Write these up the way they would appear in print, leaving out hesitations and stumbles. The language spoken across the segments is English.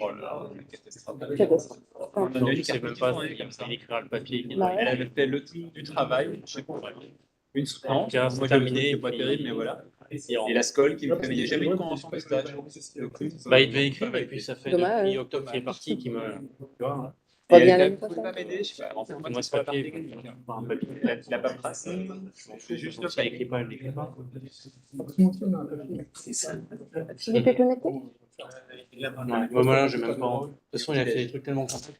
Oh là, catastrophe. Catastrophe. Non, je sais même pas s'il écrira le papier. Bah ouais. Elle avait fait le tout du travail, je sais pas. Une En tout cas, moi c'est je terminé, c'est pas et puis- terrible, mais voilà. Et la SCOL qui me fait, mais il n'y a jamais eu de convention de stage. Bah, il devait écrire, et puis ça fait Dommage. depuis octobre qu'il est parti qui me. Tu vois, Et Revient elle l'année pouvait prochaine. pas m'aider, je sais pas. En fait, moi, moi, c'est ce pas papier. papier. Enfin, un papier. La paperasse, je fais juste Si elle écrit pas, elle l'écrit pas. C'est ça. Il était connecté? Ouais, moi, là, j'ai même pas. De toute façon, il a fait des trucs tellement complexes.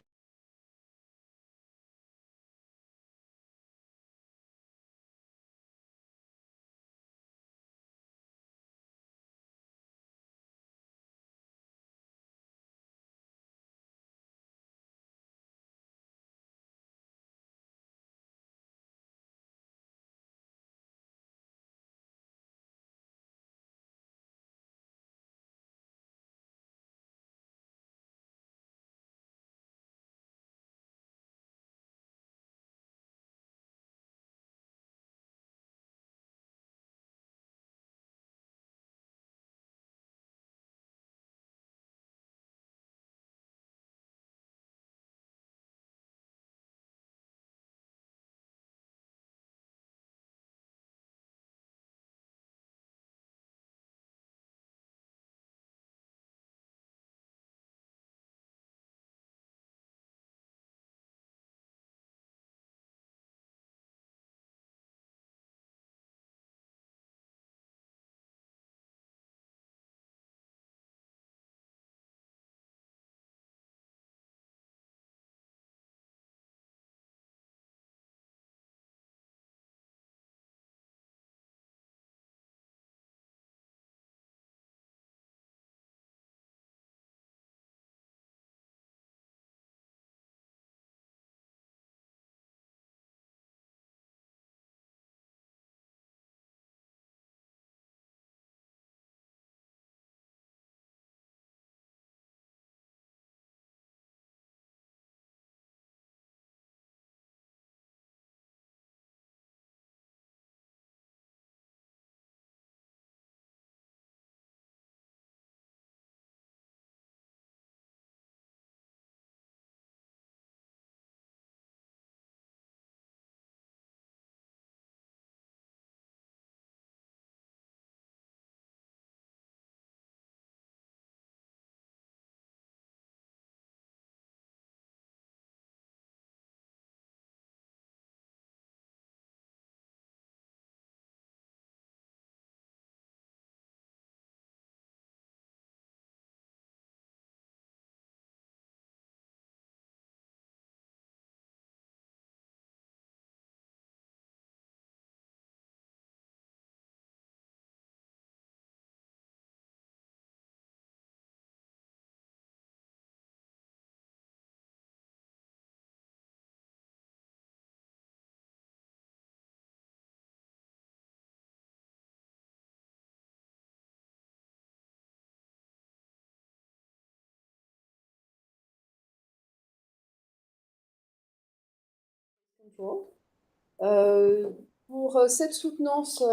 Pour cette soutenance,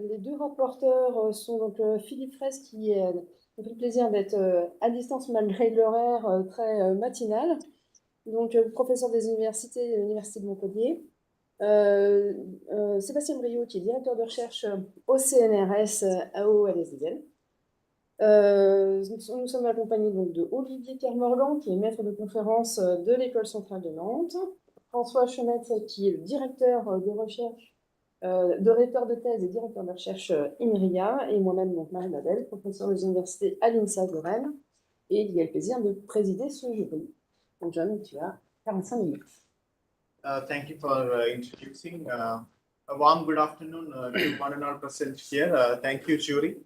les deux rapporteurs sont donc Philippe Fraisse qui me fait le plaisir d'être à distance malgré l'horaire très matinal, donc professeur des universités de l'Université de Montpellier. Sébastien Briot qui est directeur de recherche au CNRS au LSDL. Nous sommes accompagnés donc de Olivier Kermorgan qui est maître de conférence de l'École centrale de Nantes, François Chemette qui est le directeur de recherche, directeur de thèse et directeur de recherche INRIA, et moi-même, donc Marie Babel, professeure des universités à l'INSA de Rennes, et il y a le plaisir de présider ce jury. Donc John, tu as 45 minutes. Thank you for introducing. A warm good afternoon to one and all present here. Thank you, jury.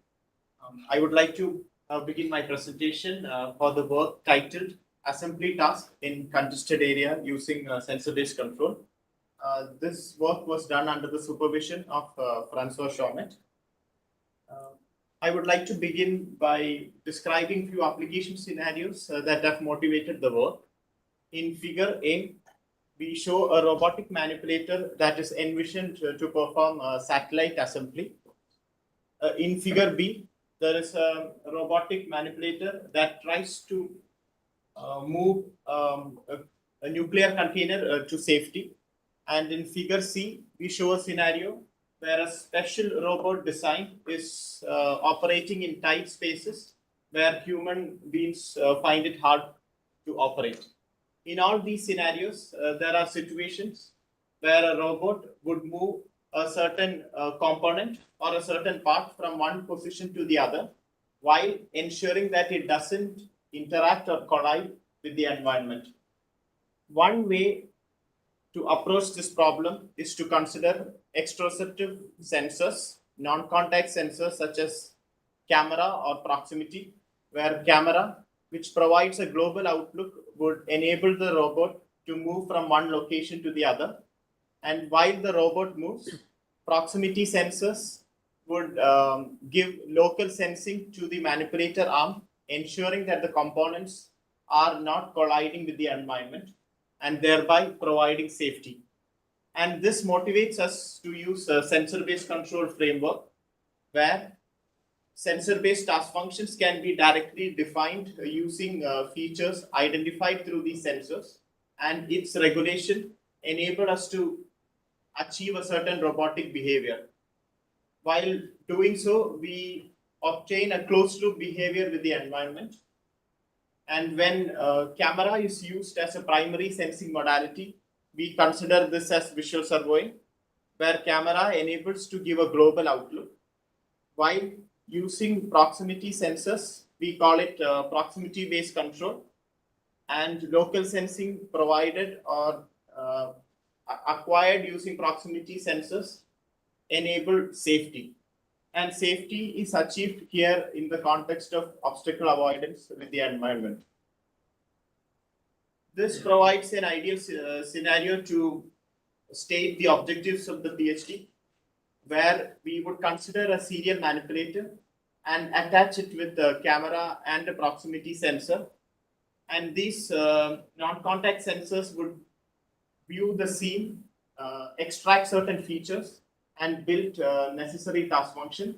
I would like to begin my presentation for the work titled Assembly Task in Congested Area using Sensor-Based Control. This work was done under the supervision of François Chaumet. I would like to begin by describing few application scenarios that have motivated the work. In figure A, we show a robotic manipulator that is envisioned to perform satellite assembly. In figure B, there is a robotic manipulator that tries to move a nuclear container to safety. And in figure C, we show a scenario where a special robot design is operating in tight spaces where human beings find it hard to operate. In all these scenarios, there are situations where a robot would move a certain component or a certain part from one position to the other, while ensuring that it doesn't interact or collide with the environment. One way to approach this problem is to consider exteroceptive sensors, non-contact sensors such as camera or proximity, where camera, which provides a global outlook, would enable the robot to move from one location to the other. And while the robot moves, proximity sensors would give local sensing to the manipulator arm, ensuring that the components are not colliding with the environment and thereby providing safety. And this motivates us to use a sensor-based control framework where sensor-based task functions can be directly defined using features identified through these sensors, and its regulation enable us to achieve a certain robotic behavior. While doing so, we obtain a closed-loop behavior with the environment. And when camera is used as a primary sensing modality, we consider this as visual servoing, where camera enables to give a global outlook. While using proximity sensors, we call it proximity-based control, and local sensing provided or acquired using proximity sensors enable safety. And safety is achieved here in the context of obstacle avoidance with the environment. This provides an ideal scenario to state the objectives of the PhD, where we would consider a serial manipulator and attach it with the camera and a proximity sensor. And these non-contact sensors would view the scene, extract certain features, and build necessary task function.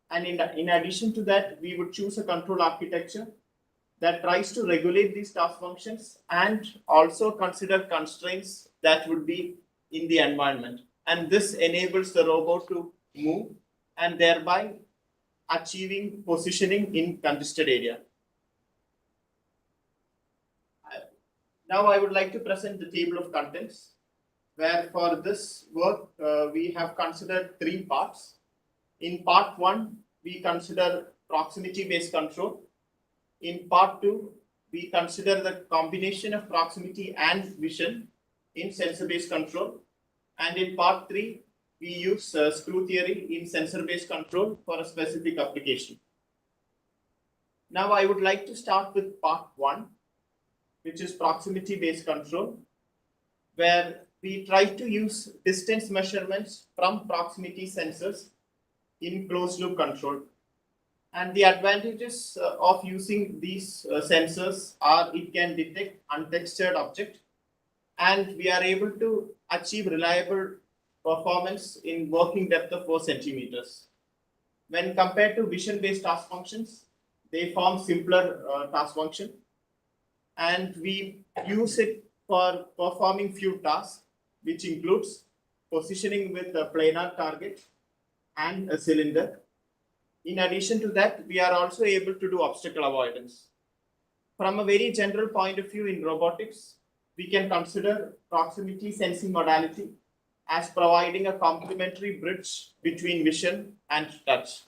And in addition to that, we would choose a control architecture that tries to regulate these task functions and also consider constraints that would be in the environment. And this enables the robot to move and thereby achieving positioning in congested area. Now I would like to present the table of contents, where for this work, we have considered 3 parts. In part 1, we consider proximity-based control. In part 2, we consider the combination of proximity and vision in sensor-based control. And in part 3, we use screw theory in sensor-based control for a specific application. Now I would like to start with part 1, which is proximity-based control, where we try to use distance measurements from proximity sensors in closed-loop control. And the advantages of using these sensors are it can detect untextured object, and we are able to achieve reliable performance in working depth of 4 centimeters. When compared to vision-based task functions, they form simpler task function, and we use it for performing few tasks, which includes positioning with a planar target and a cylinder. In addition to that, we are also able to do obstacle avoidance. From a very general point of view in robotics, we can consider proximity sensing modality as providing a complementary bridge between vision and touch.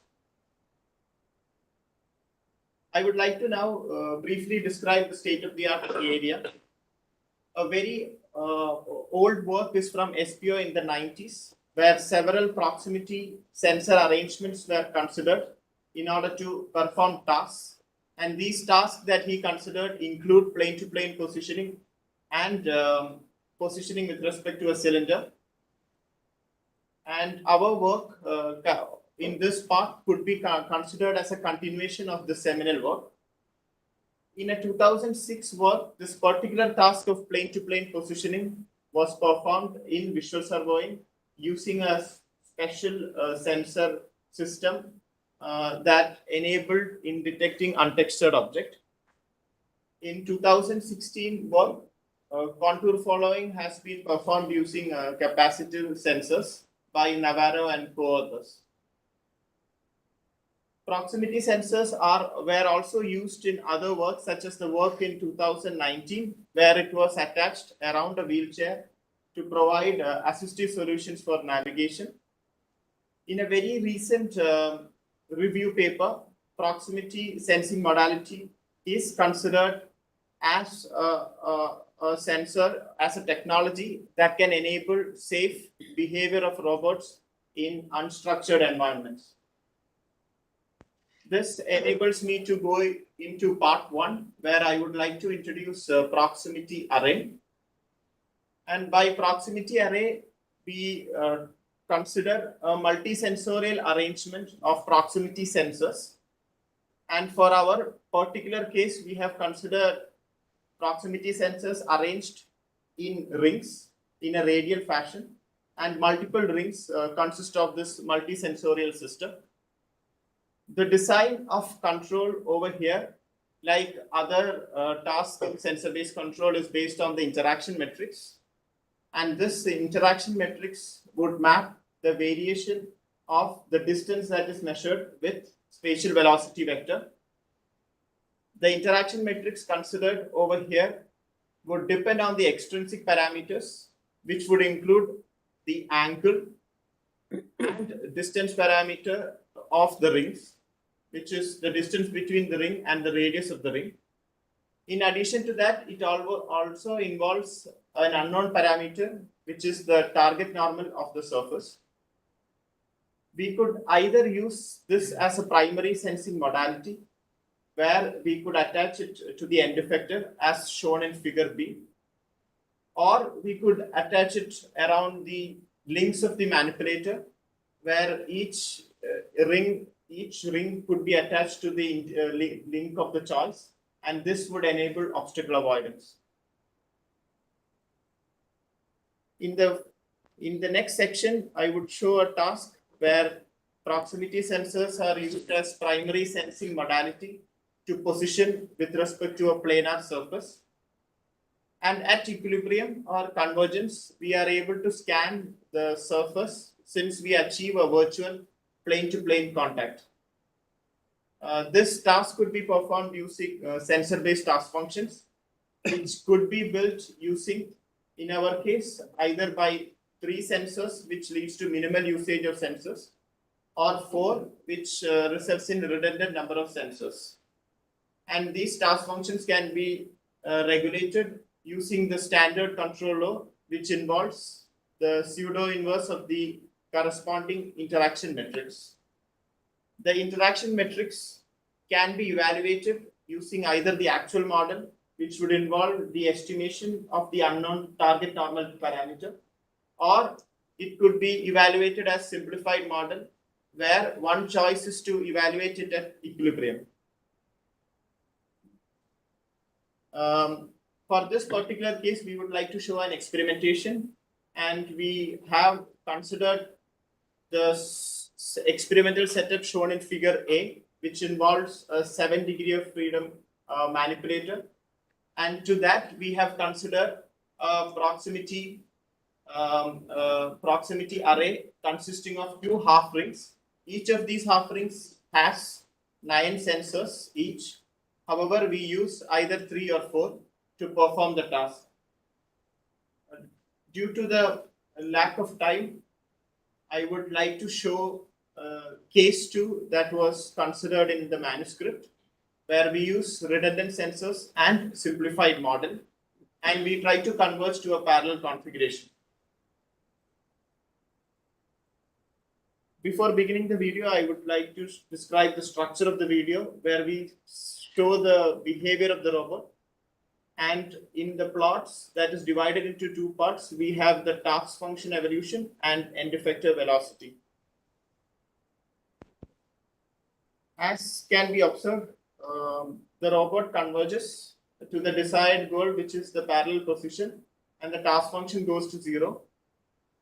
I would like to now briefly describe the state of the art of the area. A very old work is from SPO in the 90s, where several proximity sensor arrangements were considered in order to perform tasks. And these tasks that he considered include plane-to-plane positioning and positioning with respect to a cylinder. And our work in this part could be considered as a continuation of the seminal work. In a 2006 work, this particular task of plane-to-plane positioning was performed in visual servoing using a special sensor system that enabled in detecting untextured object. In 2016 work, contour following has been performed using capacitive sensors by Navarro and co-authors. Proximity sensors were also used in other works, such as the work in 2019, where it was attached around a wheelchair to provide assistive solutions for navigation. In a very recent review paper, proximity sensing modality is considered as a sensor, as a technology that can enable safe behavior of robots in unstructured environments. This enables me to go into part 1, where I would like to introduce proximity array. And by proximity array, we consider a multi-sensorial arrangement of proximity sensors. And for our particular case, we have considered proximity sensors arranged in rings in a radial fashion, and multiple rings consist of this multi-sensorial system. The design of control over here, like other tasks in sensor-based control, is based on the interaction matrix. And this interaction matrix would map the variation of the distance that is measured with spatial velocity vector. The interaction matrix considered over here would depend on the extrinsic parameters, which would include the angle and distance parameter of the rings, which is the distance between the ring and the radius of the ring. In addition to that, it also involves an unknown parameter, which is the target normal of the surface. We could either use this as a primary sensing modality, where we could attach it to the end effector as shown in figure B, or we could attach it around the links of the manipulator, where each ring could be attached to the link of the choice, and this would enable obstacle avoidance. In the next section, I would show a task where proximity sensors are used as primary sensing modality to position with respect to a planar surface. And at equilibrium or convergence, we are able to scan the surface since we achieve a virtual plane-to-plane contact. This task could be performed using sensor-based task functions, which could be built using, in our case, either by 3 sensors, which leads to minimal usage of sensors, or 4, which results in redundant number of sensors. And these task functions can be regulated using the standard control law, which involves the pseudo-inverse of the corresponding interaction matrix. The interaction matrix can be evaluated using either the actual model, which would involve the estimation of the unknown target normal parameter, or it could be evaluated as simplified model, where one choice is to evaluate it at equilibrium. For this particular case, we would like to show an experimentation, and we have considered the experimental setup shown in figure A, which involves a 7 degree of freedom manipulator. And to that, we have considered a proximity array consisting of 2 half rings. Each of these half rings has 9 sensors each. However, we use either 3 or 4 to perform the task. Due to the lack of time, I would like to show case 2 that was considered in the manuscript, where we use redundant sensors and simplified model, and we try to converge to a parallel configuration. Before beginning the video, I would like to describe the structure of the video, where we show the behavior of the robot. And in the plots that is divided into 2 parts, we have the task function evolution and end effector velocity. As can be observed, the robot converges to the desired goal, which is the parallel position, and the task function goes to 0.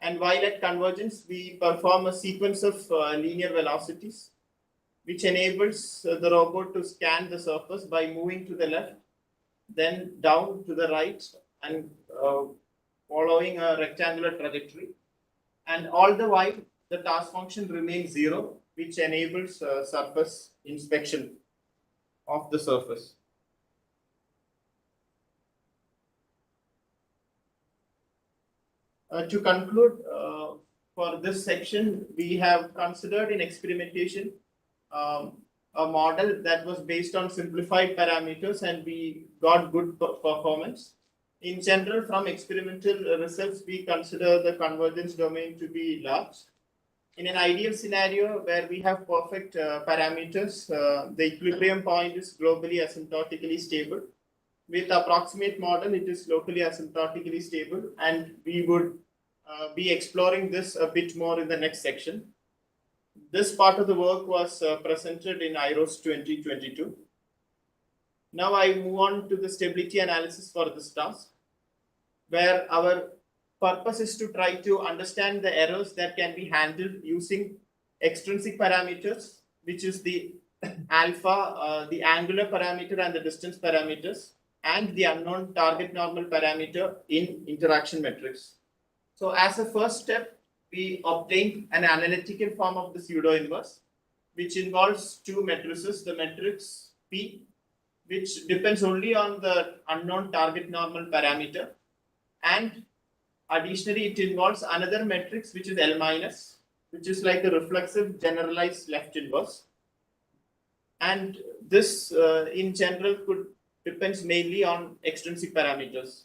And while at convergence, we perform a sequence of linear velocities, which enables the robot to scan the surface by moving to the left then down to the right, and following a rectangular trajectory. And all the while, the task function remains 0, which enables surface inspection of the surface. To conclude, for this section, we have considered in experimentation a model that was based on simplified parameters, and we got good performance. In general, from experimental results, we consider the convergence domain to be large. In an ideal scenario where we have perfect parameters, the equilibrium point is globally asymptotically stable. With approximate model, it is locally asymptotically stable, and we would be exploring this a bit more in the next section. This part of the work was presented in IROS 2022. Now I move on to the stability analysis for this task, where our purpose is to try to understand the errors that can be handled using extrinsic parameters, which is the alpha, the angular parameter and the distance parameters, and the unknown target normal parameter in interaction metrics. So as a first step, we obtain an analytical form of the pseudo-inverse, which involves two matrices, the matrix P, which depends only on the unknown target normal parameter, and additionally, it involves another matrix, which is L minus, which is like a reflexive generalized left inverse. And this, in general, depends mainly on extrinsic parameters.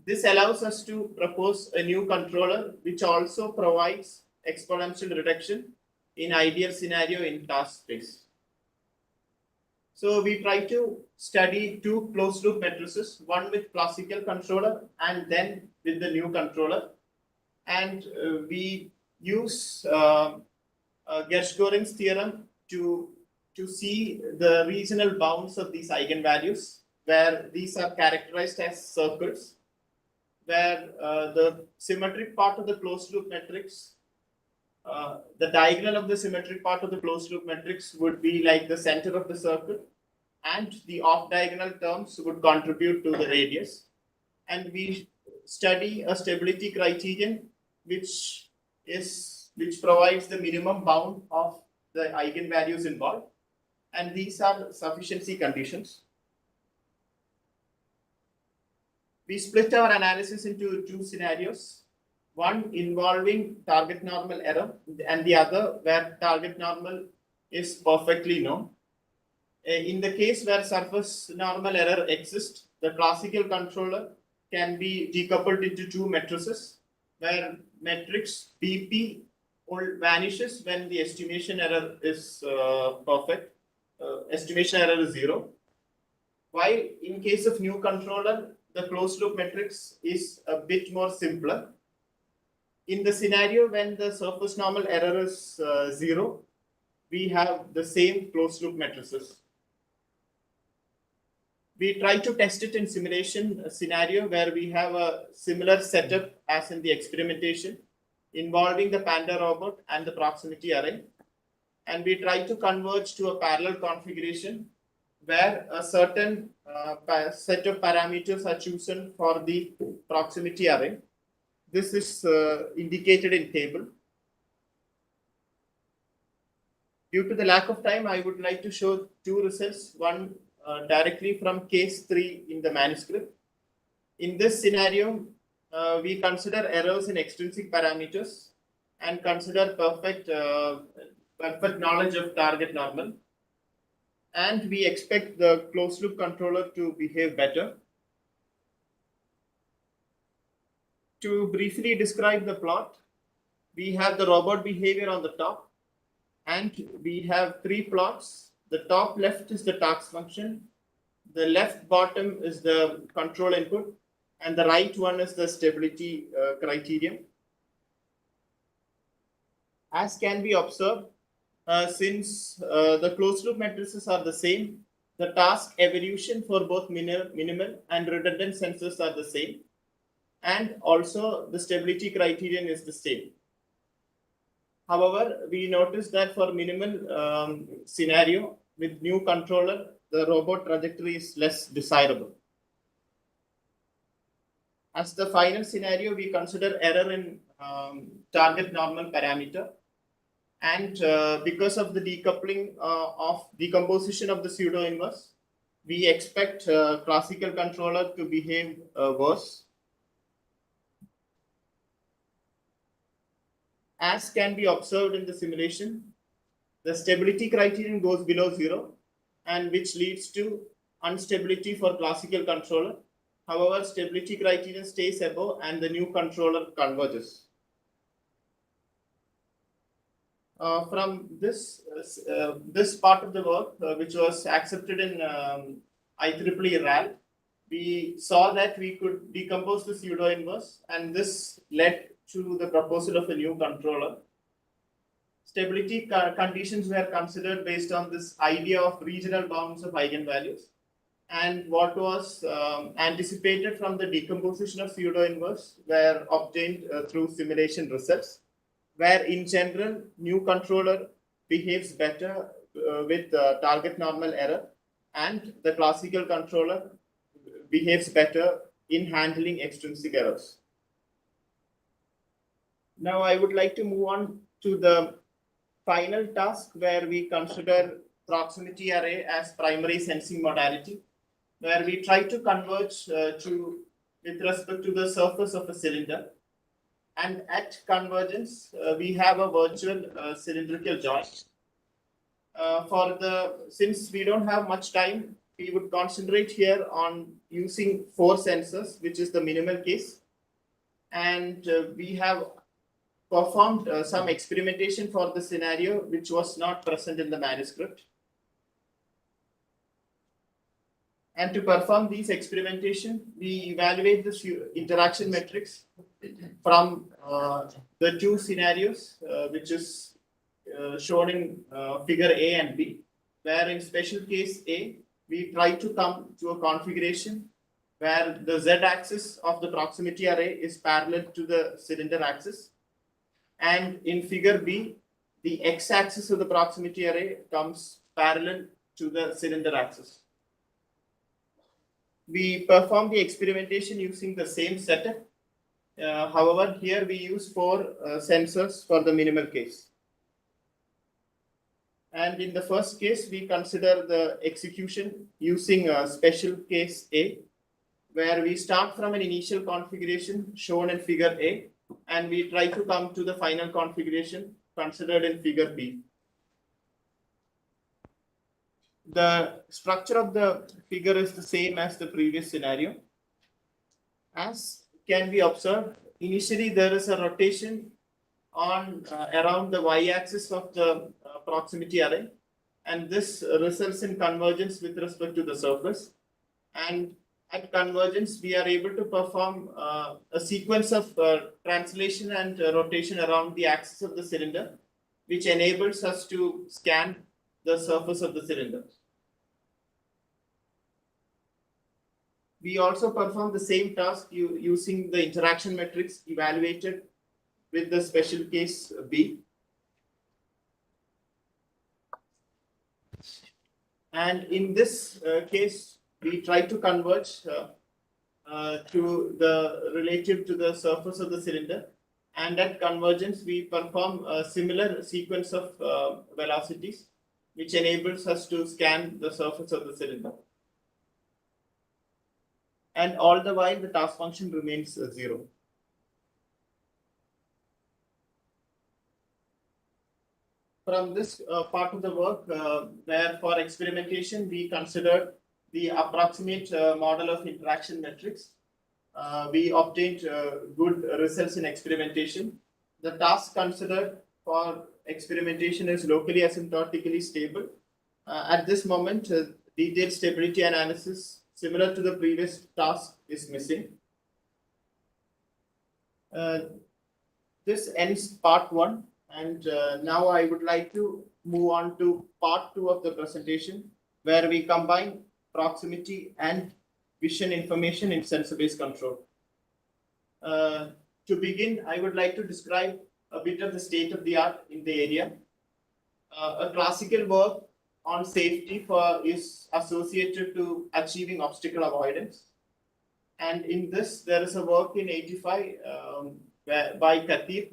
This allows us to propose a new controller, which also provides exponential reduction in ideal scenario in task space. So we try to study two closed loop matrices, one with classical controller and then with the new controller. And we use Gershgoring's theorem to see the regional bounds of these eigenvalues, where these are characterized as circles, where the symmetric part of the closed loop matrix, the diagonal of the symmetric part of the closed loop matrix would be like the center of the circle, and the off diagonal terms would contribute to the radius. And we study a stability criterion which provides the minimum bound of the eigenvalues involved, and these are sufficiency conditions. We split our analysis into two scenarios, one involving target normal error and the other where target normal is perfectly known. In the case where surface normal error exists, the classical controller can be decoupled into two matrices, where matrix BP vanishes when the estimation error is perfect, estimation error is 0. While in case of new controller, the closed loop matrix is a bit more simpler. In the scenario when the surface normal error is 0, we have the same closed loop matrices. We try to test it in simulation scenario where we have a similar setup as in the experimentation involving the Panda robot and the proximity array. And we try to converge to a parallel configuration where a certain set of parameters are chosen for the proximity array. This is indicated in table. Due to the lack of time, I would like to show two results, one directly from case 3 in the manuscript. In this scenario, we consider errors in extrinsic parameters and consider perfect knowledge of target normal. And we expect the closed loop controller to behave better. To briefly describe the plot, we have the robot behavior on the top, and we have 3 plots. The top left is the task function, the left bottom is the control input, and the right one is the stability criterion. As can be observed, since the closed loop matrices are the same, the task evolution for both minimal and redundant sensors are the same, and also the stability criterion is the same. However, we notice that for minimal scenario with new controller, the robot trajectory is less desirable. As the final scenario, we consider error in target normal parameter. And because of the decoupling of decomposition of the pseudo-inverse, we expect classical controller to behave worse. As can be observed in the simulation, the stability criterion goes below 0, and which leads to instability for classical controller. However, stability criterion stays above and the new controller converges. From this part of the work, which was accepted in IEEE RAL, we saw that we could decompose the pseudo-inverse, and this led to the proposal of a new controller. Stability conditions were considered based on this idea of regional bounds of eigenvalues. And what was anticipated from the decomposition of pseudo-inverse were obtained through simulation results, where in general, new controller behaves better with target normal error, and the classical controller behaves better in handling extrinsic errors. Now I would like to move on to the final task, where we consider proximity array as primary sensing modality, where we try to converge with respect to the surface of a cylinder. And at convergence, we have a virtual cylindrical joint. Since we don't have much time, we would concentrate here on using 4 sensors, which is the minimal case. And we have performed some experimentation for the scenario, which was not present in the manuscript. And to perform these experimentation, we evaluate the interaction metrics from the 2 scenarios, which is shown in figure A and B, where in special case A, we try to come to a configuration where the z-axis of the proximity array is parallel to the cylinder axis. And in figure B, the x-axis of the proximity array comes parallel to the cylinder axis. We perform the experimentation using the same setup. However, here we use 4 sensors for the minimal case. And in the first case, we consider the execution using special case A, where we start from an initial configuration shown in figure A, and we try to come to the final configuration considered in figure B. The structure of the figure is the same as the previous scenario. As can be observed, initially there is a rotation on around the y-axis of the proximity array, and this results in convergence with respect to the surface. And at convergence, we are able to perform a sequence of translation and rotation around the axis of the cylinder, which enables us to scan the surface of the cylinder. We also perform the same task using the interaction metrics evaluated with the special case B. And in this case, we try to converge to the relative to the surface of the cylinder. And at convergence, we perform a similar sequence of velocities, which enables us to scan the surface of the cylinder. And all the while, the task function remains 0. From this part of the work, where for experimentation, we considered the approximate model of interaction metrics. We obtained good results in experimentation. The task considered for experimentation is locally asymptotically stable. At this moment, detailed stability analysis similar to the previous task is missing. This ends part 1, and now I would like to move on to part 2 of the presentation, where we combine proximity and vision information in sensor-based control. To begin, I would like to describe a bit of the state of the art in the area. A classical work on safety is associated to achieving obstacle avoidance. And in this, there is a work in 85 by Titre,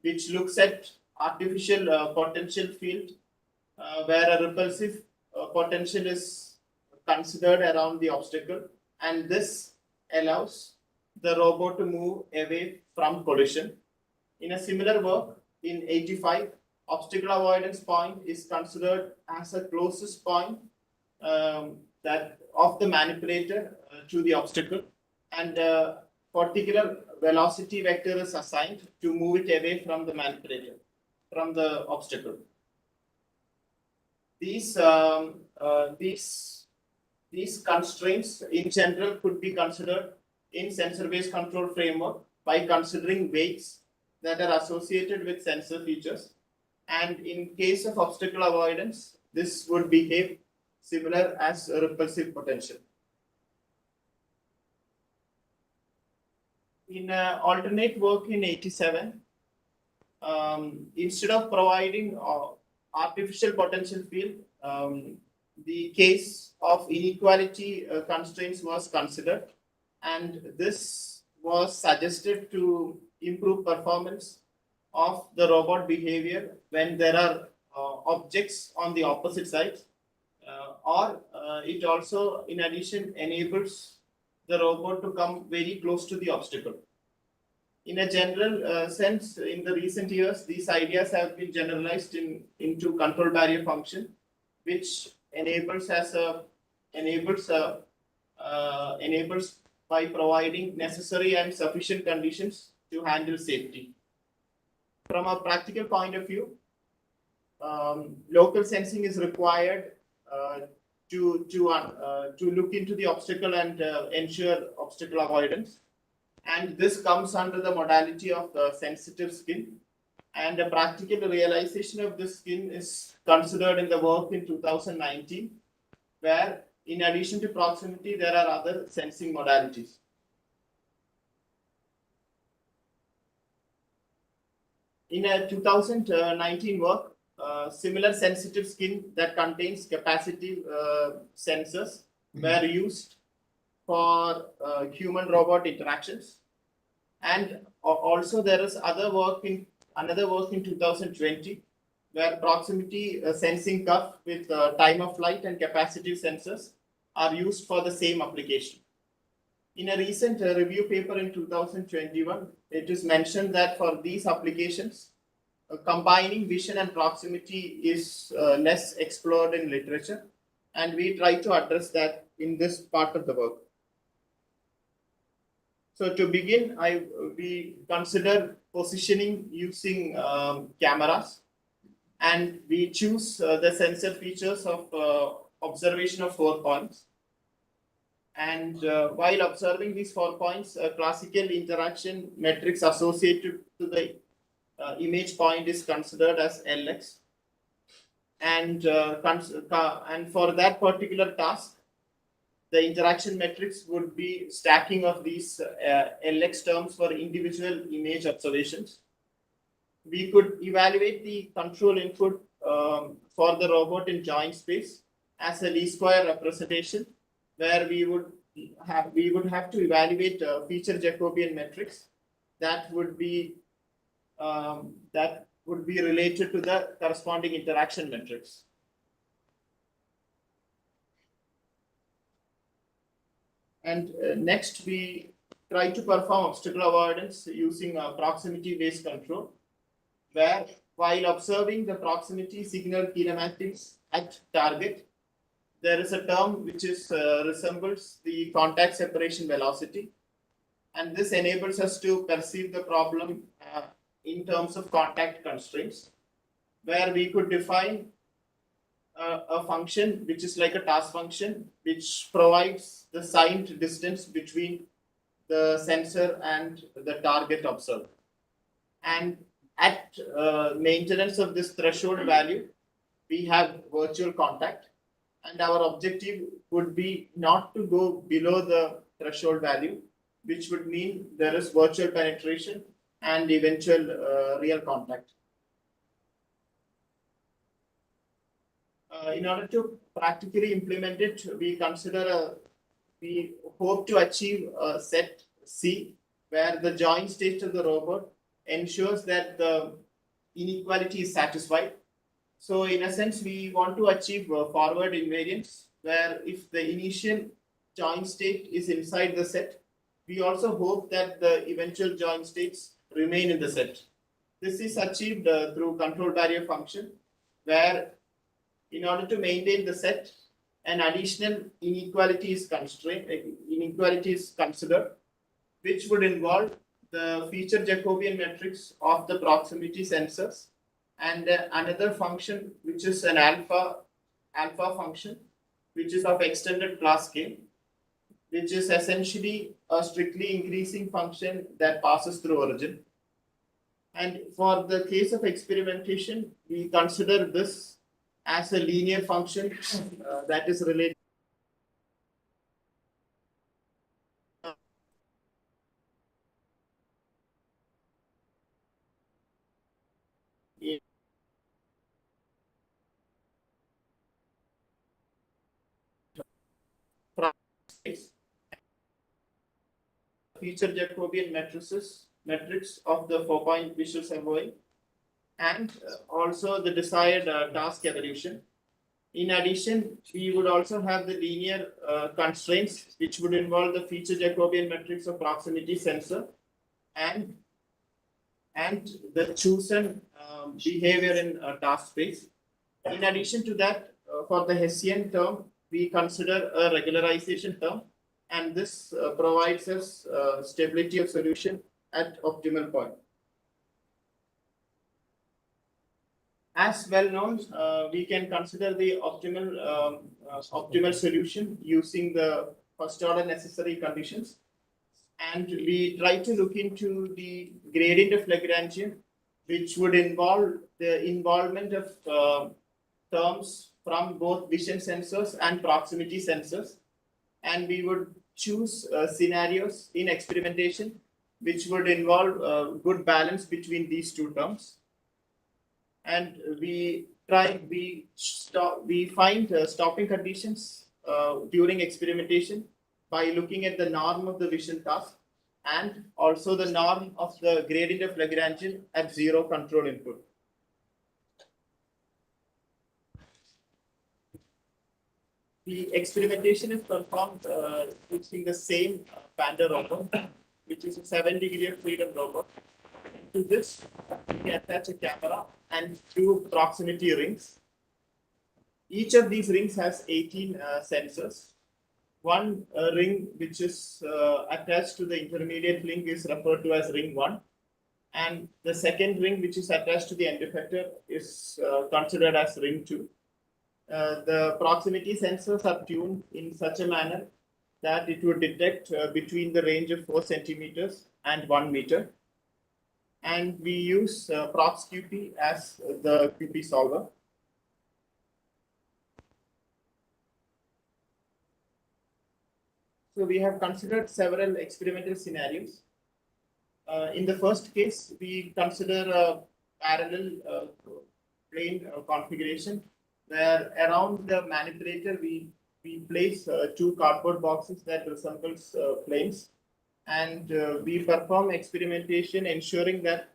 which looks at artificial potential field, where a repulsive potential is considered around the obstacle, and this allows the robot to move away from collision. In a similar work, in 85, obstacle avoidance point is considered as a closest point that of the manipulator to the obstacle, and a particular velocity vector is assigned to move it away from the manipulator, from the obstacle. These constraints in general could be considered in sensor-based control framework by considering weights that are associated with sensor features. And in case of obstacle avoidance, this would behave similar as a repulsive potential. In alternate work in 87, instead of providing artificial potential field, the case of inequality constraints was considered, and this was suggested to improve performance of the robot behavior when there are objects on the opposite sides, or it also, in addition, enables the robot to come very close to the obstacle. In a general sense, in the recent years, these ideas have been generalized into control barrier function, which enables by providing necessary and sufficient conditions to handle safety. From a practical point of view, local sensing is required to look into the obstacle and ensure obstacle avoidance. And this comes under the modality of sensitive skin. And a practical realization of this skin is considered in the work in 2019, where in addition to proximity, there are other sensing modalities. In a 2019 work, similar sensitive skin that contains capacitive sensors were used for human-robot interactions. And also there is another work in 2020 where proximity sensing cuff with time of flight and capacitive sensors are used for the same application. In a recent review paper in 2021, it is mentioned that for these applications, combining vision and proximity is less explored in literature, and we try to address that in this part of the work. So to begin, we consider positioning using cameras, and we choose the sensor features of observation of 4 points. And while observing these 4 points, a classical interaction matrix associated to the image point is considered as Lx. And for that particular task, the interaction matrix would be stacking of these Lx terms for individual image observations. We could evaluate the control input for the robot in joint space as a least square representation, where we would have to evaluate a feature Jacobian matrix that would be related to the corresponding interaction matrix. And next, we try to perform obstacle avoidance using proximity-based control, where while observing the proximity signal kinematics at target, there is a term which resembles the contact separation velocity, and this enables us to perceive the problem in terms of contact constraints, where we could define a function which is like a task function, which provides the signed distance between the sensor and the target observed. And at maintenance of this threshold value, we have virtual contact, and our objective would be not to go below the threshold value, which would mean there is virtual penetration and eventual real contact. In order to practically implement it, we consider we hope to achieve a set C, where the joint state of the robot ensures that the inequality is satisfied. So in a sense, we want to achieve forward invariance, where if the initial joint state is inside the set, we also hope that the eventual joint states remain in the set. This is achieved through control barrier function, where in order to maintain the set, an additional inequality is considered, which would involve the feature Jacobian matrix of the proximity sensors and another function which is an alpha function, which is of extended class scale, which is essentially a strictly increasing function that passes through origin. And for the case of experimentation, we consider this as a linear function that is related feature Jacobian matrix of the 4-point visual survey, and also the desired task evolution. In addition, we would also have the linear constraints, which would involve the feature Jacobian matrix of proximity sensor and the chosen behavior in task space. In addition to that, for the Hessian term, we consider a regularization term, and this provides us stability of solution at optimal point. As well known, we can consider the optimal solution using the first order necessary conditions, and we try to look into the gradient of Lagrangian, which would involve the involvement of terms from both vision sensors and proximity sensors, and we would choose scenarios in experimentation which would involve good balance between these two terms. And we find stopping conditions during experimentation by looking at the norm of the vision task and also the norm of the gradient of Lagrangian at zero control input. The experimentation is performed using the same Pander robot, which is a 7-degree of freedom robot. To this, we attach a camera and 2 proximity rings. Each of these rings has 18 sensors. One ring which is attached to the intermediate link is referred to as ring 1, and the second ring which is attached to the end effector is considered as ring 2. The proximity sensors are tuned in such a manner that it would detect between the range of 4 centimeters and 1 meter. And we use ProxQP as the QP solver. So we have considered several experimental scenarios. In the first case, we consider a parallel plane configuration, where around the manipulator we place 2 cardboard boxes that resembles planes, and we perform experimentation ensuring that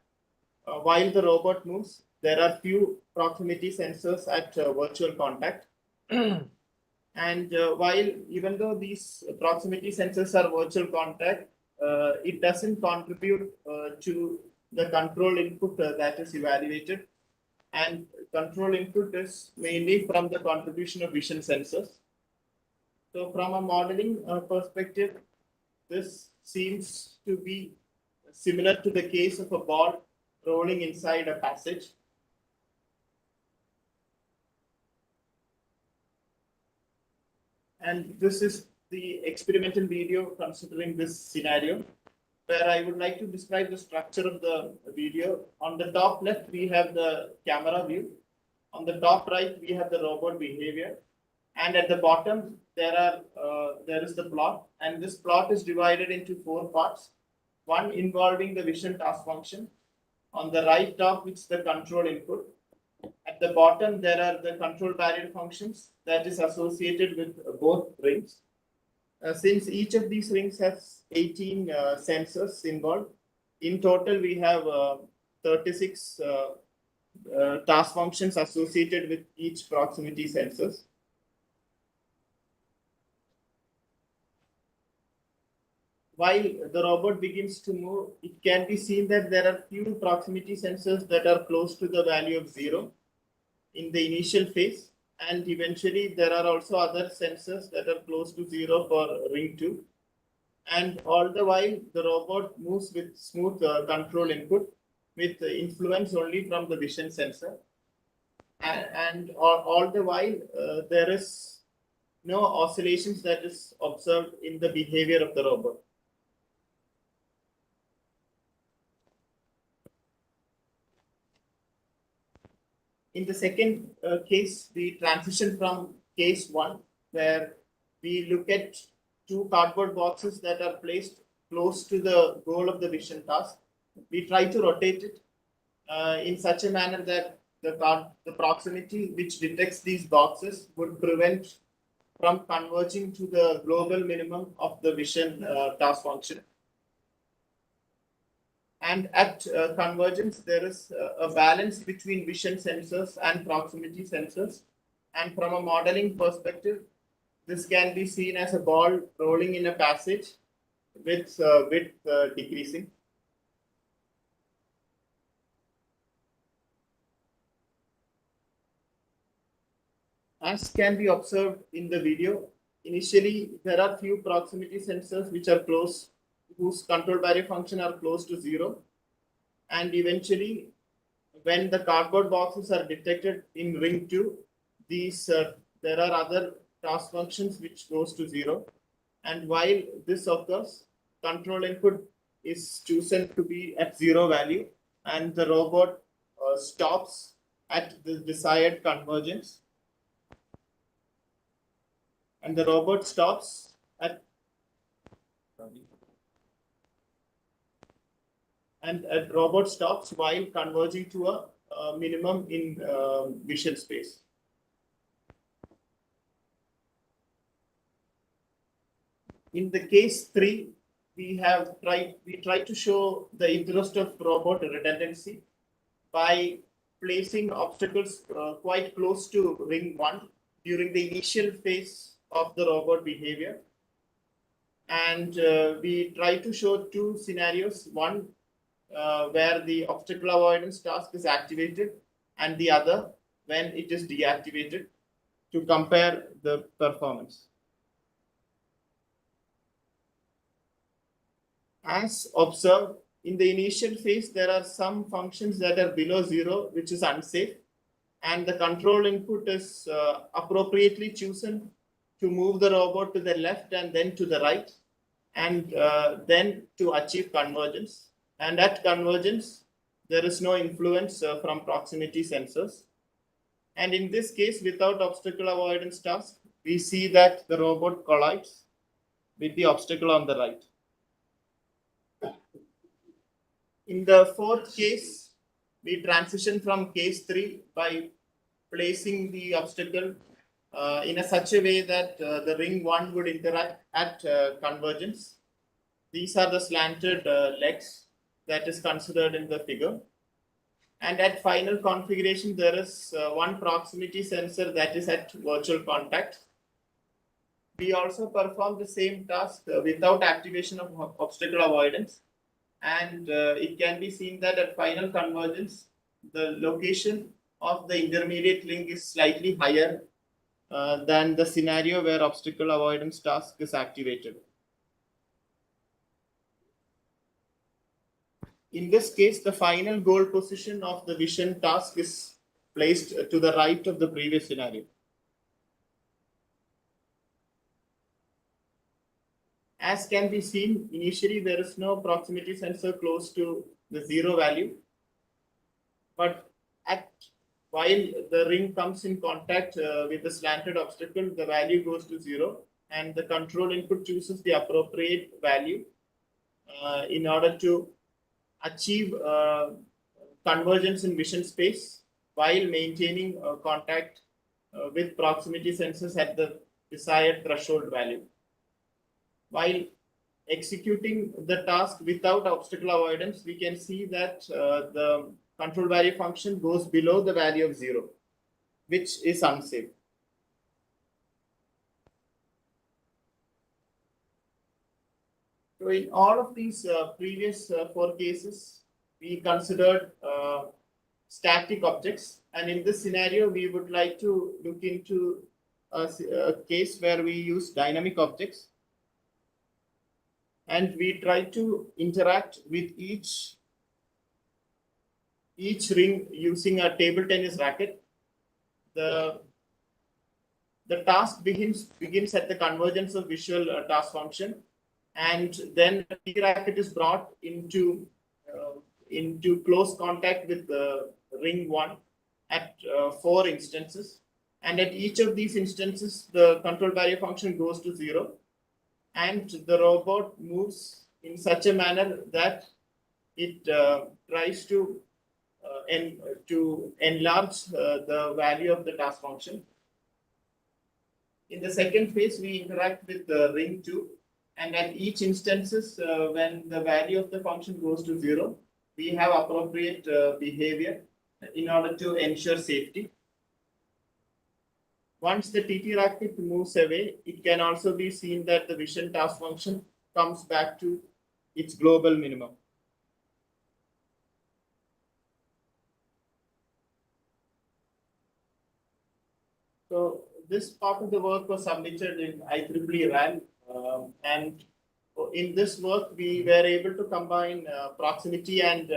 while the robot moves, there are few proximity sensors at virtual contact. And while even though these proximity sensors are virtual contact, it doesn't contribute to the control input that is evaluated. And control input is mainly from the contribution of vision sensors. So from a modeling perspective, this seems to be similar to the case of a ball rolling inside a passage. And this is the experimental video considering this scenario, where I would like to describe the structure of the video. On the top left, we have the camera view. On the top right, we have the robot behavior. And at the bottom, there is the plot. And this plot is divided into 4 parts. One involving the vision task function. On the right top, it's the control input. At the bottom, there are the control barrier functions that is associated with both rings. Since each of these rings has 18 sensors involved, in total we have 36 task functions associated with each proximity sensors. While the robot begins to move, it can be seen that there are few proximity sensors that are close to the value of 0 in the initial phase, and eventually there are also other sensors that are close to 0 for ring 2. And all the while, the robot moves with smooth control input with influence only from the vision sensor. And all the while, there is no oscillations that is observed in the behavior of the robot. In the second case, we transition from case 1, where we look at two cardboard boxes that are placed close to the goal of the vision task. We try to rotate it in such a manner that the proximity which detects these boxes would prevent from converging to the global minimum of the vision task function. And at convergence, there is a balance between vision sensors and proximity sensors. And from a modeling perspective, this can be seen as a ball rolling in a passage with width decreasing. As can be observed in the video, initially there are few proximity sensors which are close, whose control barrier function are close to 0. And eventually, when the cardboard boxes are detected in ring 2, these there are other task functions which goes to 0. And while this occurs, control input is chosen to be at 0 value, and the robot stops at the desired convergence. And the robot stops at robot stops while converging to a minimum in vision space. In the case 3, we try to show the interest of robot redundancy by placing obstacles quite close to ring 1 during the initial phase of the robot behavior. And we try to show two scenarios, one where the obstacle avoidance task is activated and the other when it is deactivated, to compare the performance. As observed, in the initial phase, there are some functions that are below 0, which is unsafe, and the control input is appropriately chosen to move the robot to the left and then to the right, and then to achieve convergence. And at convergence, there is no influence from proximity sensors. And in this case, without obstacle avoidance task, we see that the robot collides with the obstacle on the right. In the fourth case, we transition from case 3 by placing the obstacle in such a way that the ring 1 would interact at convergence. These are the slanted legs that is considered in the figure. And at final configuration, there is one proximity sensor that is at virtual contact. We also perform the same task without activation of obstacle avoidance. And it can be seen that at final convergence, the location of the intermediate link is slightly higher than the scenario where obstacle avoidance task is activated. In this case, the final goal position of the vision task is placed to the right of the previous scenario. As can be seen, initially there is no proximity sensor close to the 0 value. But while the ring comes in contact with the slanted obstacle, the value goes to 0, and the control input chooses the appropriate value in order to achieve convergence in vision space while maintaining contact with proximity sensors at the desired threshold value. while executing the task without obstacle avoidance, we can see that the control value function goes below the value of 0, which is unsafe. So in all of these previous 4 cases, we considered static objects, and in this scenario, we would like to look into a case where we use dynamic objects, and we try to interact with each ring using a table tennis racket. The task begins at the convergence of visual task function, and then the T racket is brought into close contact with the ring 1 at 4 instances, and at each of these instances, the control value function goes to 0. And the robot moves in such a manner that it tries to enlarge the value of the task function. In the second phase, we interact with the ring 2, and at each instances, when the value of the function goes to 0, we have appropriate behavior in order to ensure safety. Once the TT racket moves away, it can also be seen that the vision task function comes back to its global minimum. So this part of the work was submitted in IEEE RAN, and in this work, we were able to combine proximity and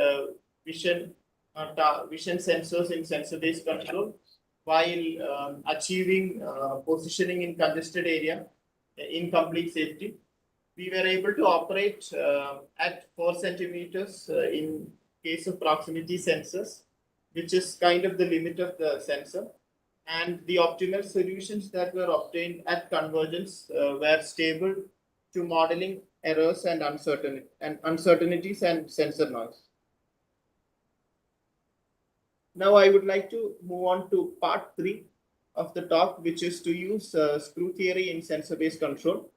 vision sensors in sensor-based control, while achieving positioning in congested area in complete safety. We were able to operate at 4 centimeters in case of proximity sensors, which is kind of the limit of the sensor. And the optimal solutions that were obtained at convergence were stable to modeling errors and uncertainties and sensor noise. Now I would like to move on to part 3 of the talk, which is to use screw theory in sensor-based control.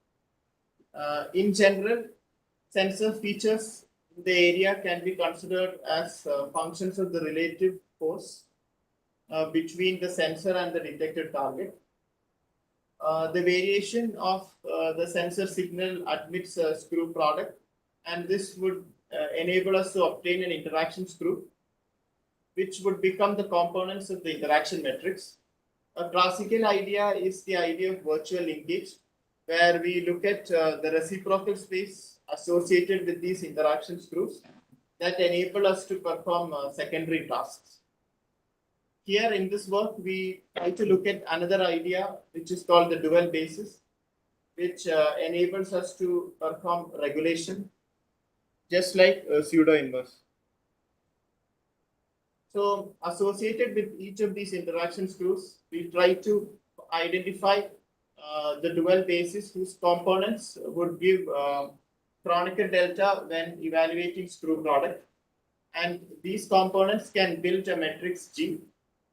In general, sensor features in the area can be considered as functions of the relative force between the sensor and the detected target. The variation of the sensor signal admits a screw product, and this would enable us to obtain an interaction screw, which would become the components of the interaction matrix. A classical idea is the idea of virtual linkage, where we look at the reciprocal space associated with these interaction screws that enable us to perform secondary tasks. Here in this work, we try to look at another idea, which is called the dual basis, which enables us to perform regulation, just like pseudo-inverse. So associated with each of these interaction screws, we try to identify the dual basis whose components would give Kronecker delta when evaluating screw product. And these components can build a matrix G.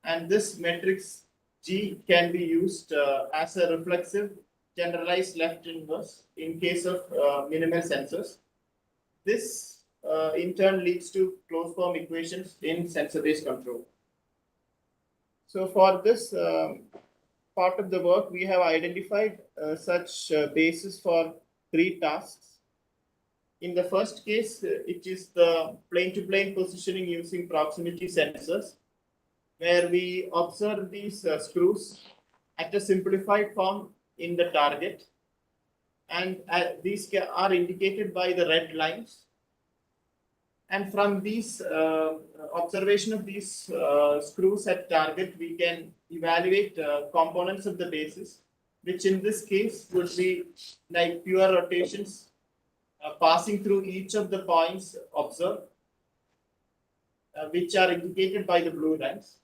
And this matrix G can be used as a reflexive generalized left inverse in case of minimal sensors. This in turn leads to closed form equations in sensor-based control. So for this part of the work, we have identified such basis for 3 tasks. In the first case, it is the plane-to-plane positioning using proximity sensors, where we observe these screws at a simplified form in the target, and these are indicated by the red lines. And from these observation of these screws at target, we can evaluate components of the basis, which in this case would be like pure rotations passing through each of the points observed, which are indicated by the blue lines.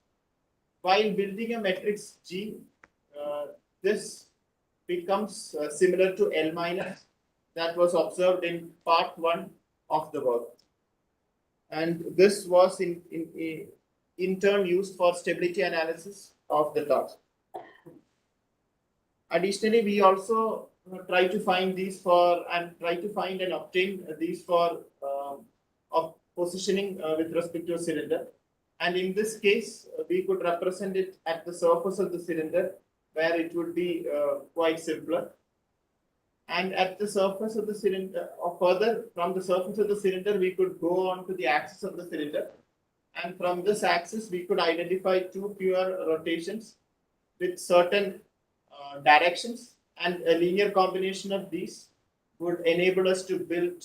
While building a matrix G, this becomes similar to L minus that was observed in part 1 of the work. And this was in turn used for stability analysis of the task. Additionally, we also try to find these for and try to find and obtain these for of positioning with respect to a cylinder. And in this case, we could represent it at the surface of the cylinder, where it would be quite simpler. And at the surface of the cylinder, or further from the surface of the cylinder, we could go on to the axis of the cylinder. And from this axis, we could identify two pure rotations with certain directions, and a linear combination of these would enable us to build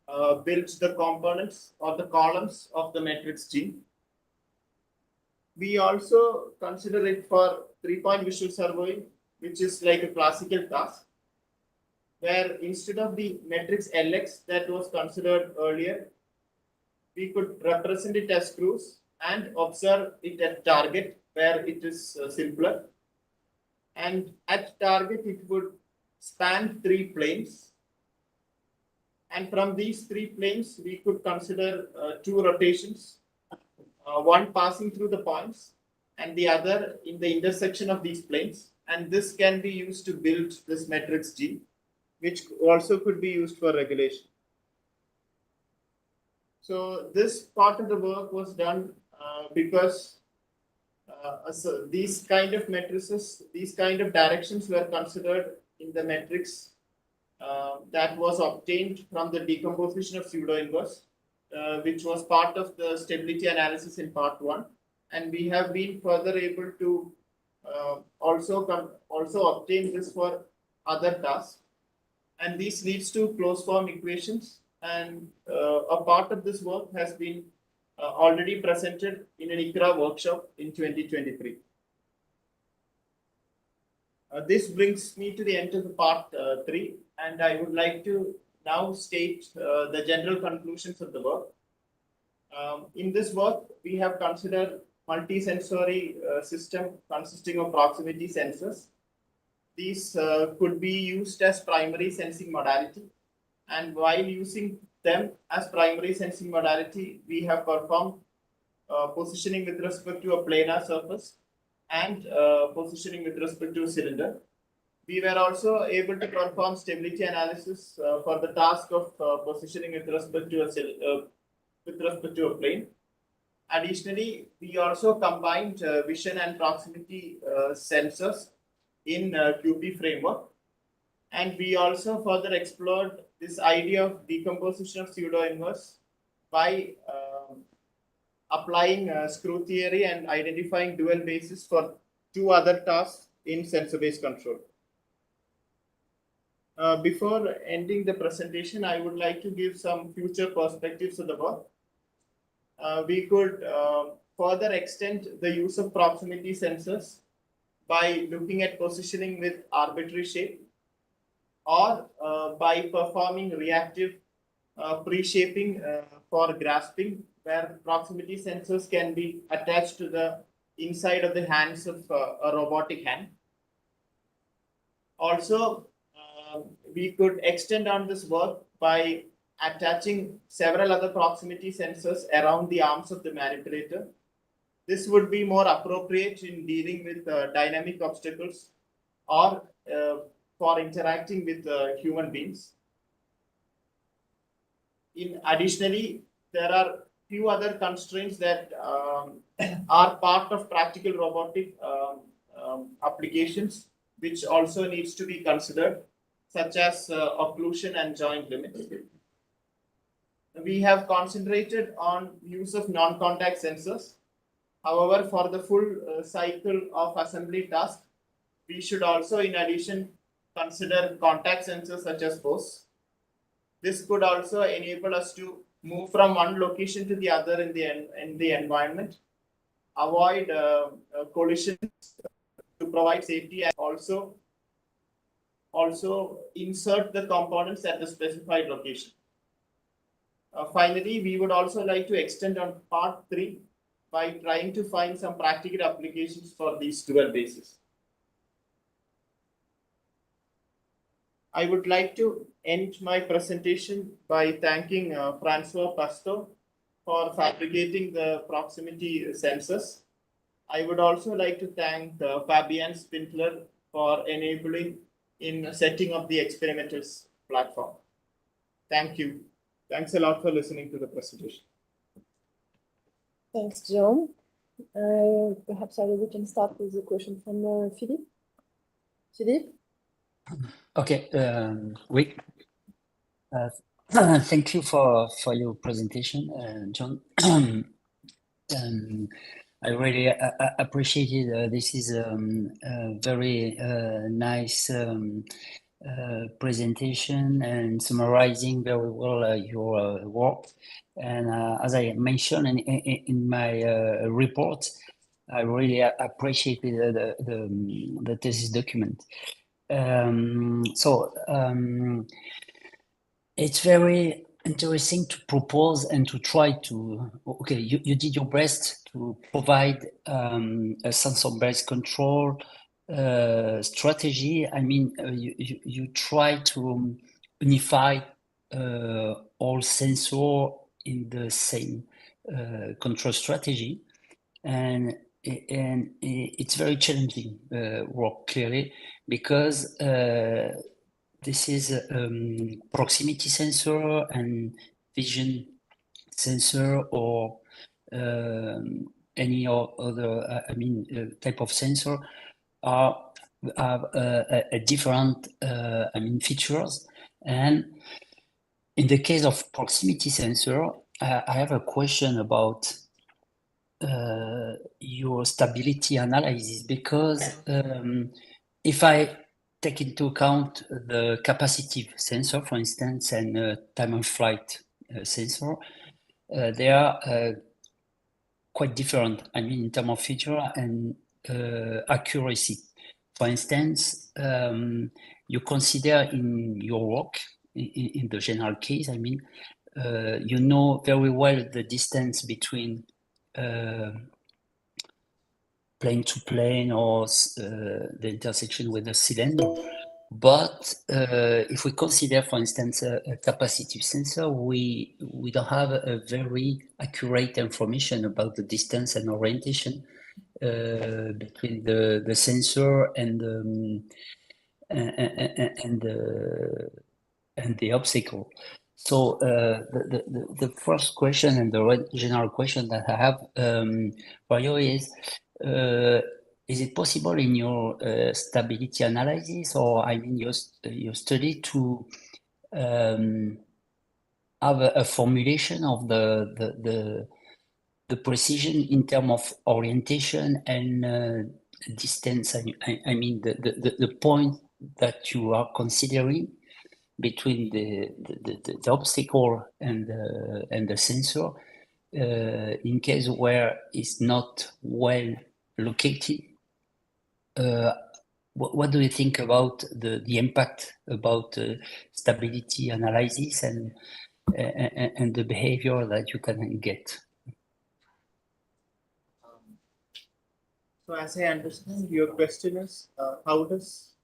the components or the columns of the matrix G. We also consider it for 3-point visual surveying, which is like a classical task, where instead of the matrix Lx that was considered earlier, we could represent it as screws and observe it at target, where it is simpler. And at target, it would span 3 planes. And from these 3 planes, we could consider 2 rotations, one passing through the points and the other in the intersection of these planes. And this can be used to build this matrix G, which also could be used for regulation. So this part of the work was done because so these kind of matrices, these kind of directions were considered in the matrix that was obtained from the decomposition of pseudo-inverse, which was part of the stability analysis in part 1. And we have been further able to also obtain this for other tasks. And this leads to closed form equations. And a part of this work has been already presented in an ICRA workshop in 2023. This brings me to the end of the part 3, and I would like to now state the general conclusions of the work. In this work, we have considered multi-sensory system consisting of proximity sensors. These could be used as primary sensing modality, and while using them as primary sensing modality, we have performed positioning with respect to a planar surface and positioning with respect to a cylinder. We were also able to perform stability analysis for the task of positioning with respect to a plane. Additionally, we also combined vision and proximity sensors in QP framework. And we also further explored this idea of decomposition of pseudo-inverse by applying screw theory and identifying dual bases for 2 other tasks in sensor-based control. Before ending the presentation, I would like to give some future perspectives of the work. We could further extend the use of proximity sensors by looking at positioning with arbitrary shape, or by performing reactive pre-shaping for grasping, where proximity sensors can be attached to the inside of the hands of a robotic hand. Also, we could extend on this work by attaching several other proximity sensors around the arms of the manipulator. This would be more appropriate in dealing with dynamic obstacles or for interacting with human beings. Additionally, there are few other constraints that are part of practical robotic applications, which also needs to be considered, such as occlusion and joint limits. We have concentrated on use of non-contact sensors. However, for the full cycle of assembly task, we should also, in addition, consider contact sensors such as force. This could also enable us to move from one location to the other in the environment, avoid collisions to provide safety, and also insert the components at the specified location. Finally, we would also like to extend on part 3 by trying to find some practical applications for these dual bases. I would like to end my presentation by thanking Francois Pasto for fabricating the proximity sensors. I would also like to thank Fabian Spindler for enabling in setting up the experimental platform. Thank you. Thanks a lot for listening to the presentation. Thanks, John. Perhaps we can start with a question from Philippe. Philippe? Okay, oui. Thank you for your presentation, John. I really appreciated this is a very nice presentation and summarizing very well your work. And as I mentioned in my report, I really appreciated the thesis document. It's very interesting to propose and to try to, okay, you did your best to provide a sensor-based control strategy. I mean, you try to unify all sensor in the same control strategy, and it's very challenging work, clearly, because this is proximity sensor and vision sensor, or any other, type of sensor have a different, features. And in the case of proximity sensor, I have a question about your stability analysis, because if I take into account the capacitive sensor, for instance, and time of flight sensor, they are quite different, in terms of feature and accuracy. For instance, you consider in your work, in the general case, you know very well the distance between plane to plane, or the intersection with the cylinder. But if we consider, for instance, a capacitive sensor, we don't have a very accurate information about the distance and orientation between the sensor and the obstacle. So the first question and the general question that I have for you is it possible in your stability analysis, or your study, to have a formulation of the precision in terms of orientation and distance? The point that you are considering between the obstacle and the sensor, in case where it's not well located. What do you think about the impact about stability analysis and the behavior that you can get? So as I understand, your question is, how does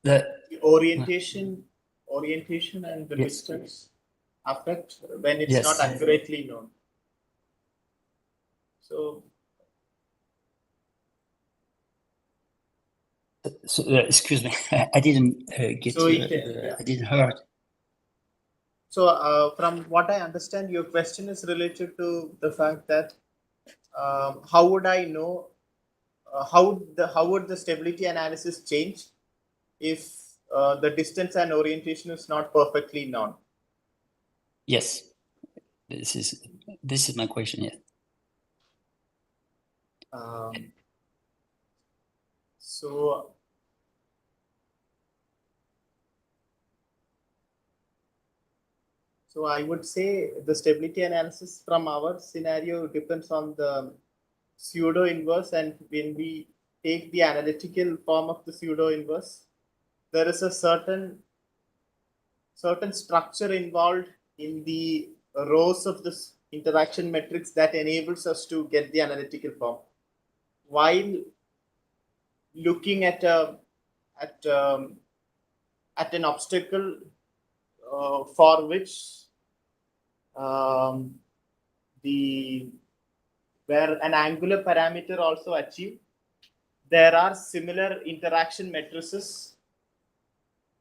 the orientation and the distance affect when it's not accurately known? So excuse me, I didn't get. So I didn't hear. So from what I understand, your question is related to the fact that how would I know how would the stability analysis change if the distance and orientation is not perfectly known? Yes, this is my question. Yeah. So I would say the stability analysis from our scenario depends on the pseudo-inverse, and when we take the analytical form of the pseudo-inverse, there is a certain structure involved in the rows of this interaction matrix that enables us to get the analytical form. While looking at an obstacle for which where an angular parameter also achieved, there are similar interaction matrices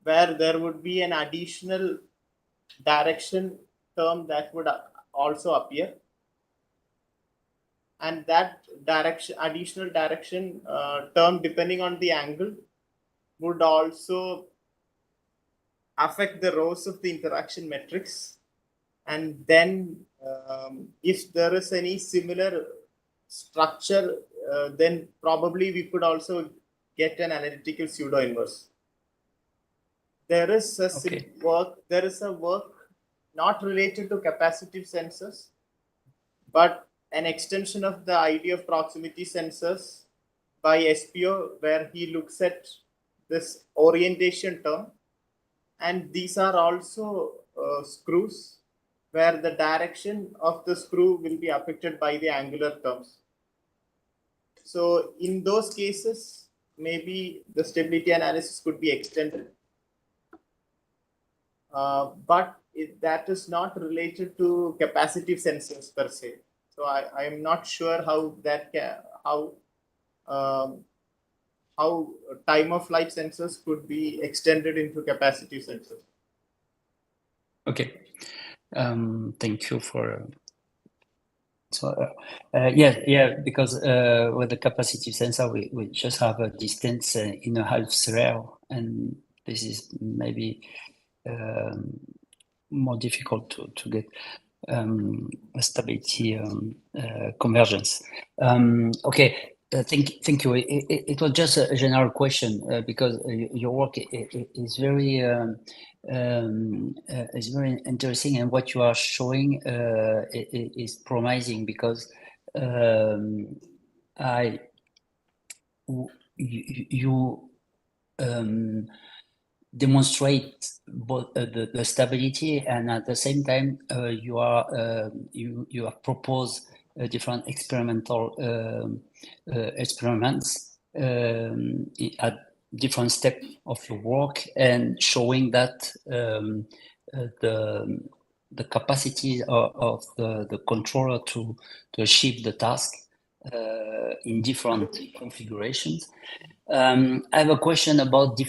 where there would be an additional direction term that would also appear. And that additional direction term, depending on the angle, would also affect the rows of the interaction matrix. And then if there is any similar structure, then probably we could also get an analytical pseudo-inverse. There is a work not related to capacitive sensors, but an extension of the idea of proximity sensors by SPO, where he looks at this orientation term. And these are also screws, where the direction of the screw will be affected by the angular terms. So in those cases, maybe the stability analysis could be extended. But that is not related to capacitive sensors per se. So I am not sure how that how time of flight sensors could be extended into capacitive sensors. Okay, thank you for. Because with the capacitive sensor, we just have a distance in a half sphere, and this is maybe more difficult to get a stability convergence. Okay, thank you. It was just a general question because your work is very interesting, and what you are showing is promising because you demonstrate both the stability, and at the same time you have proposed different experimental experiments at different steps of your work, and showing that the capacity of the controller to achieve the task in different configurations. I have a question about the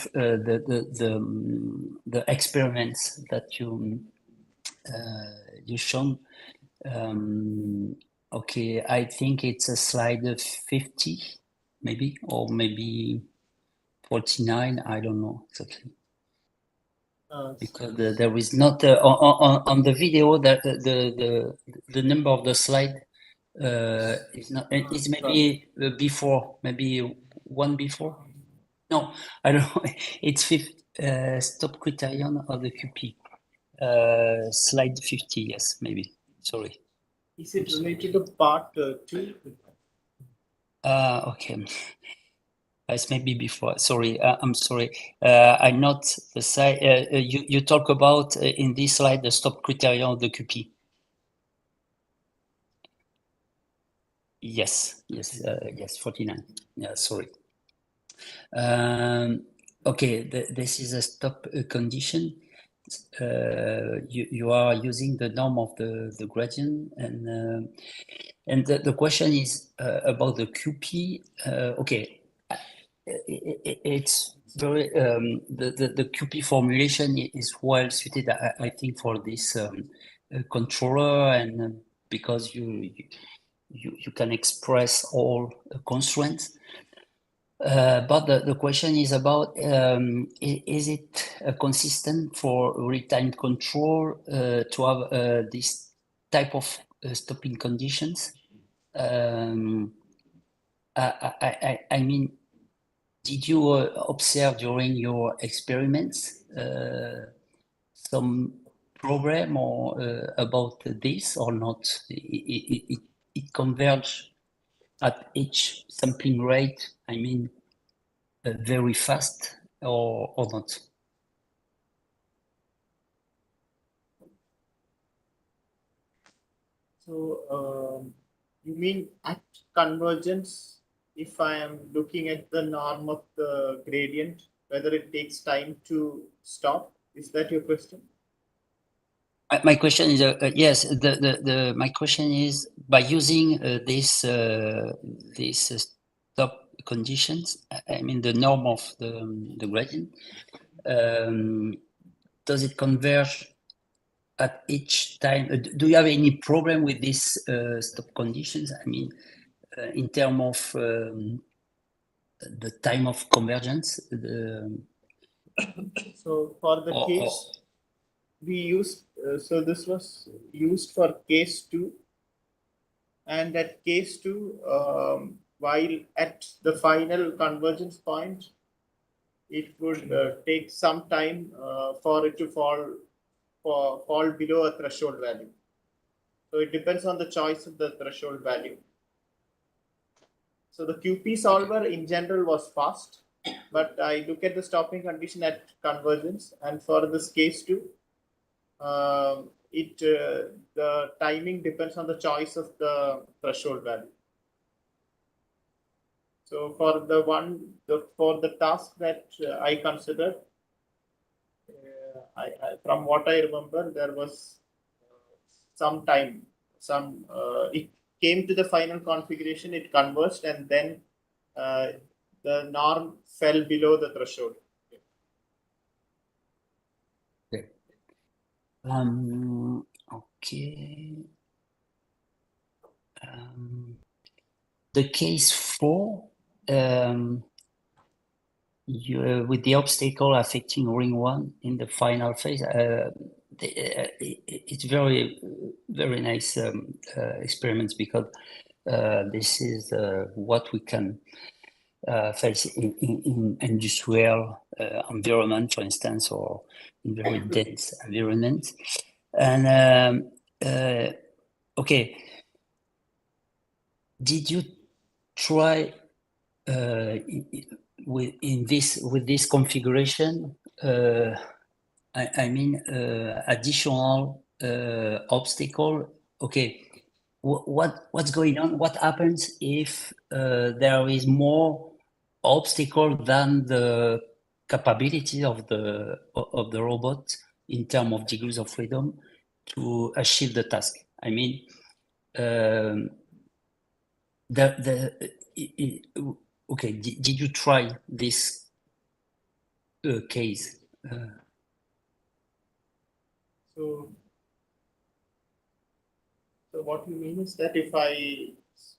experiments that you shown. Okay, I think it's a slide 50, maybe, or maybe 49. I don't know exactly. Because there is not on the video that the number of the slide is not. It's maybe before, maybe one before. No, I don't know. It's stop criterion of the QP. Slide 50. Yes, maybe. Sorry. Is it related to part 2? Okay. It's maybe before. Sorry, I'm sorry. I not the side. You talk about in this slide the stop criterion of the QP. Yes, 49. Yeah, sorry. Okay, this is a stop condition. You are using the norm of the gradient, and the question is about the QP. Okay, it's very the QP formulation is well suited, I think, for this controller, and because you can express all constraints. But the question is about is it consistent for real-time control to have this type of stopping conditions? I mean, did you observe during your experiments some problem or about this or not? It converges at each sampling rate, I mean, very fast or not? So you mean at convergence, if I am looking at the norm of the gradient, whether it takes time to stop? Is that your question? My question is yes. My question is, by using this stop conditions, I mean the norm of the gradient, does it converge at each time? Do you have any problem with these stop conditions? I mean, in terms of the time of convergence, So for the case, we used, so this was used for case 2. And at case 2, while at the final convergence point, it would take some time for it to fall below a threshold value. So it depends on the choice of the threshold value. So the QP solver in general was fast, but I look at the stopping condition at convergence, and for this case 2, the timing depends on the choice of the threshold value. So for the task that I considered, from what I remember, there was some time, it came to the final configuration, it converged, and then the norm fell below the threshold. Okay. The case 4, with the obstacle affecting ring 1 in the final phase, it's very nice experiments, because this is what we can face in industrial environment, for instance, or in very dense environments. And okay, did you try with this configuration? I mean, additional obstacle. Okay, what's going on? What happens if there is more obstacle than the capability of the robot in terms of degrees of freedom to achieve the task? I mean, okay, did you try this case? So what you mean is that if I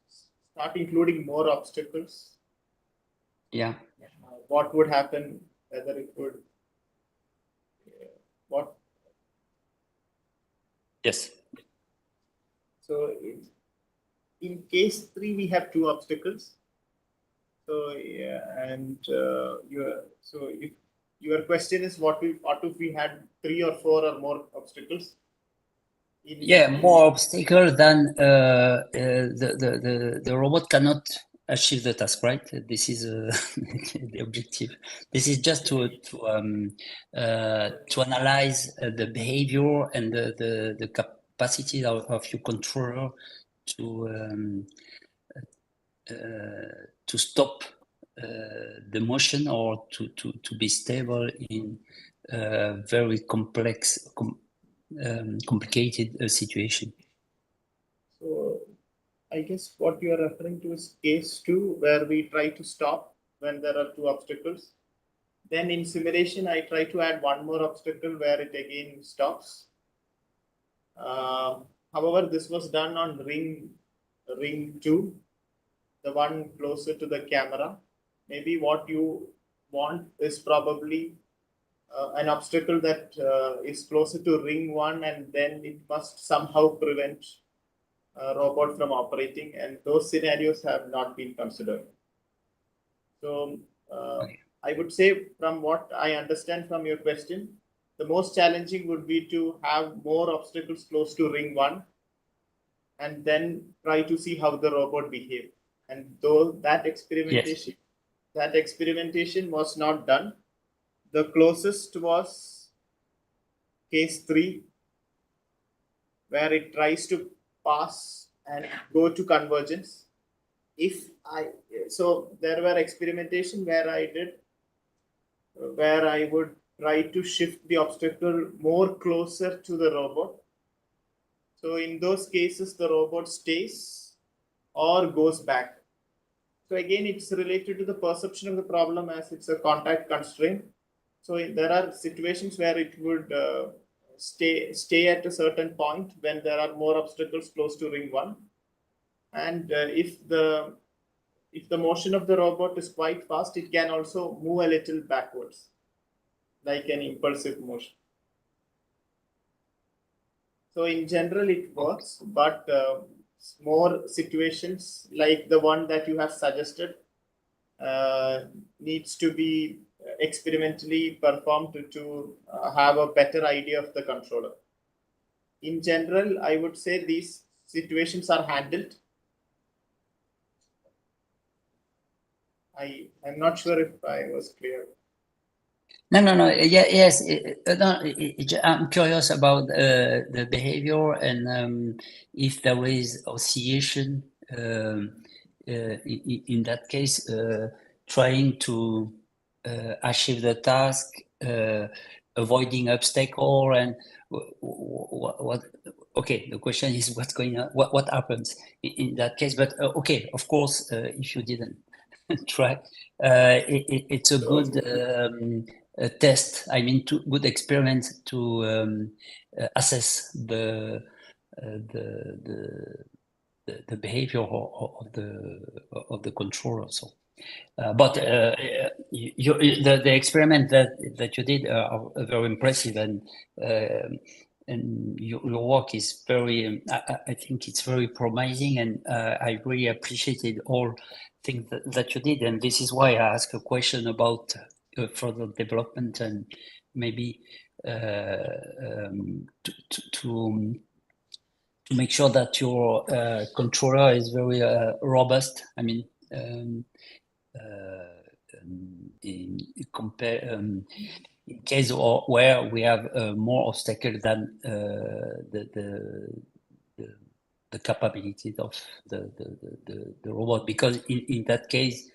start including more obstacles, yeah, what would happen? Whether it would what? Yes. So in case 3, we have 2 obstacles. So yeah, and if your question is what if we had 3 or 4 or more obstacles? More obstacles than the robot cannot achieve the task, right? This is the objective. This is just to analyze the behavior and the capacity of your controller to stop the motion, or to be stable in very complex, complicated situation. So I guess what you are referring to is case 2, where we try to stop when there are 2 obstacles. Then in simulation, I try to add 1 more obstacle where it again stops. However, this was done on ring 2, the one closer to the camera. Maybe what you want is probably an obstacle that is closer to ring 1, and then it must somehow prevent a robot from operating, and those scenarios have not been considered. So I would say, from what I understand from your question, the most challenging would be to have more obstacles close to ring 1, and then try to see how the robot behaves. And though that experimentation, was not done, the closest was case 3, where it tries to pass and go to convergence. So there were experimentation where I would try to shift the obstacle more closer to the robot. So in those cases, the robot stays or goes back. So again, it's related to the perception of the problem as it's a contact constraint. So there are situations where it would stay at a certain point when there are more obstacles close to ring 1. And if the motion of the robot is quite fast, it can also move a little backwards, like an impulsive motion. So in general, it works, but more situations like the one that you have suggested needs to be experimentally performed to have a better idea of the controller. In general, I would say these situations are handled. I'm not sure if I was clear. No. Yeah, yes. No, I'm curious about the behavior and if there is oscillation in that case, trying to achieve the task, avoiding obstacle, and what. Okay, the question is what's going on, what happens in that case. But okay, of course, if you didn't try, it's a good. A test, I mean, good experiment to assess the behavior of the controller. So, but the experiment that you did are very impressive, and your work is very. I think it's very promising, and I really appreciated all things that you did, and this is why I asked a question about further development and maybe to make sure that your controller is very robust. I mean, in case where we have more obstacle than the capability of the robot, because in that case.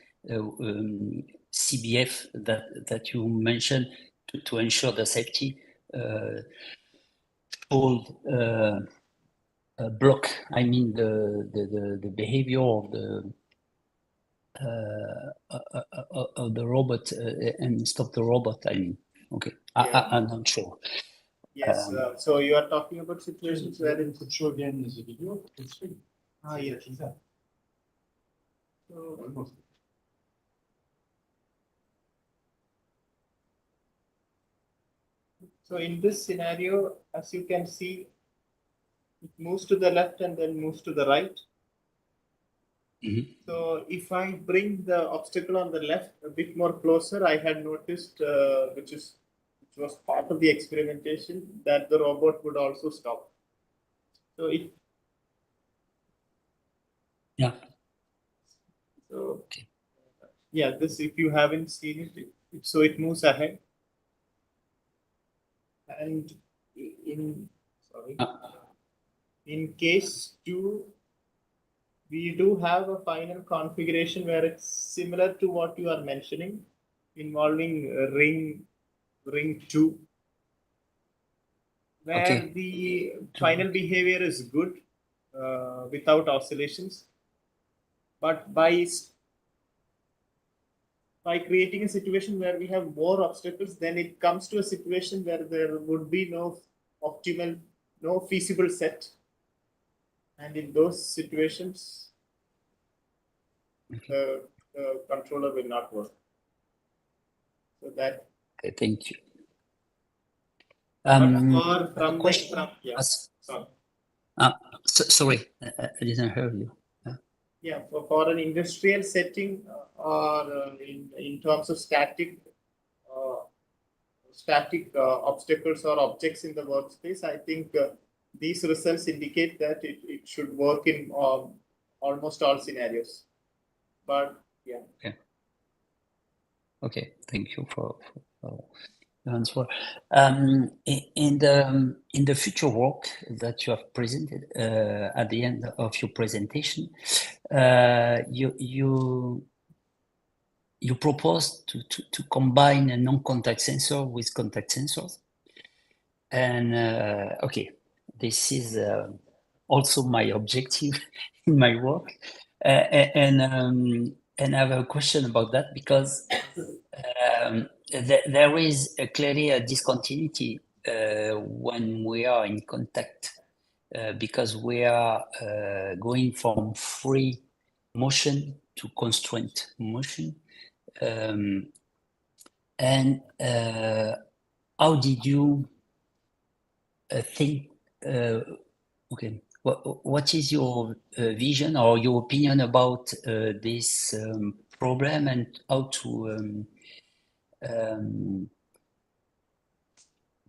CBF that you mentioned to ensure the safety should block. I mean the behavior of the robot and stop the robot. I mean, okay, Yeah. I'm not sure. Yes. So you are talking about situations where it could show again the video. yes. So in this scenario, as you can see, it moves to the left and then moves to the right. Mm-hmm. So if I bring the obstacle on the left a bit more closer, I had noticed, which was part of the experimentation, that the robot would also stop. So it. Yeah. So yeah, this, if you haven't seen it, so it moves ahead. And in case 2, we do have a final configuration where it's similar to what you are mentioning, involving ring 2, where the final behavior is good without oscillations, but by creating a situation where we have more obstacles, then it comes to a situation where there would be no optimal, no feasible set. And in those situations, the controller will not work. So that. Okay, thank you. Sorry, I didn't hear you. Yeah, for an industrial setting or in terms of static obstacles or objects in the workspace, I think these results indicate that it should work in almost all scenarios. But yeah. Okay, thank you for the answer. In the future work that you have presented at the end of your presentation, you propose to combine a non-contact sensor with contact sensors, and okay, this is also my objective in my work, and and I have a question about that because there is clearly a discontinuity when we are in contact because we are going from free motion to constraint motion. And how did you think, okay, what is your vision or your opinion about this problem and how to,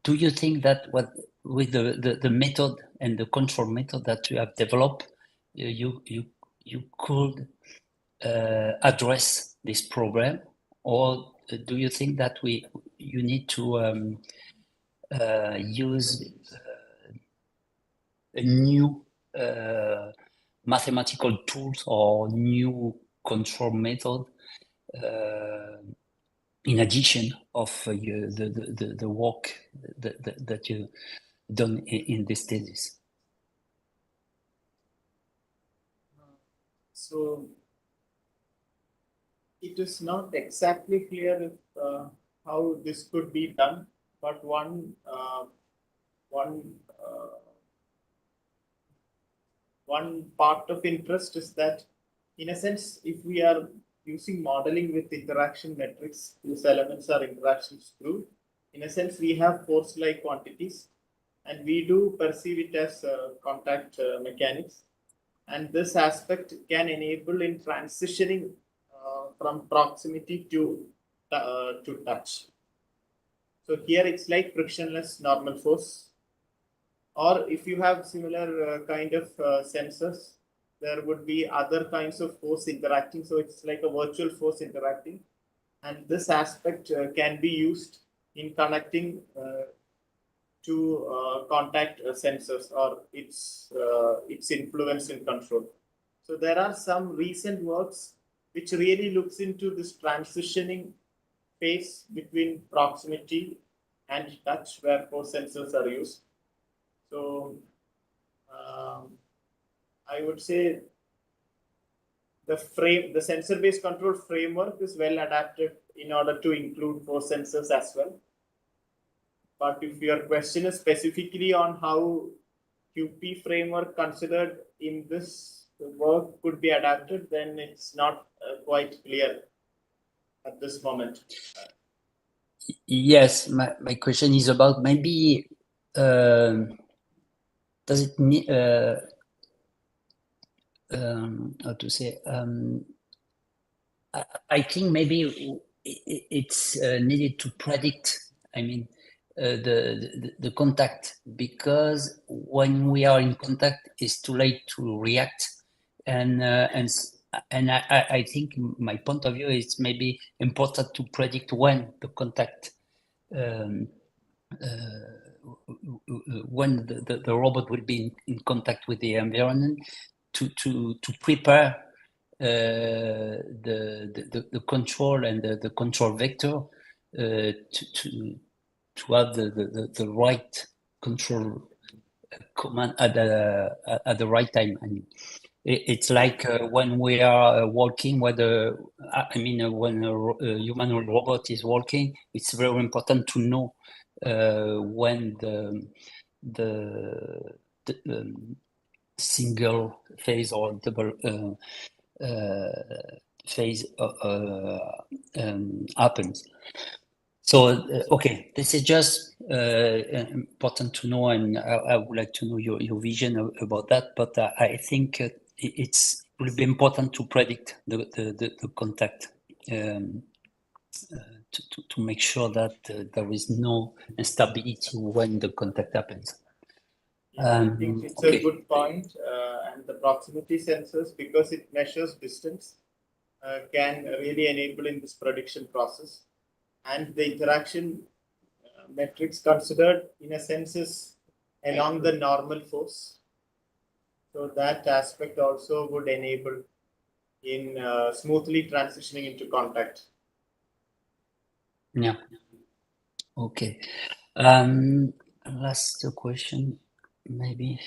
do you think that with the method and the control method that you have developed, you could address this problem, or do you think that you need to use a new mathematical tools or new control method in addition of the work that you done in this thesis? So it is not exactly clear if, how this could be done, but one part of interest is that, in a sense, if we are using modeling with interaction metrics, whose elements are interactions through, in a sense, we have force-like quantities, and we do perceive it as contact mechanics. And this aspect can enable in transitioning from proximity to touch. So here it's like frictionless normal force. Or if you have similar kind of sensors, there would be other kinds of force interacting. So it's like a virtual force interacting. And this aspect can be used in connecting to contact sensors or its influence and control. So there are some recent works which really looks into this transitioning phase between proximity and touch, where force sensors are used. So I would say the sensor-based control framework is well adapted in order to include force sensors as well. But if your question is specifically on how QP framework considered in this work could be adapted, then it's not quite clear at this moment. Yes, my question is about maybe does it need how to say? I think maybe it's needed to predict. I mean, the contact, because when we are in contact, it's too late to react, and I think my point of view is maybe important to predict when the contact. When the robot will be in contact with the environment, to prepare the control and the control vector to have the right control command at the right time. I mean, it's like when we are walking, when a humanoid robot is walking, it's very important to know when the single phase or double phase happens. So okay, this is just important to know, and I would like to know your vision about that. But I think it will be important to predict the contact to make sure that there is no instability when the contact happens. I think it's a good point, and the proximity sensors, because it measures distance, can really enable in this prediction process. And the interaction metrics considered, in a sense, is along the normal force. So that aspect also would enable in smoothly transitioning into contact. Yeah. Okay. Last question, maybe.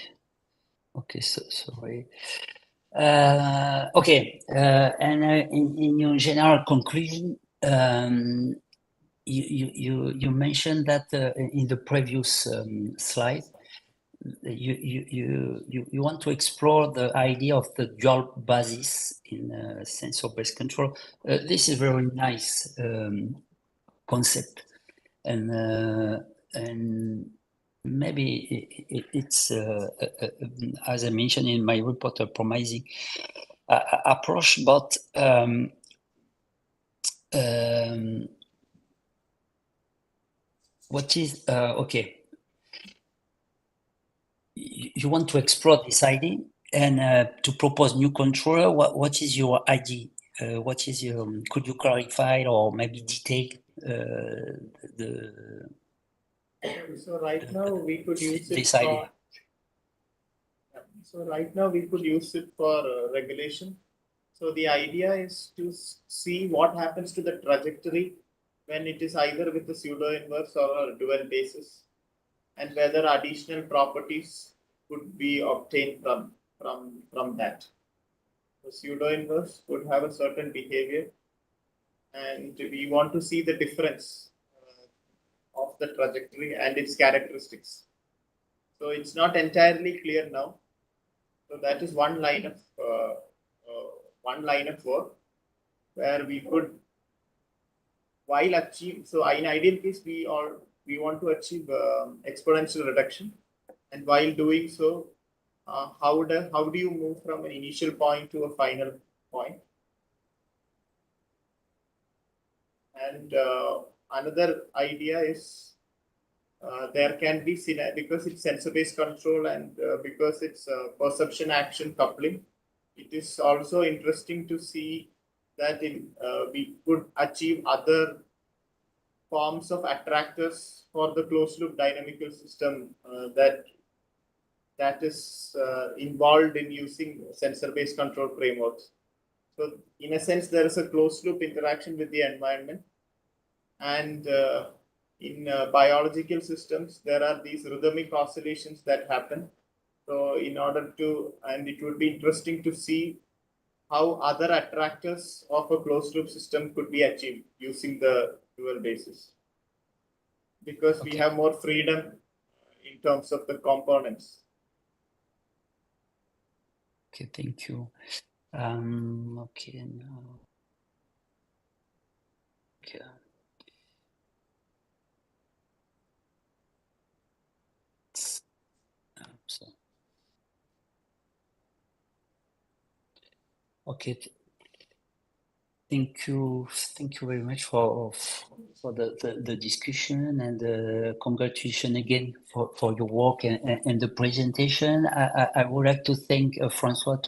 Okay. So sorry. Okay, and in your general conclusion, you mentioned that in the previous slide, you want to explore the idea of the dual basis in sensor-based control. This is very nice concept, and maybe it's as I mentioned in my report, a promising approach, but what is okay? You want to explore this idea and to propose new controller. What is your idea? What is your? Could you clarify or maybe detail the? So right now we could use it this for. idea. So right now we could use it for regulation. So the idea is to see what happens to the trajectory when it is either with the pseudo-inverse or a dual basis, and whether additional properties could be obtained from that. The pseudo-inverse would have a certain behavior, and we want to see the difference of the trajectory and its characteristics. So it's not entirely clear now. So that is one line of work where we could, while achieve. So in ideal case, we want to achieve exponential reduction, and while doing so, how do you move from an initial point to a final point? And another idea is there can be because it's sensor-based control and because it's perception action coupling. It is also interesting to see that we could achieve other forms of attractors for the closed loop dynamical system that is involved in using sensor-based control frameworks. So in a sense, there is a closed loop interaction with the environment. And in biological systems, there are these rhythmic oscillations that happen. So and it would be interesting to see how other attractors of a closed loop system could be achieved using the dual basis. Because we have more freedom in terms of the components. Okay, thank you. Okay, now. Okay. So. Okay. Thank you very much for the discussion, and congratulations again for your work and the presentation. I would like to thank Francois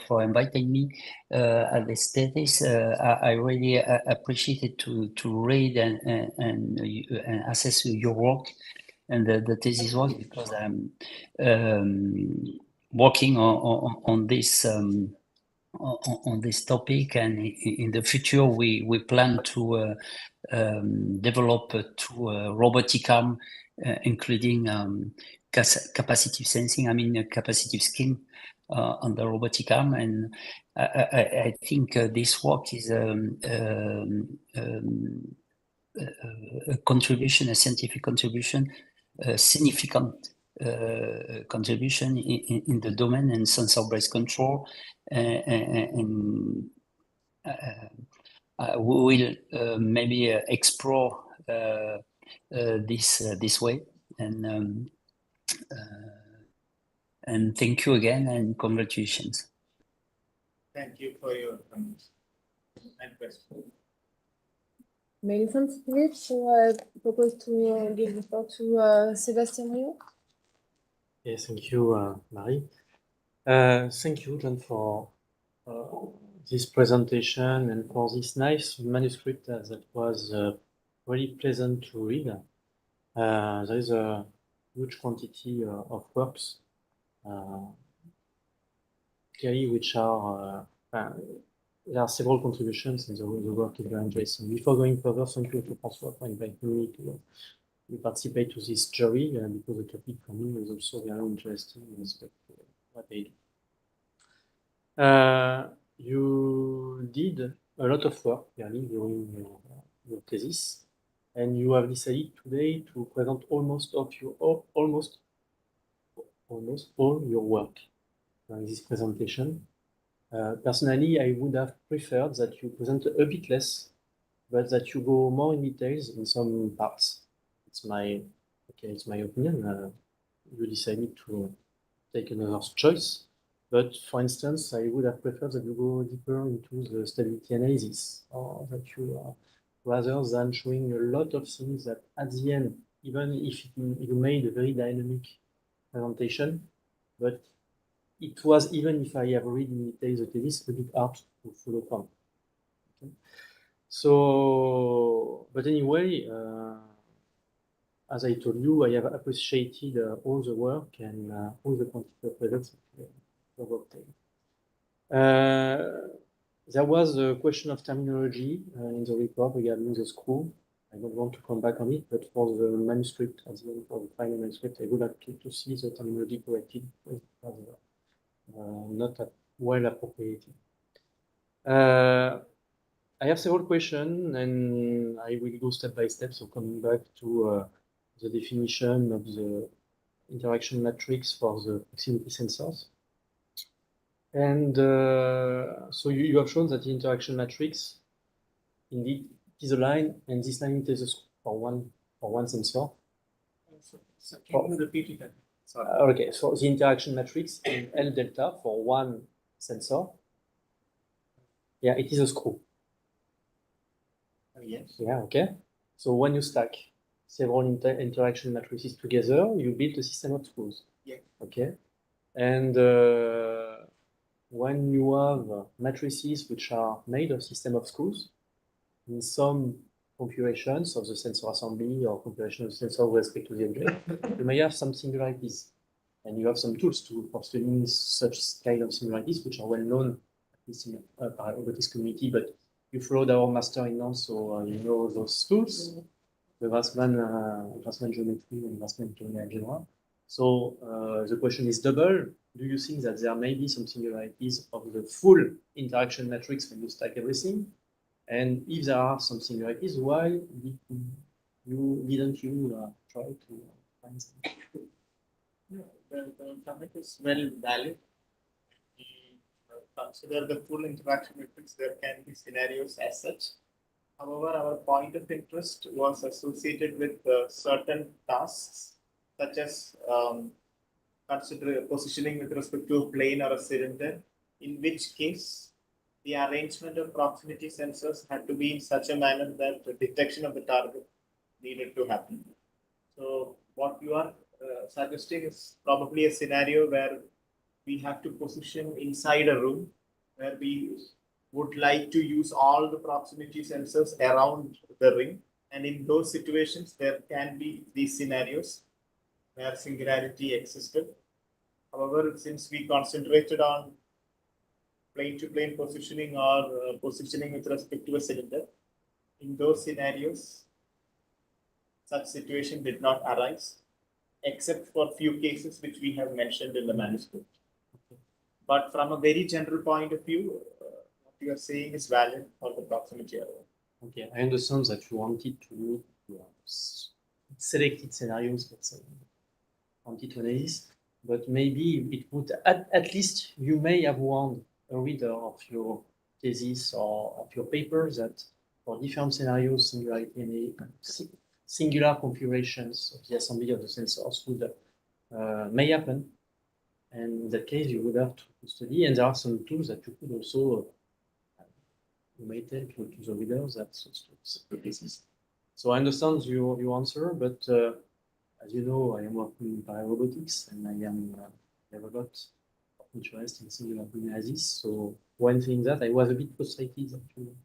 for inviting me at this thesis. I really appreciated to read and assess your work and the thesis work, because I'm working on this. On this topic, and in the future we plan to develop two robotic arm, including capacitive sensing, capacitive scheme on the robotic arm, and I think this work is a contribution, a scientific contribution, significant contribution in the domain and sensor-based control, and we will maybe explore this way, and thank you again, and congratulations. Thank you for your comments and questions. Many thanks, Philippe. So I propose to give the floor to Sébastien Rio. Yes, thank you, Marie. Thank you, John, for this presentation and for this nice manuscript that was really pleasant to read. There is a huge quantity of works, clearly, which are there are several contributions, and the work is very interesting. Before going further, thank you to François for inviting me to participate to this jury, because the topic for me is also very interesting in respect to what they do. You did a lot of work, clearly, during your thesis, and you have decided today to present almost all your work in this presentation. Personally, I would have preferred that you present a bit less, but that you go more in details in some parts. It's my opinion. You decided to take another choice. But for instance, I would have preferred that you go deeper into the stability analysis, or that you rather than showing a lot of things that at the end, even if you made a very dynamic presentation, but it was, even if I have read in detail the thesis, a bit hard to follow from. Okay. So, but anyway, as I told you, I have appreciated all the work and all the quantitative results that you have obtained. There was a question of terminology in the report regarding the screw. I don't want to come back on it, but for the manuscript, as well for the final manuscript, I would like to see the terminology corrected. Not well appropriated. I have several questions, and I will go step by step. So coming back to the definition of the interaction matrix for the proximity sensors. And so you have shown that the interaction matrix, indeed, is a line, and this line is a for one sensor. So can you repeat it? Sorry. Okay, so the interaction matrix in L delta for one sensor, yeah, it is a screw. Yes. Yeah, okay. So when you stack several interaction matrices together, you build a system of screws. Yeah. Okay. And when you have matrices which are made of system of screws, in some configurations of the sensor assembly or configuration of the sensor with respect to the object, you may have some singularities. And you have some tools for studying such kind of singularities, which are well known, at least in the robotics community, but you followed our master in Nantes, so you know those tools, the Grassmann geometry and Grassmann algebra. So the question is double. Do you think that there may be some singularities of the full interaction matrix when you stack everything? And if there are some singularities, why didn't you try to find some? The comment is well valid. We consider the full interaction matrix. There can be scenarios as such. However, our point of interest was associated with certain tasks, such as consider positioning with respect to a plane or a cylinder, in which case the arrangement of proximity sensors had to be in such a manner that the detection of the target needed to happen. So what you are suggesting is probably a scenario where we have to position inside a room where we would like to use all the proximity sensors around the ring. And in those situations, there can be these scenarios where singularity existed. However, since we concentrated on plane-to-plane positioning or positioning with respect to a cylinder, in those scenarios, such situation did not arise, except for few cases which we have mentioned in the manuscript. But from a very general point of view, what you are saying is valid for the proximity error. Okay, I understand that you wanted to selected scenarios, let's say, wanted to analyze, but maybe it would, at least you may have warned a reader of your thesis or of your paper that for different scenarios, singularity and singular configurations of the assembly of the sensors would may happen. And in that case, you would have to study, and there are some tools that you could also you may tell to the readers that such tools. So I understand your answer, but as you know, I am working in robotics, and I have a lot of interest in singular analysis. So one thing that I was a bit frustrated that you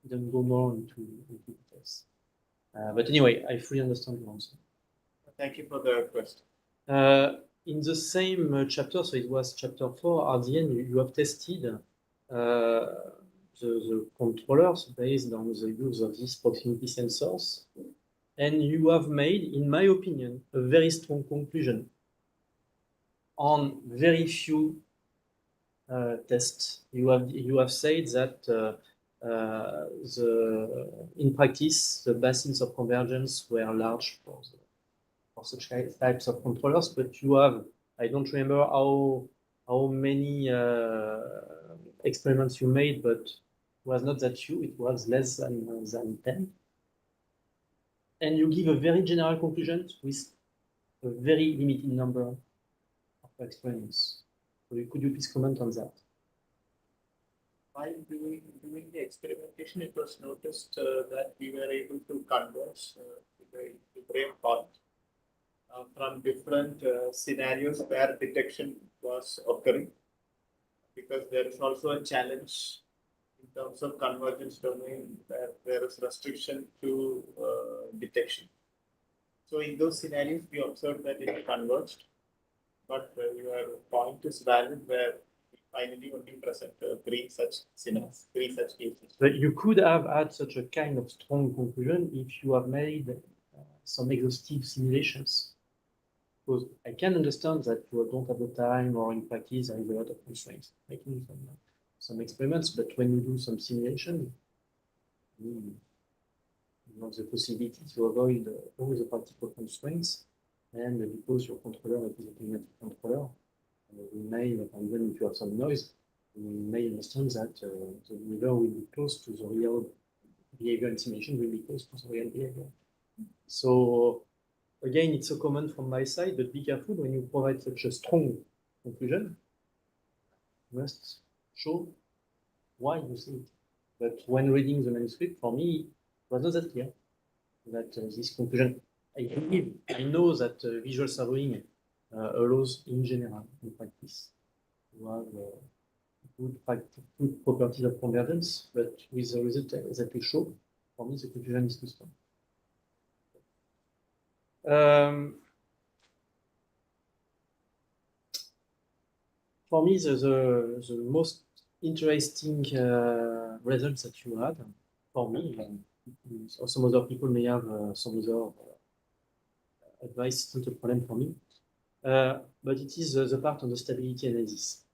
didn't go more into details. But anyway, I fully understand your answer. Thank you for the question. In the same chapter, so it was chapter 4, at the end, you have tested the controllers based on the use of these proximity sensors. And you have made, in my opinion, a very strong conclusion on very few test. You have said that in practice the basins of convergence were large for such types of controllers, but you have, I don't remember how many experiments you made, but it was not that few, it was less than 10. And you give a very general conclusion with a very limited number of experiments. So could you please comment on that? While doing the experimentation, it was noticed that we were able to converge the brain part from different scenarios where detection was occurring, because there is also a challenge in terms of convergence domain where there is restriction to detection. So in those scenarios, we observed that it converged, but your point is valid where we finally only present three such scenarios, three such cases. But you could have had such a kind of strong conclusion if you have made some exhaustive simulations. Because I can understand that you don't have the time, or in practice there is a lot of constraints making some experiments, but when you do some simulation, you have the possibility to avoid all the practical constraints, and because your controller is a automatic controller, we may, even if you have some noise, we may understand that the behavior will be close to the real behavior, and simulation will be close to the real behavior. So again, it's a comment from my side, but be careful when you provide such a strong conclusion. You must show why you see it. But when reading the manuscript, for me, it was not that clear that this conclusion. I know that visual shadowing allows, in general, in practice, to have good properties of convergence, but with the result that we show, for me, the conclusion is too strong. For me, the most interesting results that you had, for me, some other people may have some other advice. It's not a problem for me, but it is the part of the stability analysis.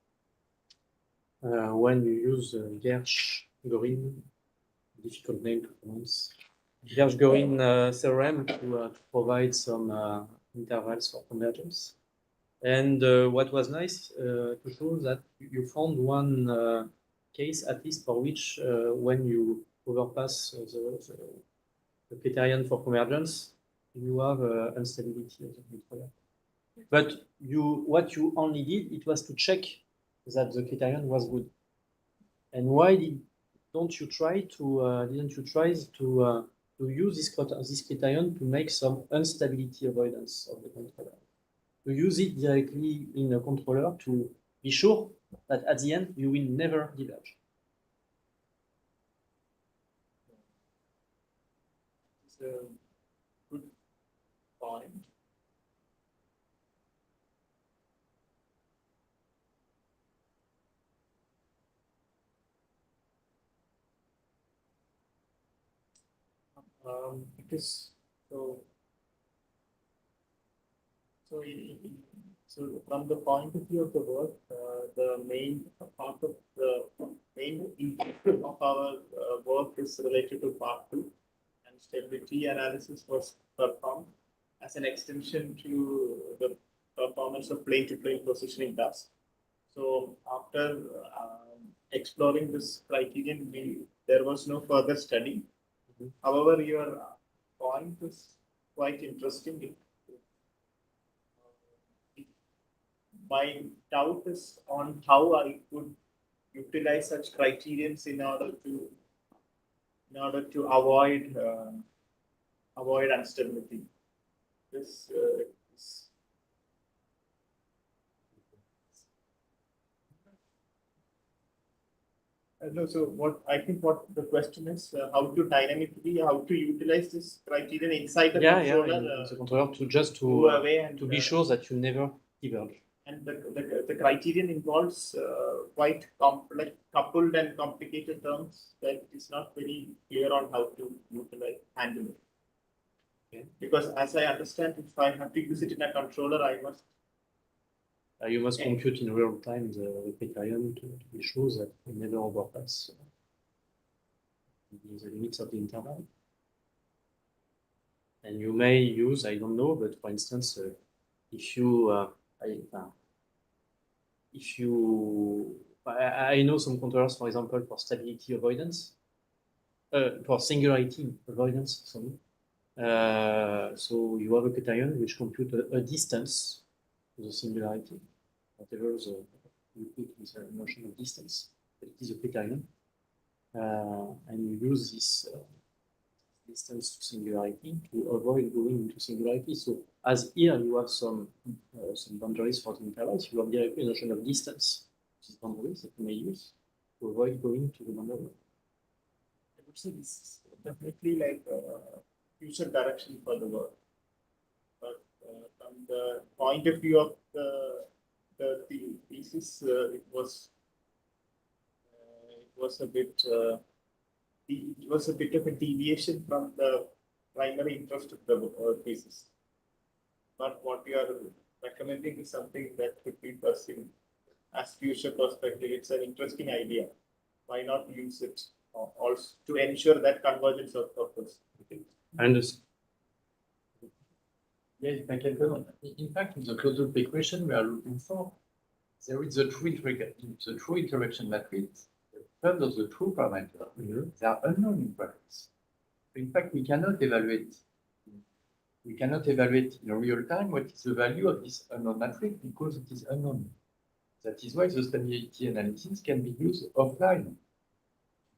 When you use Gershgorin, difficult name to pronounce, Gershgorin theorem to provide some intervals for convergence. And what was nice to show that you found one case, at least, for which when you overpass the criterion for convergence, you have instability of the controller. But what you only did, it was to check that the criterion was good. And why didn't you try to use this criterion to make some instability avoidance of the controller? To use it directly in a controller to be sure that at the end you will never diverge. It's a good point. It is so. So from the point of view of the work, the main part of the main input of our work is related to part 2, and stability analysis was performed as an extension to the performance of plane-to-plane positioning task. So after exploring this criterion, there was no further study. However, your point is quite interesting. My doubt is on how I could utilize such criterions in order to avoid instability. This no, so what the question is, how to utilize this criterion inside the controller, to be sure that you never diverge. And the criterion involves quite complex, coupled and complicated terms that is not very clear on how to handle it. Okay. Because as I understand, if I have to use it in a controller, I must You must compute in real time the criterion to be sure that we never overpass the limits of the interval. And you may use, I don't know, but for instance, if you, I know some controllers, for example, for stability avoidance, for singularity avoidance, sorry. So you have a criterion which compute a distance to the singularity, whatever the you put with a notion of distance, but it is a criterion. And you use this distance to singularity to avoid going into singularity. So as here you have some boundaries for the intervals, you have directly a notion of distance, which is boundaries that you may use to avoid going to the boundary. I would say this is definitely like future direction for the work. But from the point of view of the thesis, it was a bit of a deviation from the primary interest of the thesis. But what we are recommending is something that could be pursued as future perspective. It's an interesting idea. Why not use it also to ensure that convergence of purpose? I understand. Yes, if I can comment. In fact, in the closed-loop equation we are looking for, there is the true interaction matrix. In terms of the true parameter, they are unknown in practice. In fact, we cannot evaluate in real time what is the value of this unknown matrix because it is unknown. That is why the stability analysis can be used offline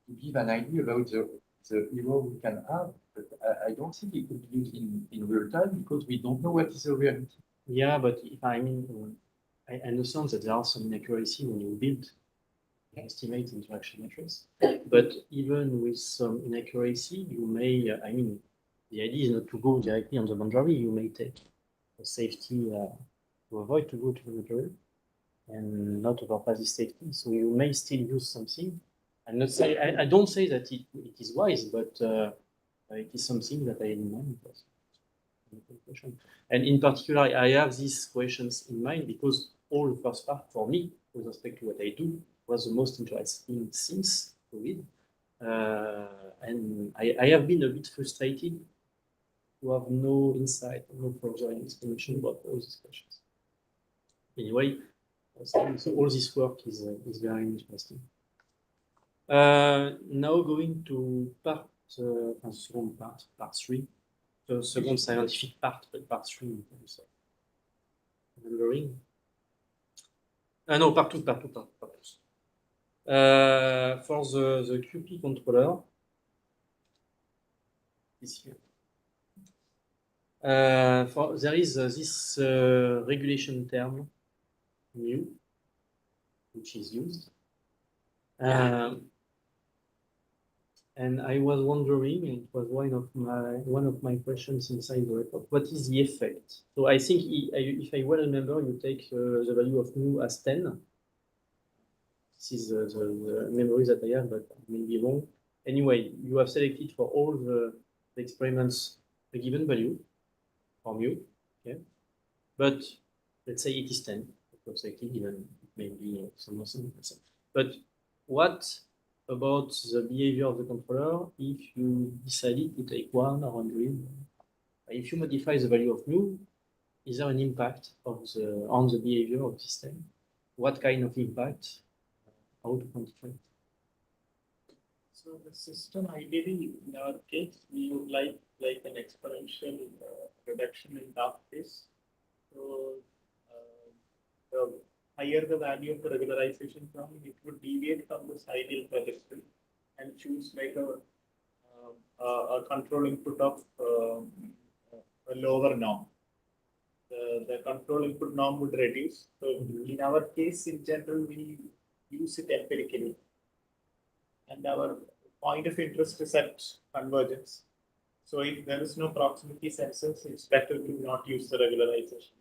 to give an idea about the error we can have. But I don't think it could be used in real time because we don't know what is the reality. Yeah, but if I mean, I understand that there are some inaccuracy when you build estimate interaction matrix, but even with some inaccuracy, you may, I mean, the idea is not to go directly on the boundary. You may take a safety to avoid to go to the boundary and not overpass this safety. So you may still use something. I'm not say I don't say that it is wise, but it is something that I had in mind. And in particular, I have these questions in mind because all the first part for me, with respect to what I do, was the most interesting since COVID. And I have been a bit frustrated to have no insight, no further explanation about all these questions. Anyway, so all this work is very interesting. Now going to part, second part 3, the second scientific part, but part 3 in terms of remembering. No, part 2. For the QP controller, is here. There is this regulation term, mu, which is used. And I was wondering, and it was one of my questions inside the report, what is the effect? So I think if I well remember, you take the value of mu as 10. This is the memory that I have, but I may be wrong. Anyway, you have selected for all the experiments a given value for mu, okay? But let's say it is 10, because selected even maybe something. But what about the behavior of the controller if you decided to take 1 or 100? If you modify the value of mu, is there an impact on the behavior of the system? What kind of impact? How to quantify? So the system, ideally, in our case, we would like an exponential reduction in dark phase. So the higher the value of the regularization term, it would deviate from this ideal trajectory and choose like a control input of a lower norm. The control input norm would reduce. So in our case, in general, we use it empirically. And our point of interest is at convergence. So if there is no proximity sensors, it's better to not use the regularization.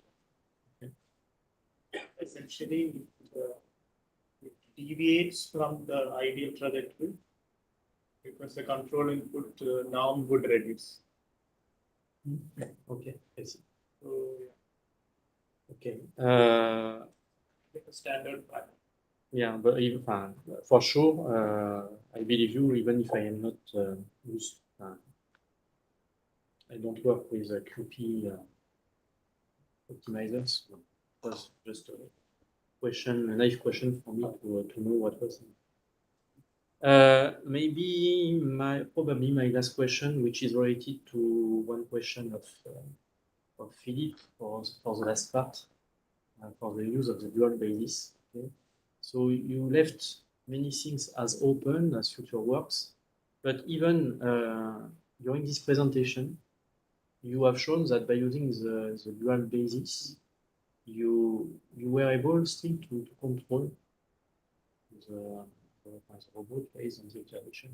Okay. Essentially, it deviates from the ideal trajectory because the control input norm would reduce. Okay, I see. So, okay. like a standard practice. Yeah, but even, for sure, I believe you, even if I am not used, I don't work with QP optimizers. It was just a question, a naive question for me to know what was. Maybe probably my last question, which is related to one question of Philippe for the last part, for the use of the dual basis. Okay? So you left many things as open as future works, but even during this presentation, you have shown that by using the dual basis, you were able still to control the robot based on the interaction.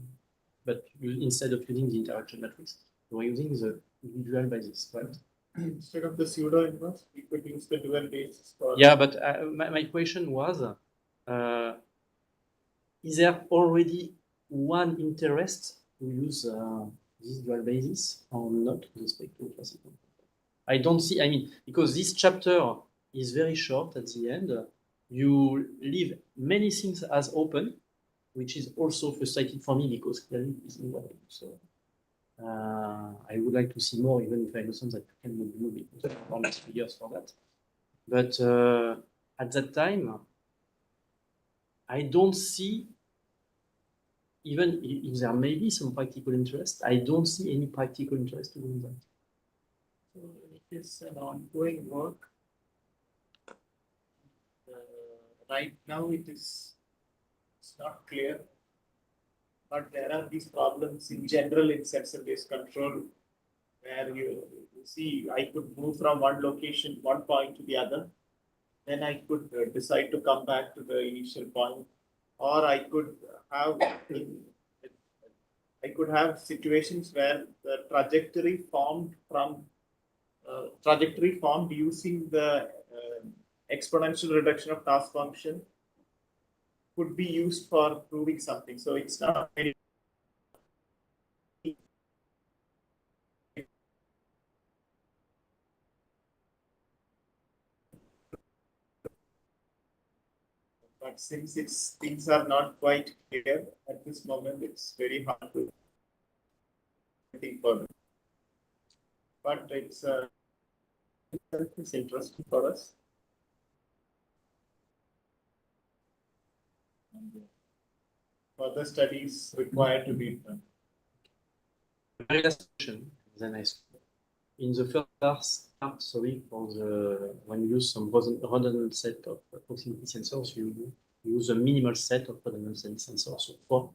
But instead of using the interaction matrix, you were using the dual basis, right? Instead of the pseudo-inverse, we could use the dual basis for. Yeah, but my question was, is there already one interest to use this dual basis or not with respect to classical? I don't see, I mean, because this chapter is very short at the end, you leave many things as open, which is also frustrating for me because clearly it isn't what I do. So I would like to see more, even if I understand that you can move it for next 3 years for that. But at that time, I don't see, even if there may be some practical interest, I don't see any practical interest to do that. So it is an ongoing work. Right now it's not clear, but there are these problems in general in sensor-based control where you see I could move from one location, one point to the other, then I could decide to come back to the initial point, or I could have situations where the trajectory formed using the exponential reduction of task function could be used for proving something. So it's not very but since things are not quite clear at this moment, it's very hard to think further. But it's interesting for us. Further studies required to be done. Very last question, then I stop. In the first part, sorry, when you use some redundant set of proximity sensors, you use a minimal set of redundant sensors, so 4.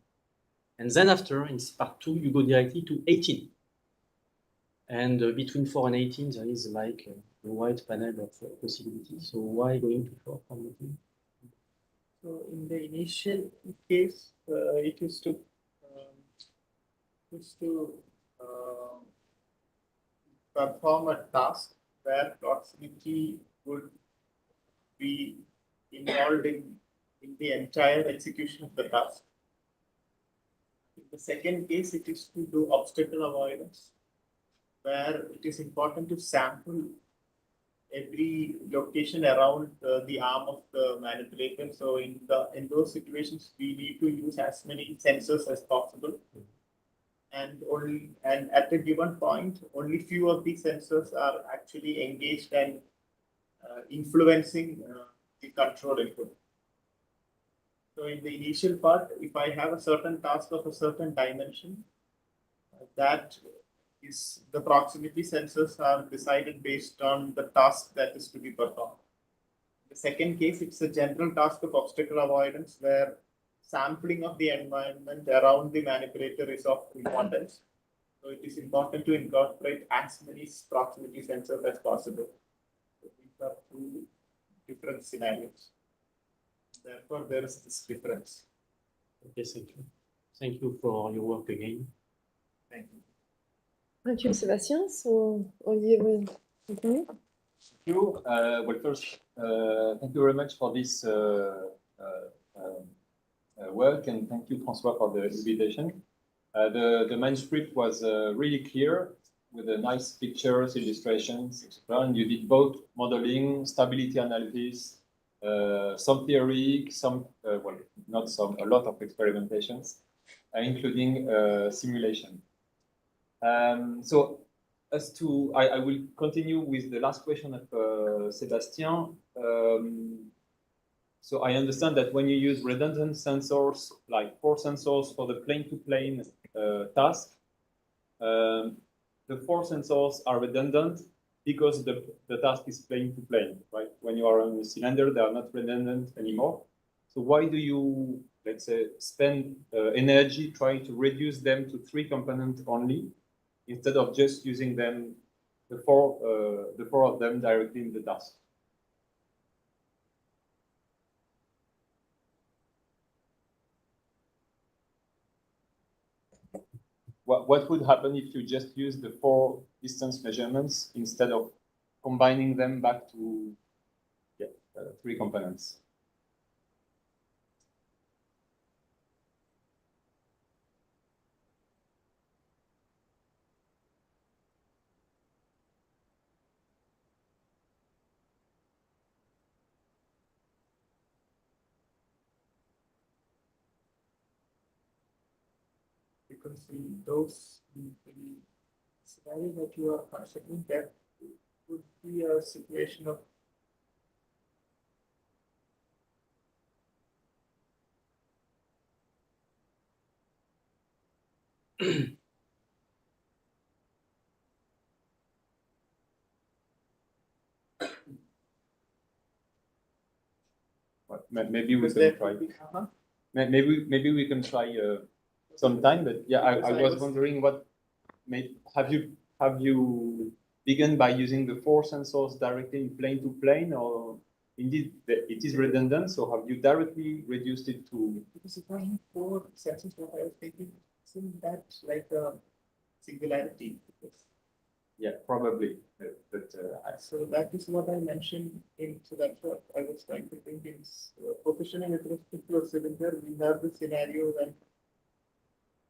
And then after, in part 2, you go directly to 18. And between 4 and 18, there is like a wide panel of possibilities. So why going to 4 from 18? So in the initial case, it is to perform a task where proximity would be involved in the entire execution of the task. In the second case, it is to do obstacle avoidance, where it is important to sample every location around the arm of the manipulator. So in those situations, we need to use as many sensors as possible. And at a given point, only few of these sensors are actually engaged and influencing the control input. So in the initial part, if I have a certain task of a certain dimension, that is the proximity sensors are decided based on the task that is to be performed. The second case, it's a general task of obstacle avoidance where sampling of the environment around the manipulator is of importance. So it is important to incorporate as many proximity sensors as possible. So these are 2 different scenarios. Therefore, there is this difference. Okay, thank you. Thank you for your work again. Thank you. Thank you, Sébastien. So, Olivier will continue. Thank you. Well, first, thank you very much for this work, and thank you, François, for the invitation. The manuscript was really clear with the nice pictures, illustrations, etc. And you did both modeling, stability analysis, some theory, some, well, not some, a lot of experimentations, including simulation. So as to, I will continue with the last question of Sébastien. So I understand that when you use redundant sensors, like 4 sensors for the plane-to-plane task, the 4 sensors are redundant because the task is plane-to-plane, right? When you are on a cylinder, they are not redundant anymore. So why do you, let's say, spend energy trying to reduce them to 3 components only, instead of just using them, the four of them directly in the task? What would happen if you just use the 4 distance measurements instead of combining them back to 3 components? Because in those scenarios that you are considering, that would be a situation of Maybe we can try. Maybe we can try sometime. But yeah, I was wondering what have you begun by using the 4 sensors directly in plane to plane, or indeed it is redundant? So have you directly reduced it to? Because if I have 4 sensors, what I was thinking, isn't that like a singularity? Yeah, probably. But so that is what I mentioned in, so that's what I was trying to think in positioning with respect to a cylinder. We have the scenario when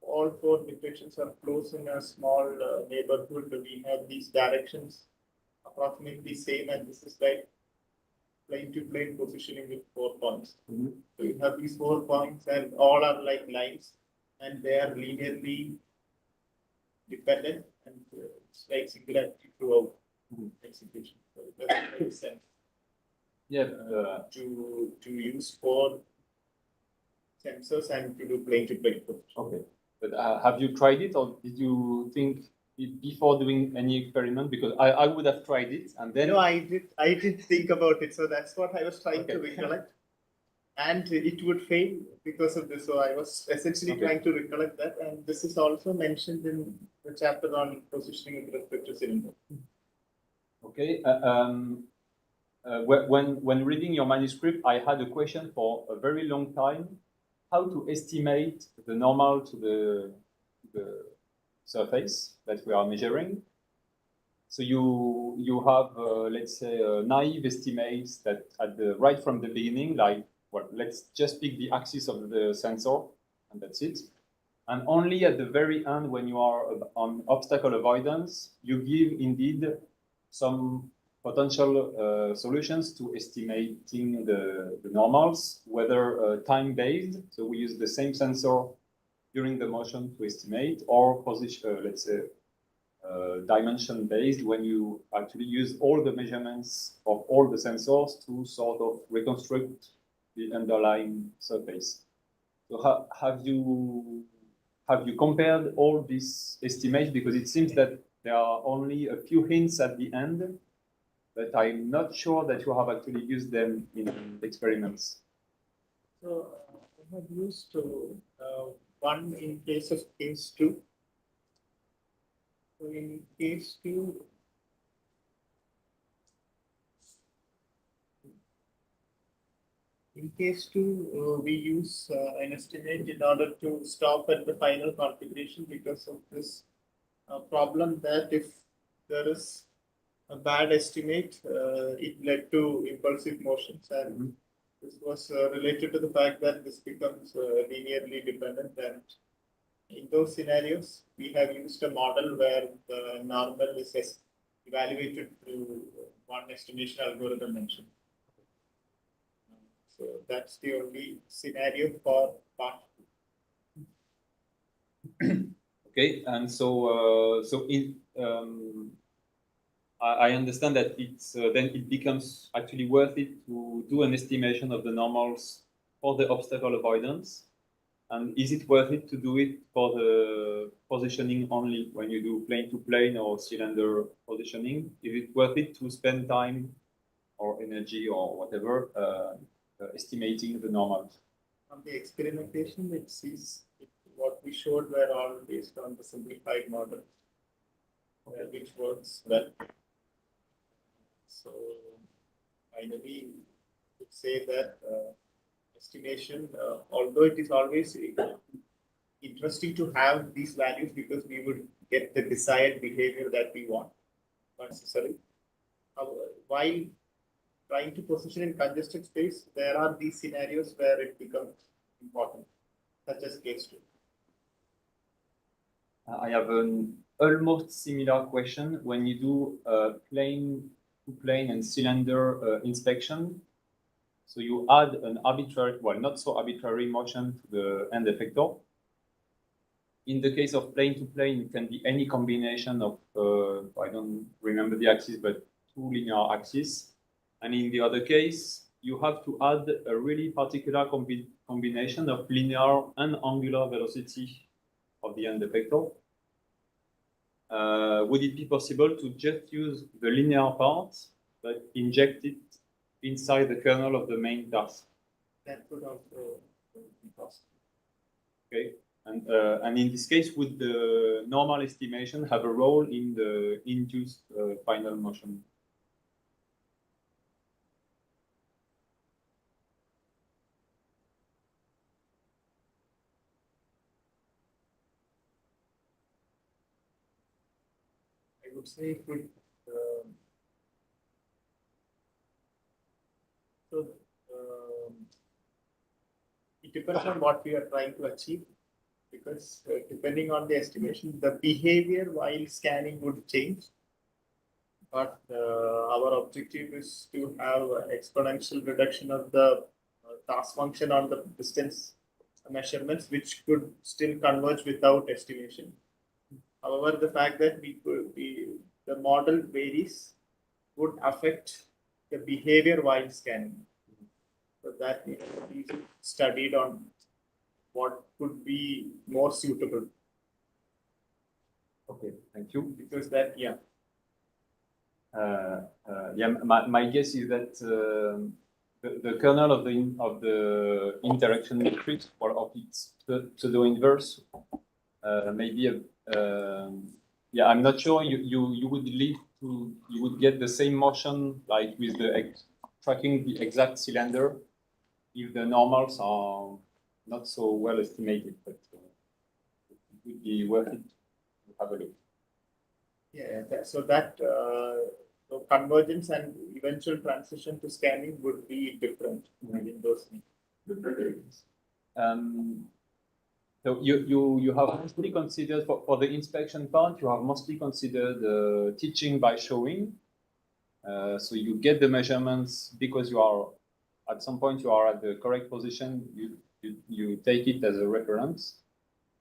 all 4 directions are close in a small neighborhood. We have these directions approximately same, and this is like plane to plane positioning with 4 points. Mm-hmm. So you have these 4 points, and all are like lines, and they are linearly dependent, and it's like singularity throughout execution. So it doesn't make sense. Yeah, to use 4 sensors and to do plane to plane. Okay, but have you tried it, or did you think it before doing any experiment? Because I would have tried it, and then no, I did think about it. So that's what I was trying to recollect, and it would fail because of this. So I was essentially trying to recollect that, and this is also mentioned in the chapter on positioning with respect to cylinder. Okay. When reading your manuscript, I had a question for a very long time: how to estimate the normal to the surface that we are measuring. So you have, let's say, naive estimates that right from the beginning, like, well, let's just pick the axis of the sensor, and that's it. And only at the very end, when you are on obstacle avoidance, you give indeed some potential solutions to estimating the normals, whether time-based, so we use the same sensor during the motion to estimate, or position, let's say, dimension-based, when you actually use all the measurements of all the sensors to sort of reconstruct the underlying surface. So have you compared all these estimates? Because it seems that there are only a few hints at the end, but I'm not sure that you have actually used them in experiments. So I have used one in case of case 2. So in case 2, we use an estimate in order to stop at the final configuration because of this problem that if there is a bad estimate, it led to impulsive motions, and this was related to the fact that this becomes linearly dependent, and in those scenarios, we have used a model where the normal is evaluated through one estimation algorithm mentioned. So that's the only scenario for part. Okay, and so I understand that it's then it becomes actually worth it to do an estimation of the normals for the obstacle avoidance. And is it worth it to do it for the positioning only when you do plane to plane or cylinder positioning? Is it worth it to spend time or energy or whatever estimating the normals? On the experimentation, what we showed were all based on the simplified model, which works well. So finally, we could say that estimation, although it is always interesting to have these values because we would get the desired behavior that we want, not necessarily. While trying to position in congested space, there are these scenarios where it becomes important, such as case 2. I have an almost similar question. When you do plane to plane and cylinder inspection, so you add an arbitrary, well, not so arbitrary motion to the end effector. In the case of plane to plane, it can be any combination of, I don't remember the axis, but 2 linear axes. And in the other case, you have to add a really particular combination of linear and angular velocity of the end effector. Would it be possible to just use the linear part, but inject it inside the kernel of the main task? That could also be possible. Okay, and in this case, would the normal estimation have a role in the induced final motion? I would say it would. It depends on what we are trying to achieve, because depending on the estimation, the behavior while scanning would change. But our objective is to have an exponential reduction of the task function on the distance measurements, which could still converge without estimation. However, the fact that the model varies would affect the behavior while scanning. So that needs to be studied on what could be more suitable. Okay, thank you. Because that, yeah. Yeah, my guess is that the kernel of the interaction matrix or of its pseudo-inverse maybe yeah, I'm not sure you would lead to you would get the same motion like with the tracking the exact cylinder if the normals are not so well estimated, but it would be worth it to have a look. Yeah, so convergence and eventual transition to scanning would be different in those things. So you have mostly considered for the inspection part, you have mostly considered teaching by showing. So you get the measurements because you are at some point you are at the correct position. You take it as a reference.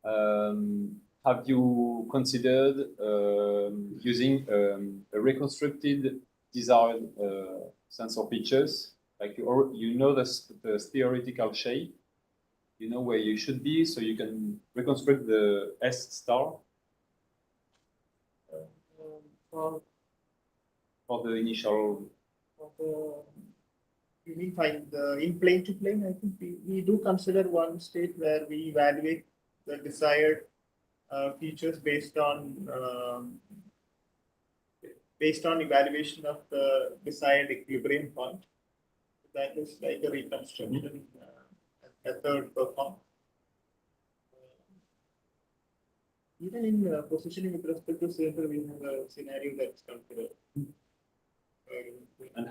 Have you considered using a reconstructed desired sensor features? Like you know the theoretical shape, you know where you should be, so you can reconstruct the S star for the initial. You mean in plane to plane? I think we do consider one state where we evaluate the desired features based on evaluation of the desired equilibrium point. That is like a reconstruction method performed. Even in positioning with respect to cylinder, we have a scenario that's considered. And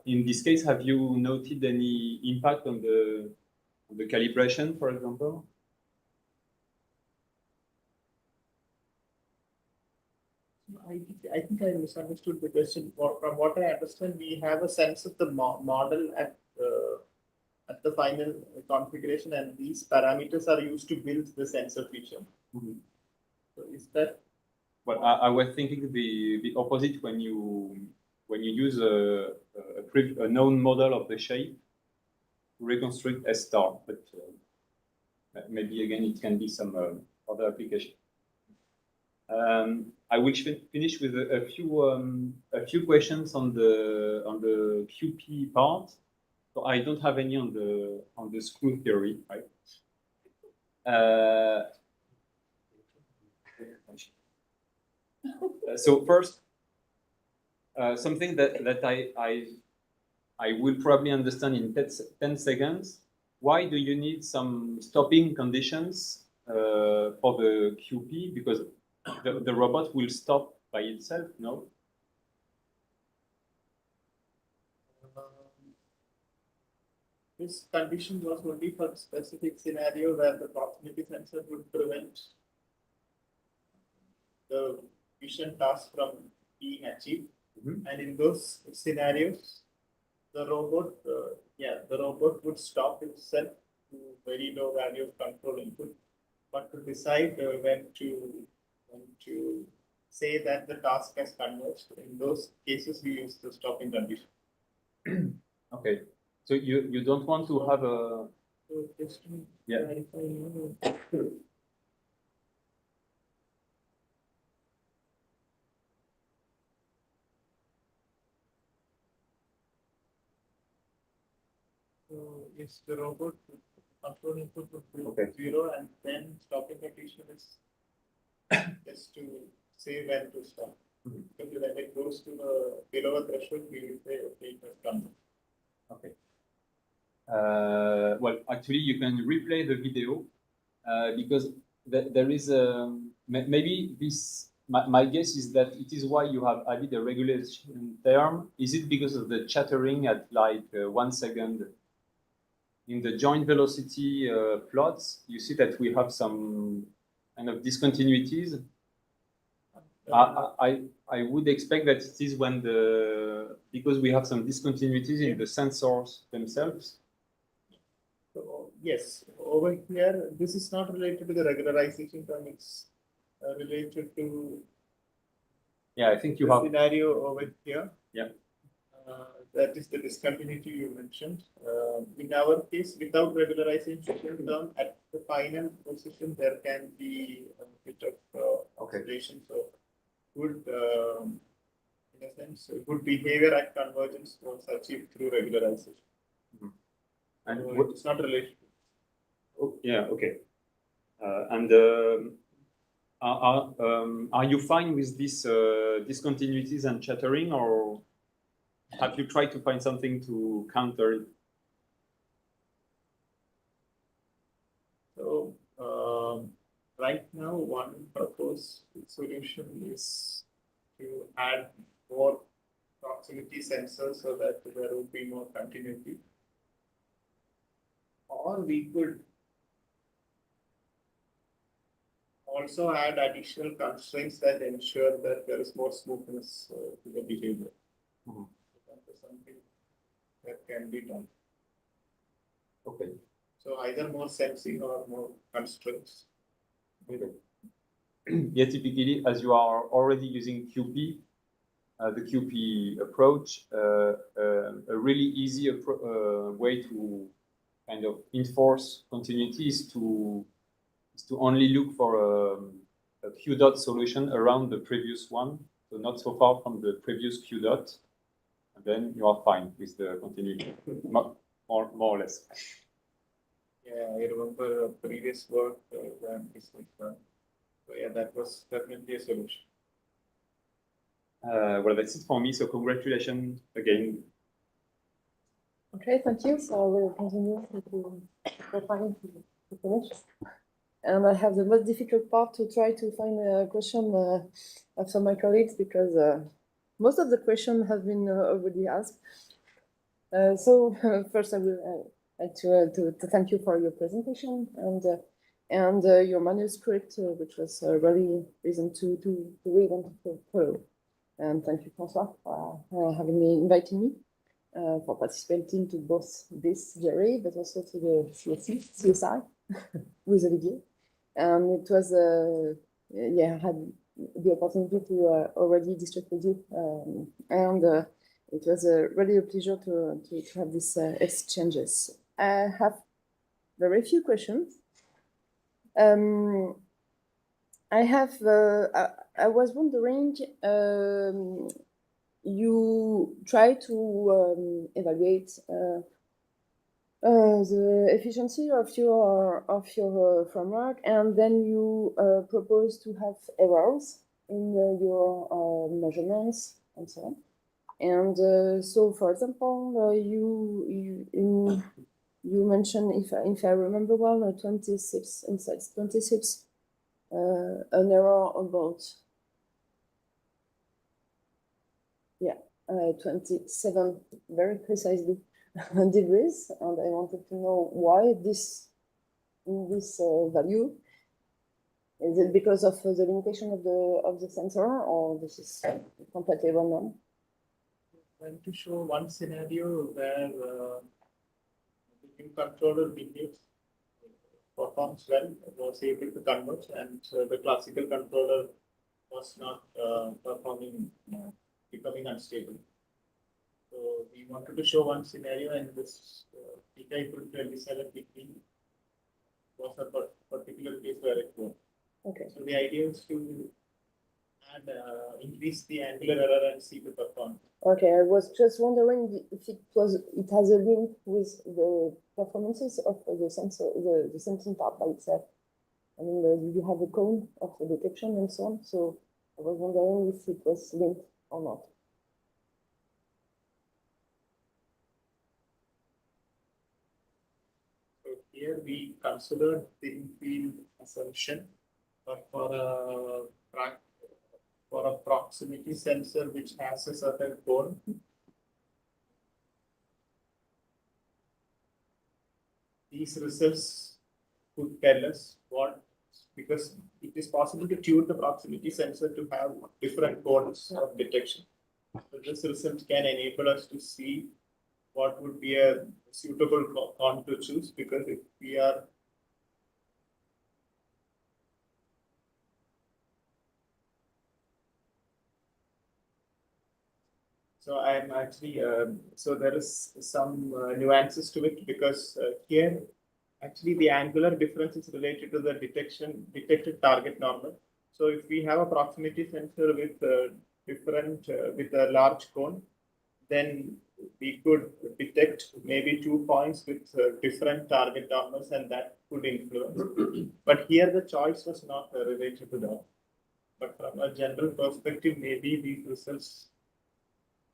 in this case, have you noted any impact on the calibration, for example? I think I misunderstood the question. From what I understand, we have a sense of the model at at the final configuration, and these parameters are used to build the sensor feature. So is that? Well, I was thinking the opposite when you use a known model of the shape to reconstruct S star, but maybe again it can be some other application. I will finish with a few questions on the QP part. So I don't have any on the screw theory, right? So first, something that I will probably understand in 10 seconds. Why do you need some stopping conditions for the QP? Because the robot will stop by itself, no? This condition was only for a specific scenario where the proximity sensor would prevent the vision task from being achieved. And in those scenarios, the robot would stop itself to very low value of control input, but to decide when to say that the task has converged. In those cases, we use the stopping condition. Okay, so you don't want to have a just to clarify. So yes, the robot control input would be 0, and then stopping condition is just to say when to stop. Because when it goes to the below a threshold, we will say, okay, it has come. Okay. Well, actually, you can replay the video because there is maybe this. My guess is that it is why you have added a regulation term. Is it because of the chattering at like 1 second? In the joint velocity plots, you see that we have some kind of discontinuities. I would expect that it is when because we have some discontinuities in the sensors themselves. So yes, over here, this is not related to the regularization term, it's related to I think you the have scenario over here. Yeah. That is the discontinuity you mentioned. In our case, without regularization term, at the final position, there can be a bit of oscillation. So good, in a sense, good behavior at convergence was achieved through regularization. And so it's not related. Okay. And are you fine with these discontinuities and chattering, or have you tried to find something to counter it? So right now, one proposed solution is to add more proximity sensors so that there will be more continuity. Or we could also add additional constraints that ensure that there is more smoothness to the behavior. That is something that can be done. Okay. So either more sensing or more constraints. Okay. Yeah, typically, as you are already using QP, the QP approach, a really easy way to kind of enforce continuity is to only look for a Q dot solution around the previous one, so not so far from the previous Q dot, and then you are fine with the continuity, more or less. Yeah, I remember a previous work when this was done. So yeah, that was definitely a solution. Well, that's it for me. So congratulations again. Okay, thank you. So I will continue to finish. And I have the most difficult part to try to find a question of some of my colleagues because most of the questions have been already asked. So first I will like to thank you for your presentation and your manuscript, which was really reason to read and to follow. And thank you, François, for inviting me. for participating to both this jury, but also to the CSI with Olivier. It was, yeah, I had the opportunity to already discuss with you, and it was really a pleasure to have these exchanges. I have very few questions. I was wondering, you try to evaluate the efficiency of your framework, and then you propose to have errors in your measurements and so on. And so, for example, you mentioned, if I remember well, 26 insights, 26, an error about 27 very precisely degrees, and I wanted to know why this value. Is it because of the limitation of the sensor, or this is completely random? I'm going to show one scenario where the new controller behaves, performs well, was able to converge, and the classical controller was not performing, becoming unstable. So we wanted to show one scenario, and this theta equal to 27 degree was a particular case where it worked. Okay. So the idea is to add, increase the angular error and see the performance. Okay, I was just wondering if it has a link with the performances of the sensor, the sensing part by itself. I mean, you have a cone of the detection and so on. So I was wondering if it was linked or not. So here we considered the in-field assumption, but for a proximity sensor which has a certain cone, these results could tell us what, because it is possible to tune the proximity sensor to have different cones of detection. So this result can enable us to see what would be a suitable cone to choose, because if we are so I'm actually so there is some nuances to it, because here actually the angular difference is related to the detected target normal. So if we have a proximity sensor with with a large cone, then we could detect maybe 2 points with different target normals, and that could influence. But here the choice was not related to that. But from a general perspective, maybe these results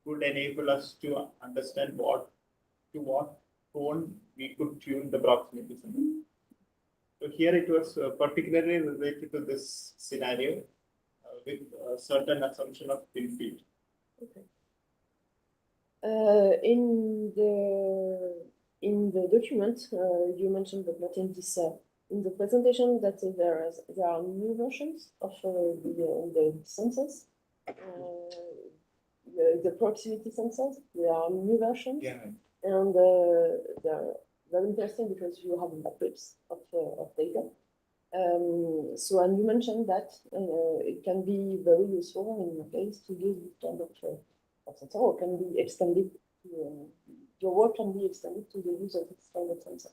could enable us to understand what cone we could tune the proximity sensor. So here it was particularly related to this scenario with a certain assumption of thin field. Okay. In the document, you mentioned, but not in this in the presentation, that there are new versions of the sensors. The proximity sensors, there are new versions. Yeah. And they're very interesting because you have matrices of data. So, and you mentioned that it can be very useful in your case to use this kind of sensor, or can be extended to, your work can be extended to the use of this kind of sensor.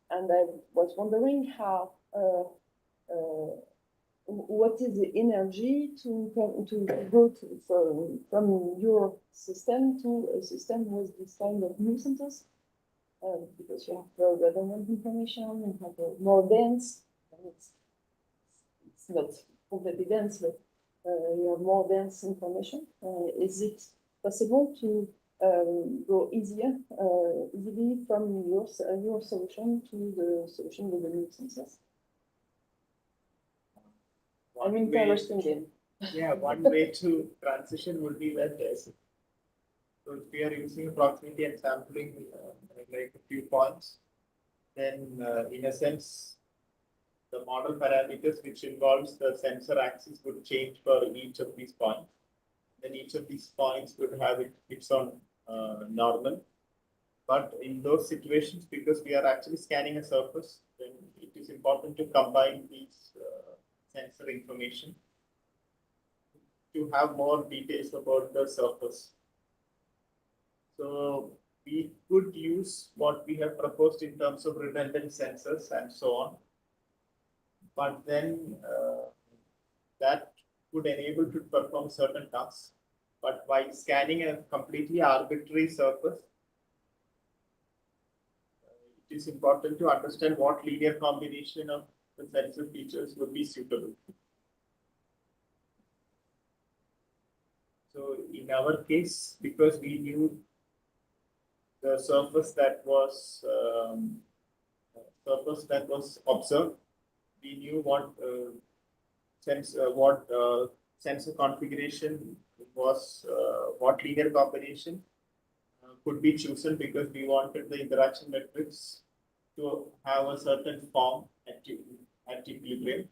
And I was wondering how, what is the energy to go from your system to a system with this kind of new sensors? Because you have redundant information, you have more dense, and it's not completely dense, but you have more dense information. Is it possible to go easily from your solution to the solution with the new sensors? I'm interested in. Yeah, one way to transition would be that so if we are using proximity and sampling like a few points, then in a sense, the model parameters which involves the sensor axis would change for each of these points. Then each of these points would have its own normal. But in those situations, because we are actually scanning a surface, then it is important to combine these sensor information to have more details about the surface. So we could use what we have proposed in terms of redundant sensors and so on. But then that would enable to perform certain tasks. But while scanning a completely arbitrary surface, it is important to understand what linear combination of the sensor features would be suitable. So in our case, because we knew the surface that was observed, we knew what sensor configuration was, what linear combination could be chosen, because we wanted the interaction matrix to have a certain form at equilibrium.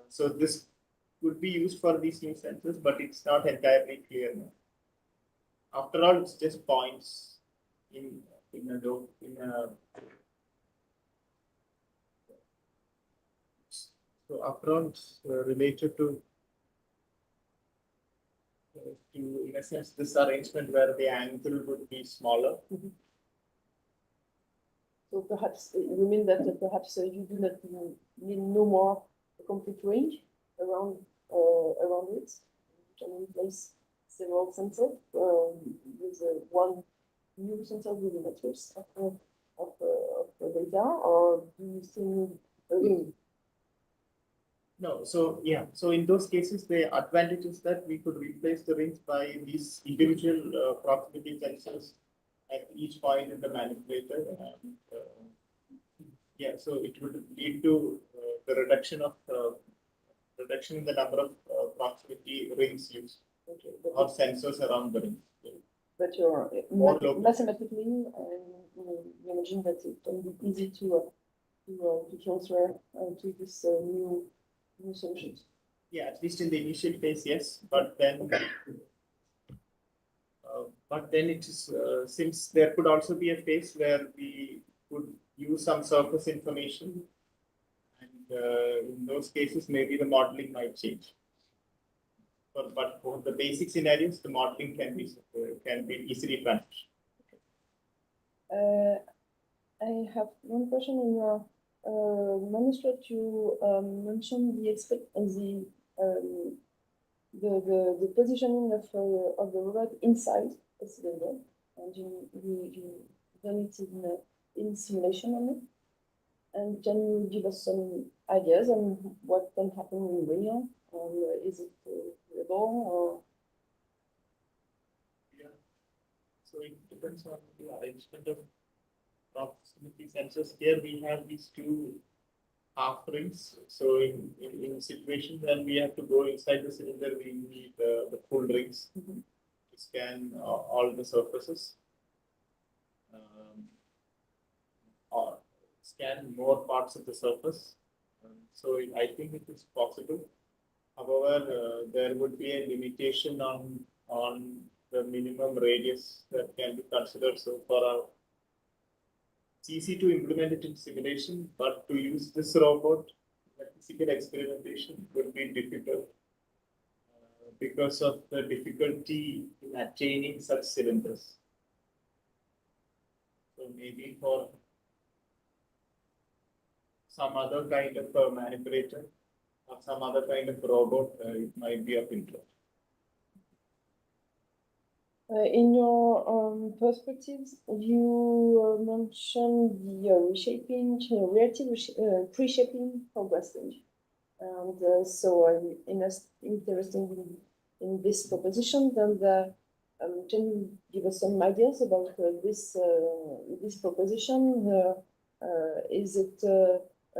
So this could be used for these new sensors, but it's not entirely clear now. After all, it's just points in a so after all, it's related to in a sense this arrangement where the angle would be smaller. So perhaps you mean that perhaps you do not need no more a complete range around it. You can replace several sensors with one new sensor with a matrix of data, or do you still need a ring? No, so yeah, so in those cases, the advantage is that we could replace the rings by these individual proximity sensors at each point in the manipulator. And, yeah, so it would lead to the reduction in the number of proximity rings used, Okay, or sensors around the rings. but you're mathematically, you imagine that it can be easy to transfer to this new solutions. Yeah, at least in the initial phase, yes. But then it is since there could also be a phase where we could use some surface information, and in those cases, maybe the modeling might change. But for the basic scenarios, the modeling can be easily transitioned. I have one question in your manuscript. You mentioned the positioning of the robot inside a cylinder, and you done it in simulation on it. And can you give us some ideas on what can happen in real? Or is it real or? Yeah. So it depends on the arrangement of proximity sensors. Here we have these two half rings. So in situations when we have to go inside the cylinder, we need the full rings to scan all the surfaces, or scan more parts of the surface. So I think it is possible. However, there would be a limitation on the minimum radius that can be considered. So for our it's easy to implement it in simulation, but to use this robot in physical experimentation would be difficult because of the difficulty in attaining such cylinders. So maybe for some other kind of manipulator or some other kind of robot, it might be of interest. In your perspectives, you mentioned the relative pre-shaping progressive. And so I'm interested in this proposition. And can you give us some ideas about this proposition? Is it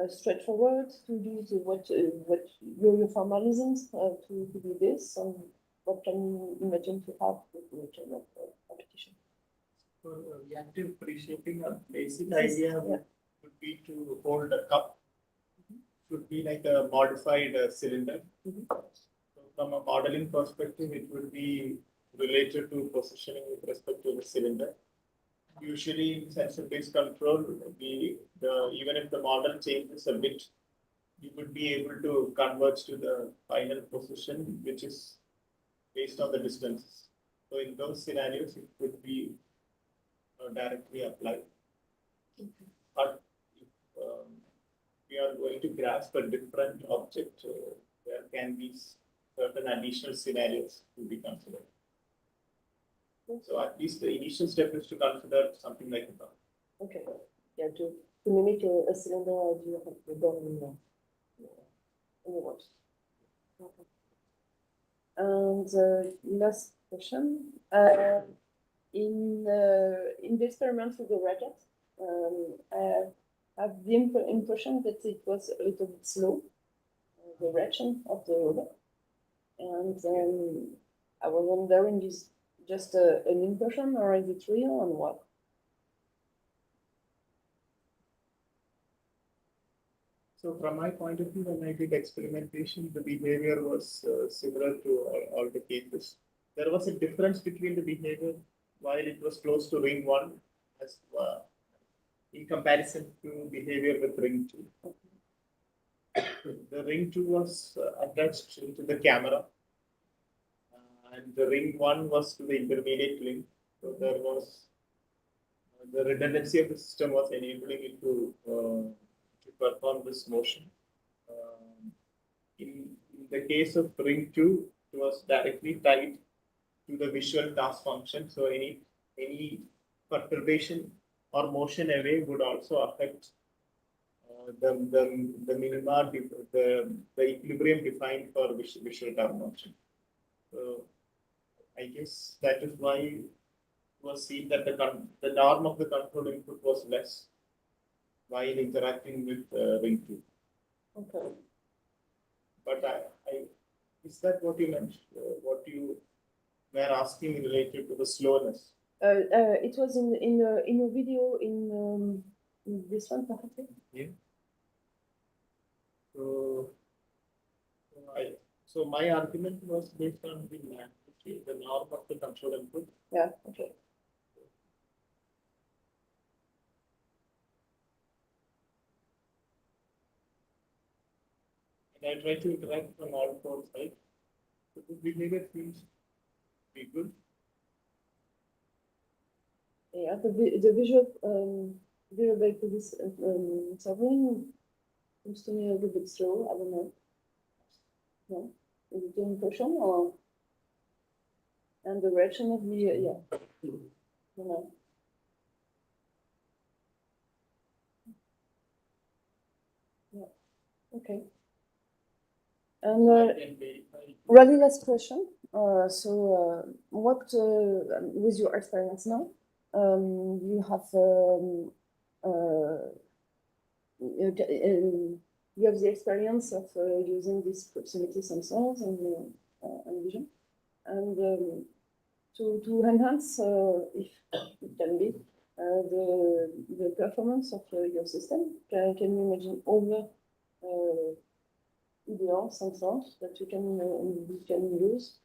straightforward to do what your formalisms to do this? And what can you imagine to have with the kind of application? For reactive pre-shaping, a basic idea would be to hold a cup. Would be like a modified cylinder. So from a modeling perspective, it would be related to positioning with respect to the cylinder. Usually in sensor-based control, even if the model changes a bit, you would be able to converge to the final position, which is based on the distances. So in those scenarios, it could be directly applied. But if we are going to grasp a different object, there can be certain additional scenarios to be considered. So at least the initial step is to consider something like that. Okay. Yeah, to mimic a cylinder as you have done in the watch. Okay. And last question. In the experiment with the racket, I have the impression that it was a little bit slow, the reaction of the robot. And I was wondering, is just an impression or is it real and what? So from my point of view, when I did experimentation, the behavior was similar to all the cases. There was a difference between the behavior while it was close to ring 1 as in comparison to behavior with ring 2. The ring 2 was attached to the camera and the ring 1 was to the intermediate link. So there was the redundancy of the system was enabling it to perform this motion. In the case of ring 2, it was directly tied to the visual task function. So any perturbation or motion away would also affect the minima, the equilibrium defined for visual task function. So I guess that is why it was seen that the norm of the control input was less while interacting with ring 2. Okay. But is that what you meant? What you were asking related to the slowness? It was in a video in this one, perhaps. Yeah. So my argument was based on the norm of the control input. Yeah. Okay. And I try to interact from all four sides. So the behavior seems to be good. Yeah, the visual back to this solving seems to me a little bit slow. I don't know. No, is it an impression or? And the reaction of the yeah. No. Yeah. Okay. And really last question. What with your experience now? You have you have the experience of using these proximity sensors and vision, and to enhance, if it can be, the performance of your system. Can you imagine other ideal sensors that you can use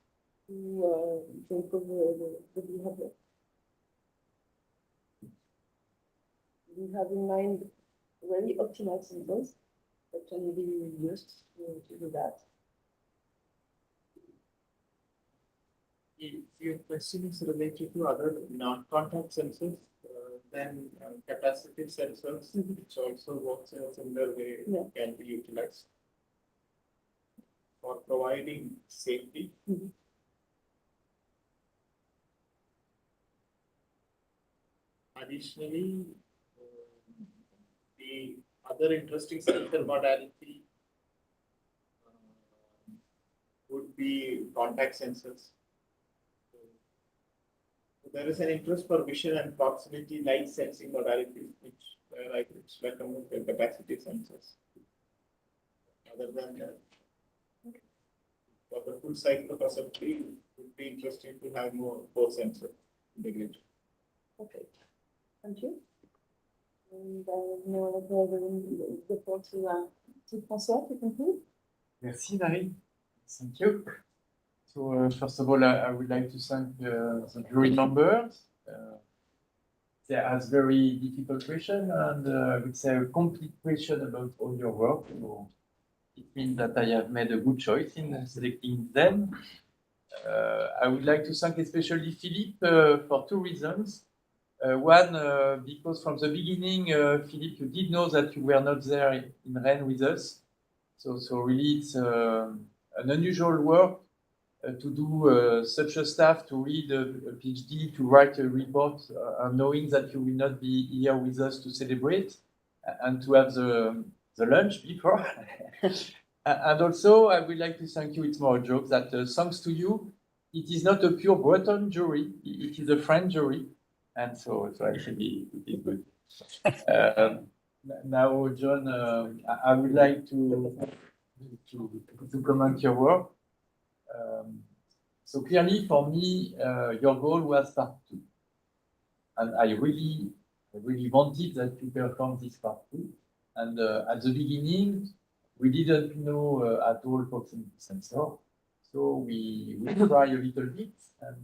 to improve the behavior? We have in mind really optimized sensors that can be used to do that. If your question is related to other non-contact sensors, then capacitive sensors, which also works in a similar way, can be utilized for providing safety. Additionally, the other interesting sensor modality would be contact sensors. So there is an interest for vision and proximity light sensing modalities, where I could recommend the capacitive sensors. Other than that, for the full cycle perception, it would be interesting to have more sensor integrated. Okay, thank you. And now the floor to François to conclude. Merci, Marie. Thank you. So first of all, I would like to thank the jury members. They asked very difficult question, and I would say a complete question about all your work. So it means that I have made a good choice in selecting them. I would like to thank especially Philippe for two reasons. One, because from the beginning, Philippe, you did know that you were not there in Rennes with us. So really, it's an unusual work to do such a stuff, to read a PhD, to write a report, knowing that you will not be here with us to celebrate and to have the lunch before. And also, I would like to thank you. It's more a joke that thanks to you, it is not a pure Breton jury, it is a French jury. And so actually, it is good. Now, John, I would like to comment your work. So clearly, for me, your goal was part 2, and I really wanted that you perform this part 2. And at the beginning, we didn't know at all proximity sensor, so we try a little bit, and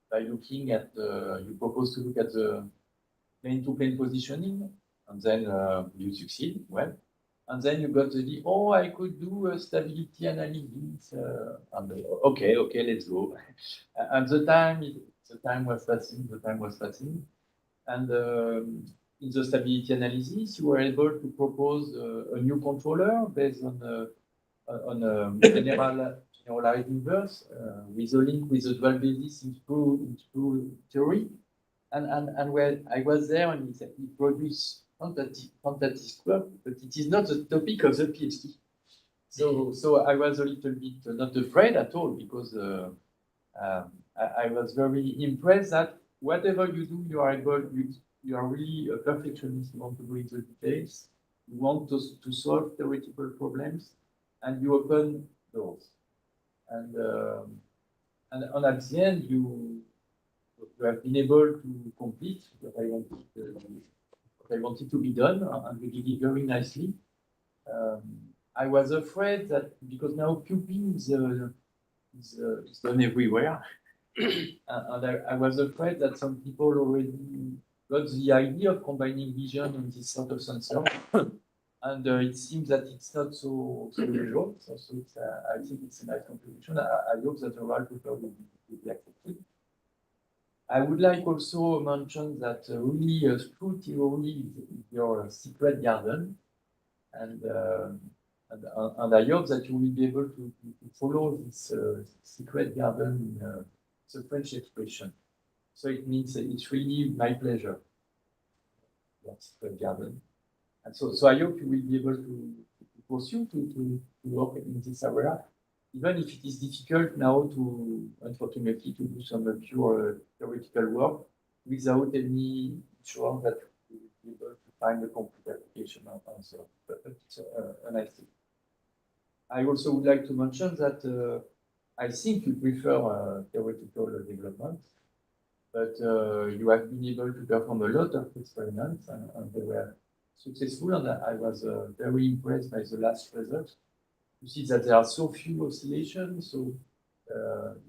by looking at you propose to look at the plane-to-plane positioning, and then you succeed well. And then you got the idea, oh, I could do a stability analysis. And okay, let's go. And the time was passing. And in the stability analysis, you were able to propose a new controller based on a generalized inverse with a link with the dual basis into theory. And when I was there, and he produced fantastic work, but it is not the topic of the PhD. So I was a little bit not afraid at all, because I was very impressed that whatever you do, you are really a perfectionist. You want to go into details, you want to solve theoretical problems, and you open doors. And at the end, you have been able to complete what I wanted to be done, and you did it very nicely. I was afraid that because now QP is done everywhere, and I was afraid that some people already got the idea of combining vision and this sort of sensor, and it seems that it's not so usual. So I think it's a nice contribution. I hope that the oral paper will be accepted. I would like also mention that really true theory is your secret garden, and I hope that you will be able to follow this secret garden in the French expression. So it means it's really my pleasure, that secret garden. And so I hope you will be able to pursue to work in this area, even if it is difficult now to, unfortunately, to do some pure theoretical work without any assurance that you will be able to find a complete application of answer. But it's a nice thing. I also would like to mention that I think you prefer theoretical development, but you have been able to perform a lot of experiments, and they were successful, and I was very impressed by the last results. You see that there are so few oscillations, so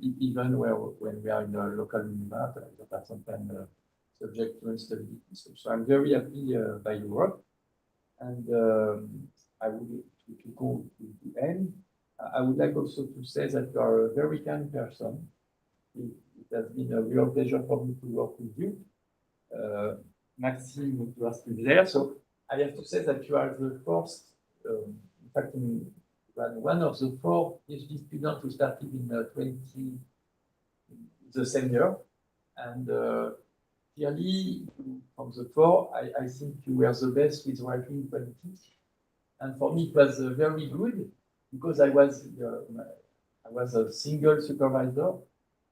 even when we are in a local minima, that are sometimes subject to instability. So I'm very happy by your work, and I would to go to the end. I would like also to say that you are a very kind person. It has been a real pleasure for me to work with you. Maxime, you are still there, so I have to say that you are the first, in fact, one of the 4 PhD students who started in the same year. And clearly, from the 4, I think you were the best with writing quality. And for me, it was very good, because I was a single supervisor,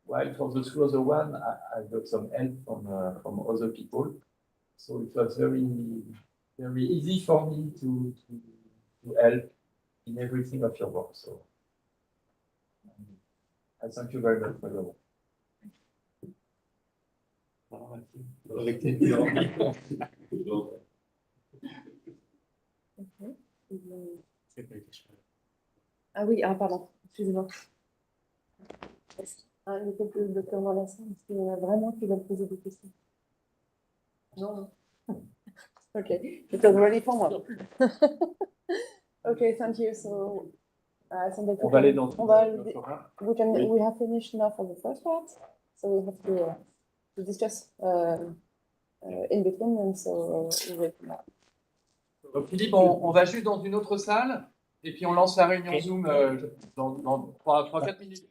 while for the 2 other one, I got some help from other people. So it was very easy for me to help in everything of your work. So I thank you very much for your work. Ah oui, pardon, excusez-moi. Il y a quelques docteurs dans la salle, parce qu'il y en a vraiment qui veulent poser des questions. Non. Ok, it was ready for moi. Okay, thank you. So, I think that On va aller dans on va, notre horaire. we have finished now for the first part, so we have to discuss in between, and so we will now. Donc Philippe, on va juste dans une autre salle et puis on lance la réunion Zoom dans 3-4 minutes.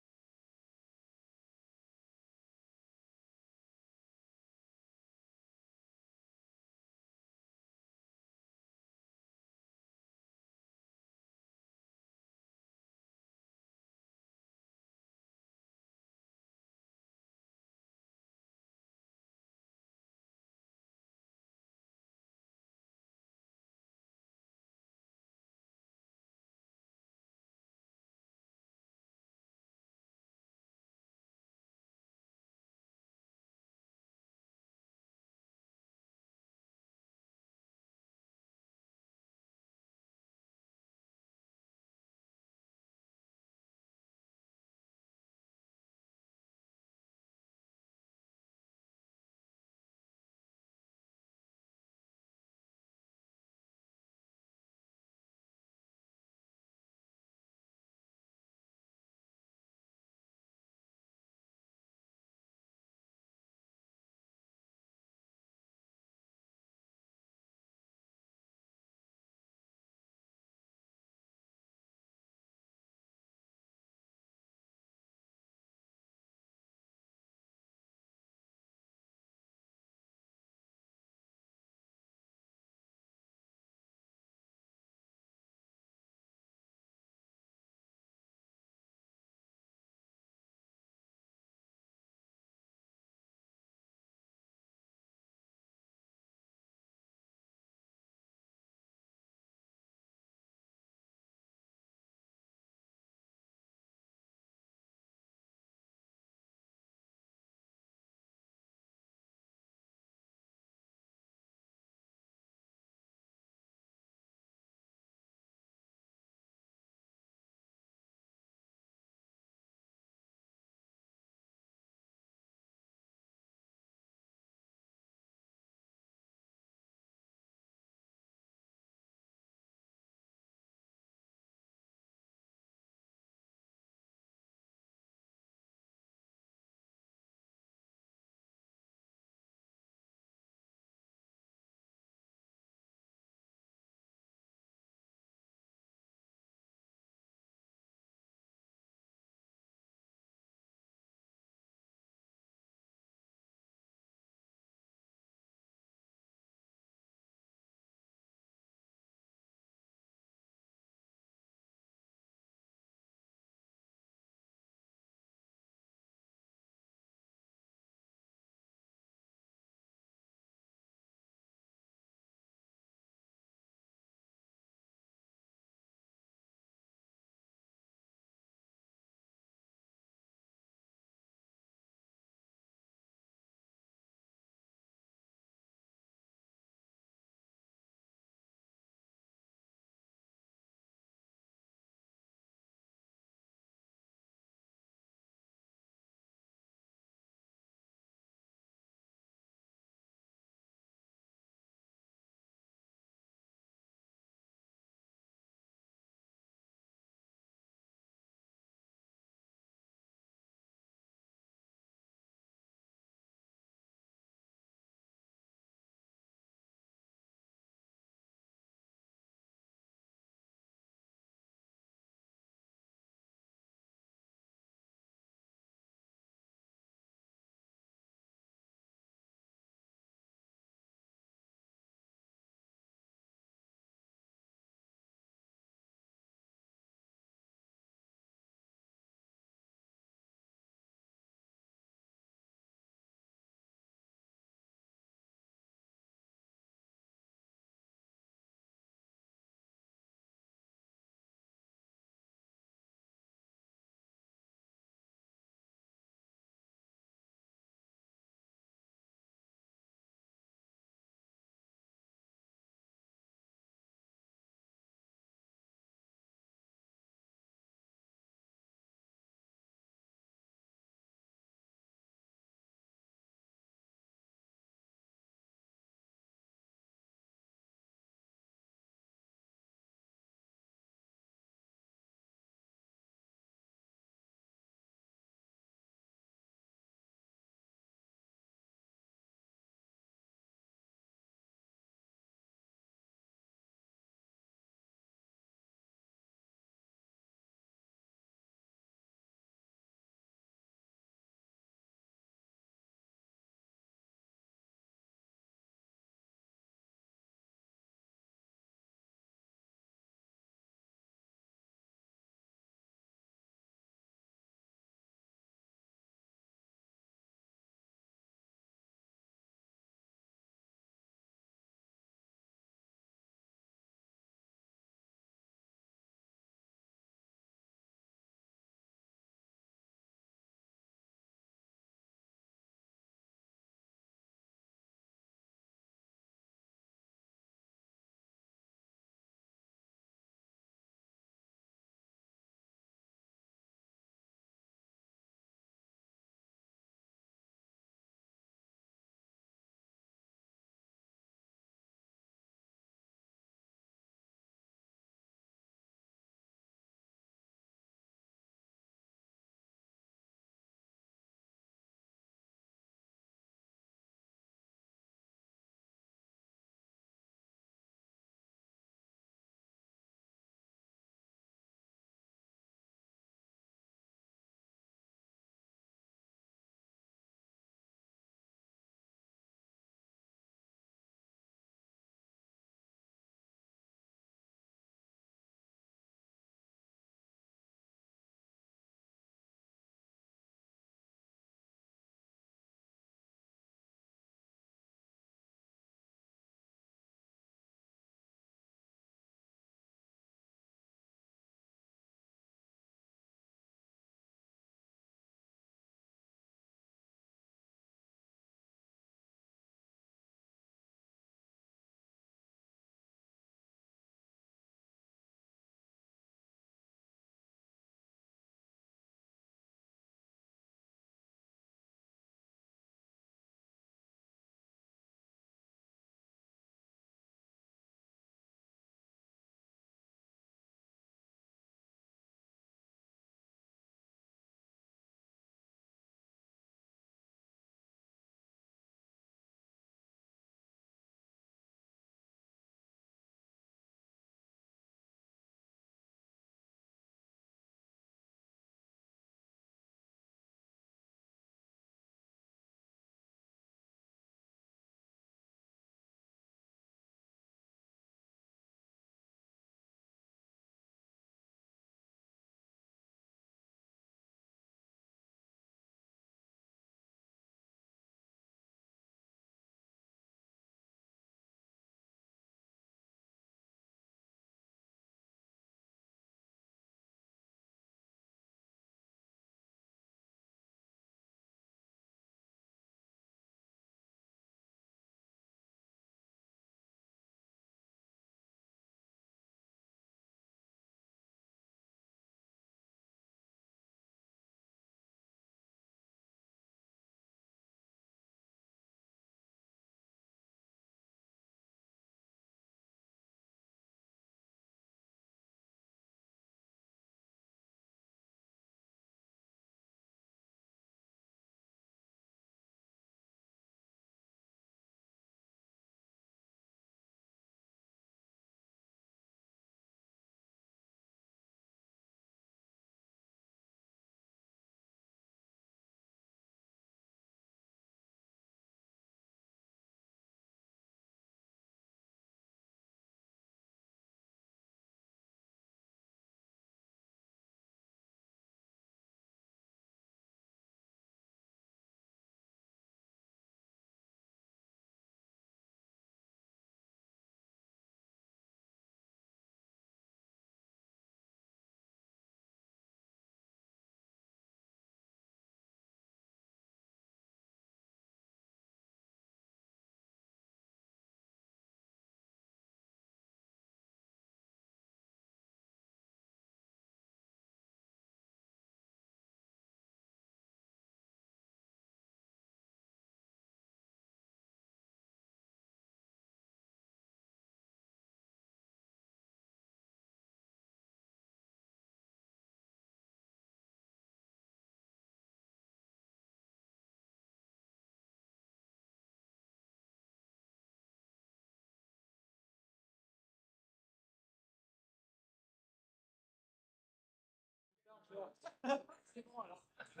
Je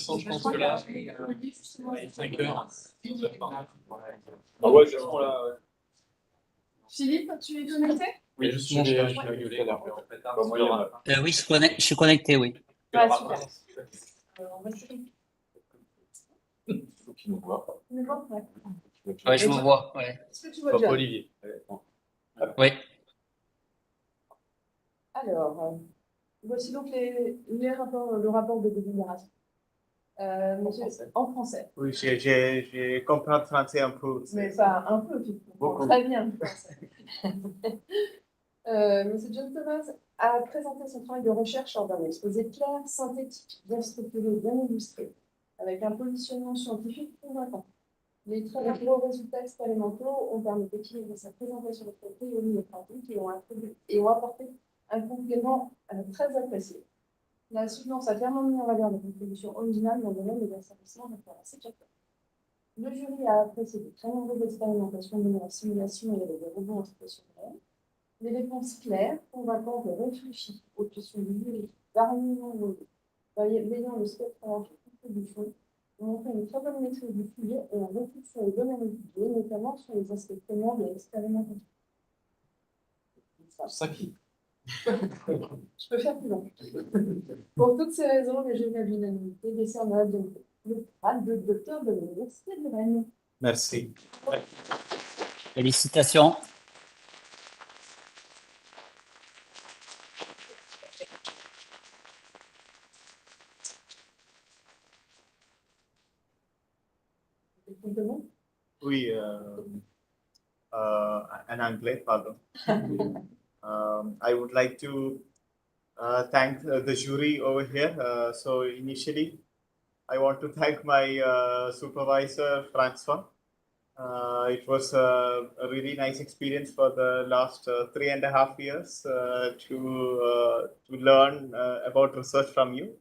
pense que là, 5 heures. Ah ouais, je prends là, ouais. Philippe, tu es connecté? Oui, justement, je vais réguler là. Oui, je suis connecté, oui. Ouais, super. Alors, on va essayer. Tu me vois? Ouais. Ouais, je vous vois. Ouais. Est-ce que tu vois John? Olivier. Oui. Alors, voici donc le rapport de délibération. En français. Oui, j'ai compris le français un peu. Mais pas un peu, tu comprends très bien le français. Monsieur John Thomas a présenté son travail de recherche lors d'un exposé clair, synthétique, bien structuré, bien illustré, avec un positionnement scientifique convaincant. Les très nombreux résultats expérimentaux ont permis d'équilibrer sa présentation de théorie et pratique et ont apporté un complément très apprécié. La soutenance a clairement mis en valeur des contributions originales dans le domaine des asservissements référencés capteurs. Le jury a apprécié de très nombreuses expérimentations de la simulation et des robots en situation réelle. Les réponses claires, convaincantes et réfléchies aux questions du jury, variant le spectre du fond, ont montré une très bonne maîtrise du sujet et un recul sur les domaines étudiés, notamment sur les aspects témoins de l'expérimentation. Ça qui. Je peux faire plus long. Pour toutes ces raisons, le jury à l'unanimité décerne à donc le grade de docteur de l'Université de Rennes. Merci. Félicitations. Oui, en anglais, pardon. I would like to thank the jury over here. So initially, I want to thank my supervisor, Francois. It was a really nice experience for the last 3.5 years to learn about research from you.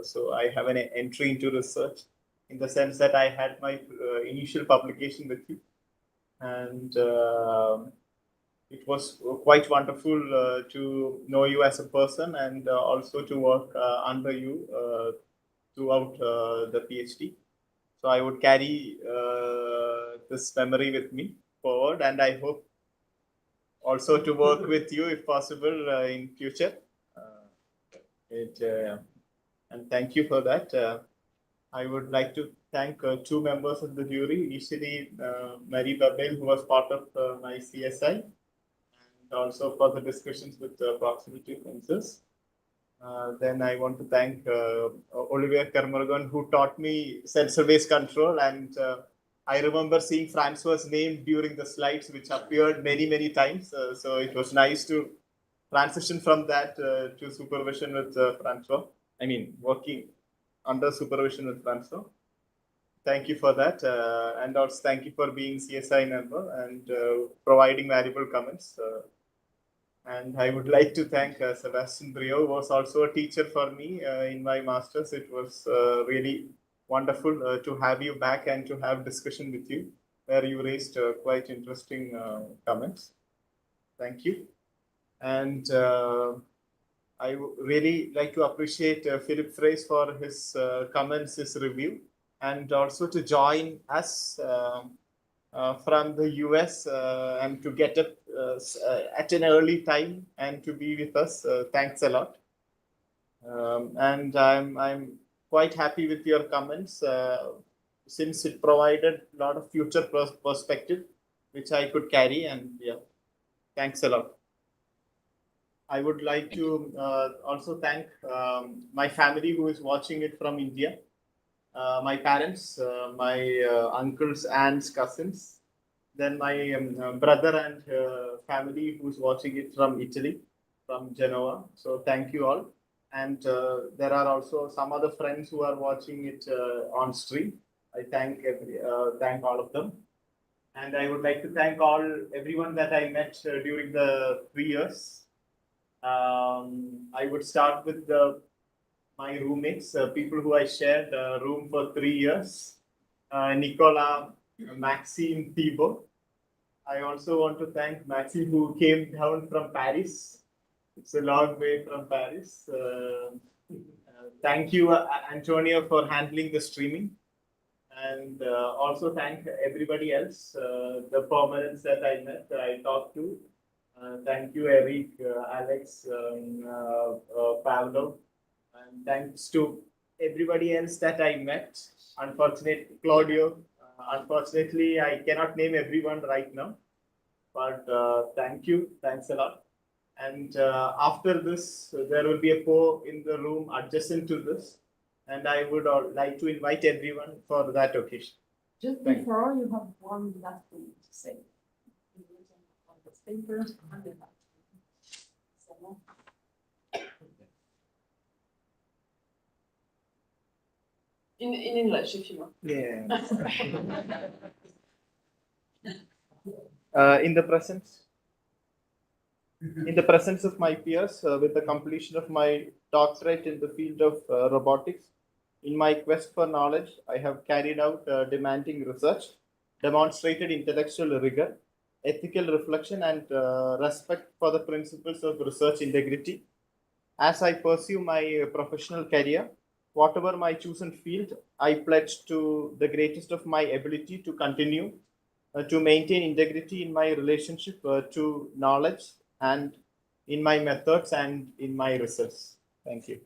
So I have an entry into research in the sense that I had my initial publication with you, and it was quite wonderful to know you as a person and also to work under you throughout the PhD. So I would carry this memory with me forward, and I hope also to work with you if possible in future. And thank you for that. I would like to thank 2 members of the jury. Initially, Mary Babel, who was part of my CSI, and also for the discussions with proximity fences. Then I want to thank Olivier Kermorgan, who taught me sensor-based control, and I remember seeing Francois' name during the slides, which appeared many times. So it was nice to transition from that to supervision with Francois. I mean, working under supervision with Francois. Thank you for that, and also thank you for being CSI member and providing valuable comments. And I would like to thank Sebastian Brio, who was also a teacher for me in my master's. It was really wonderful to have you back and to have discussion with you, where you raised quite interesting comments. Thank you. And I would really like to appreciate Philip Fraser for his comments, his review, and also to join us from the US and to get up at an early time and to be with us. Thanks a lot. And I'm quite happy with your comments since it provided a lot of future perspective, which I could carry. And yeah, thanks a lot. I would like to also thank my family who is watching it from India. My parents, my uncles, aunts, cousins, then my brother and family who's watching it from Italy, from Genoa. So thank you all. And there are also some other friends who are watching it on stream. I thank all of them. And I would like to thank everyone that I met during the 3 years. I would start with my roommates, people who I shared a room for 3 years. Nicola, Maxime, Thibault. I also want to thank Maxime who came down from Paris. It's a long way from Paris. Thank you, Antonio, for handling the streaming. And also thank everybody else, the permanents that I met, I talked to. Thank you, Eric, Alex, Pablo. And thanks to everybody else that I met. Unfortunately, Claudio, unfortunately, I cannot name everyone right now. But thank you, thanks a lot. And after this, there will be a po in the room adjacent to this. And I would like to invite everyone for that occasion. Just Thank you. before, you have one last thing to say. On this paper, and then back. In English, if you want. Yeah. In the presence of my peers, with the completion of my doctorate in the field of robotics, in my quest for knowledge, I have carried out demanding research, demonstrated intellectual rigor, ethical reflection, and respect for the principles of research integrity. As I pursue my professional career, whatever my chosen field, I pledge to the greatest of my ability to continue to maintain integrity in my relationship to knowledge and in my methods and in my research. Thank you.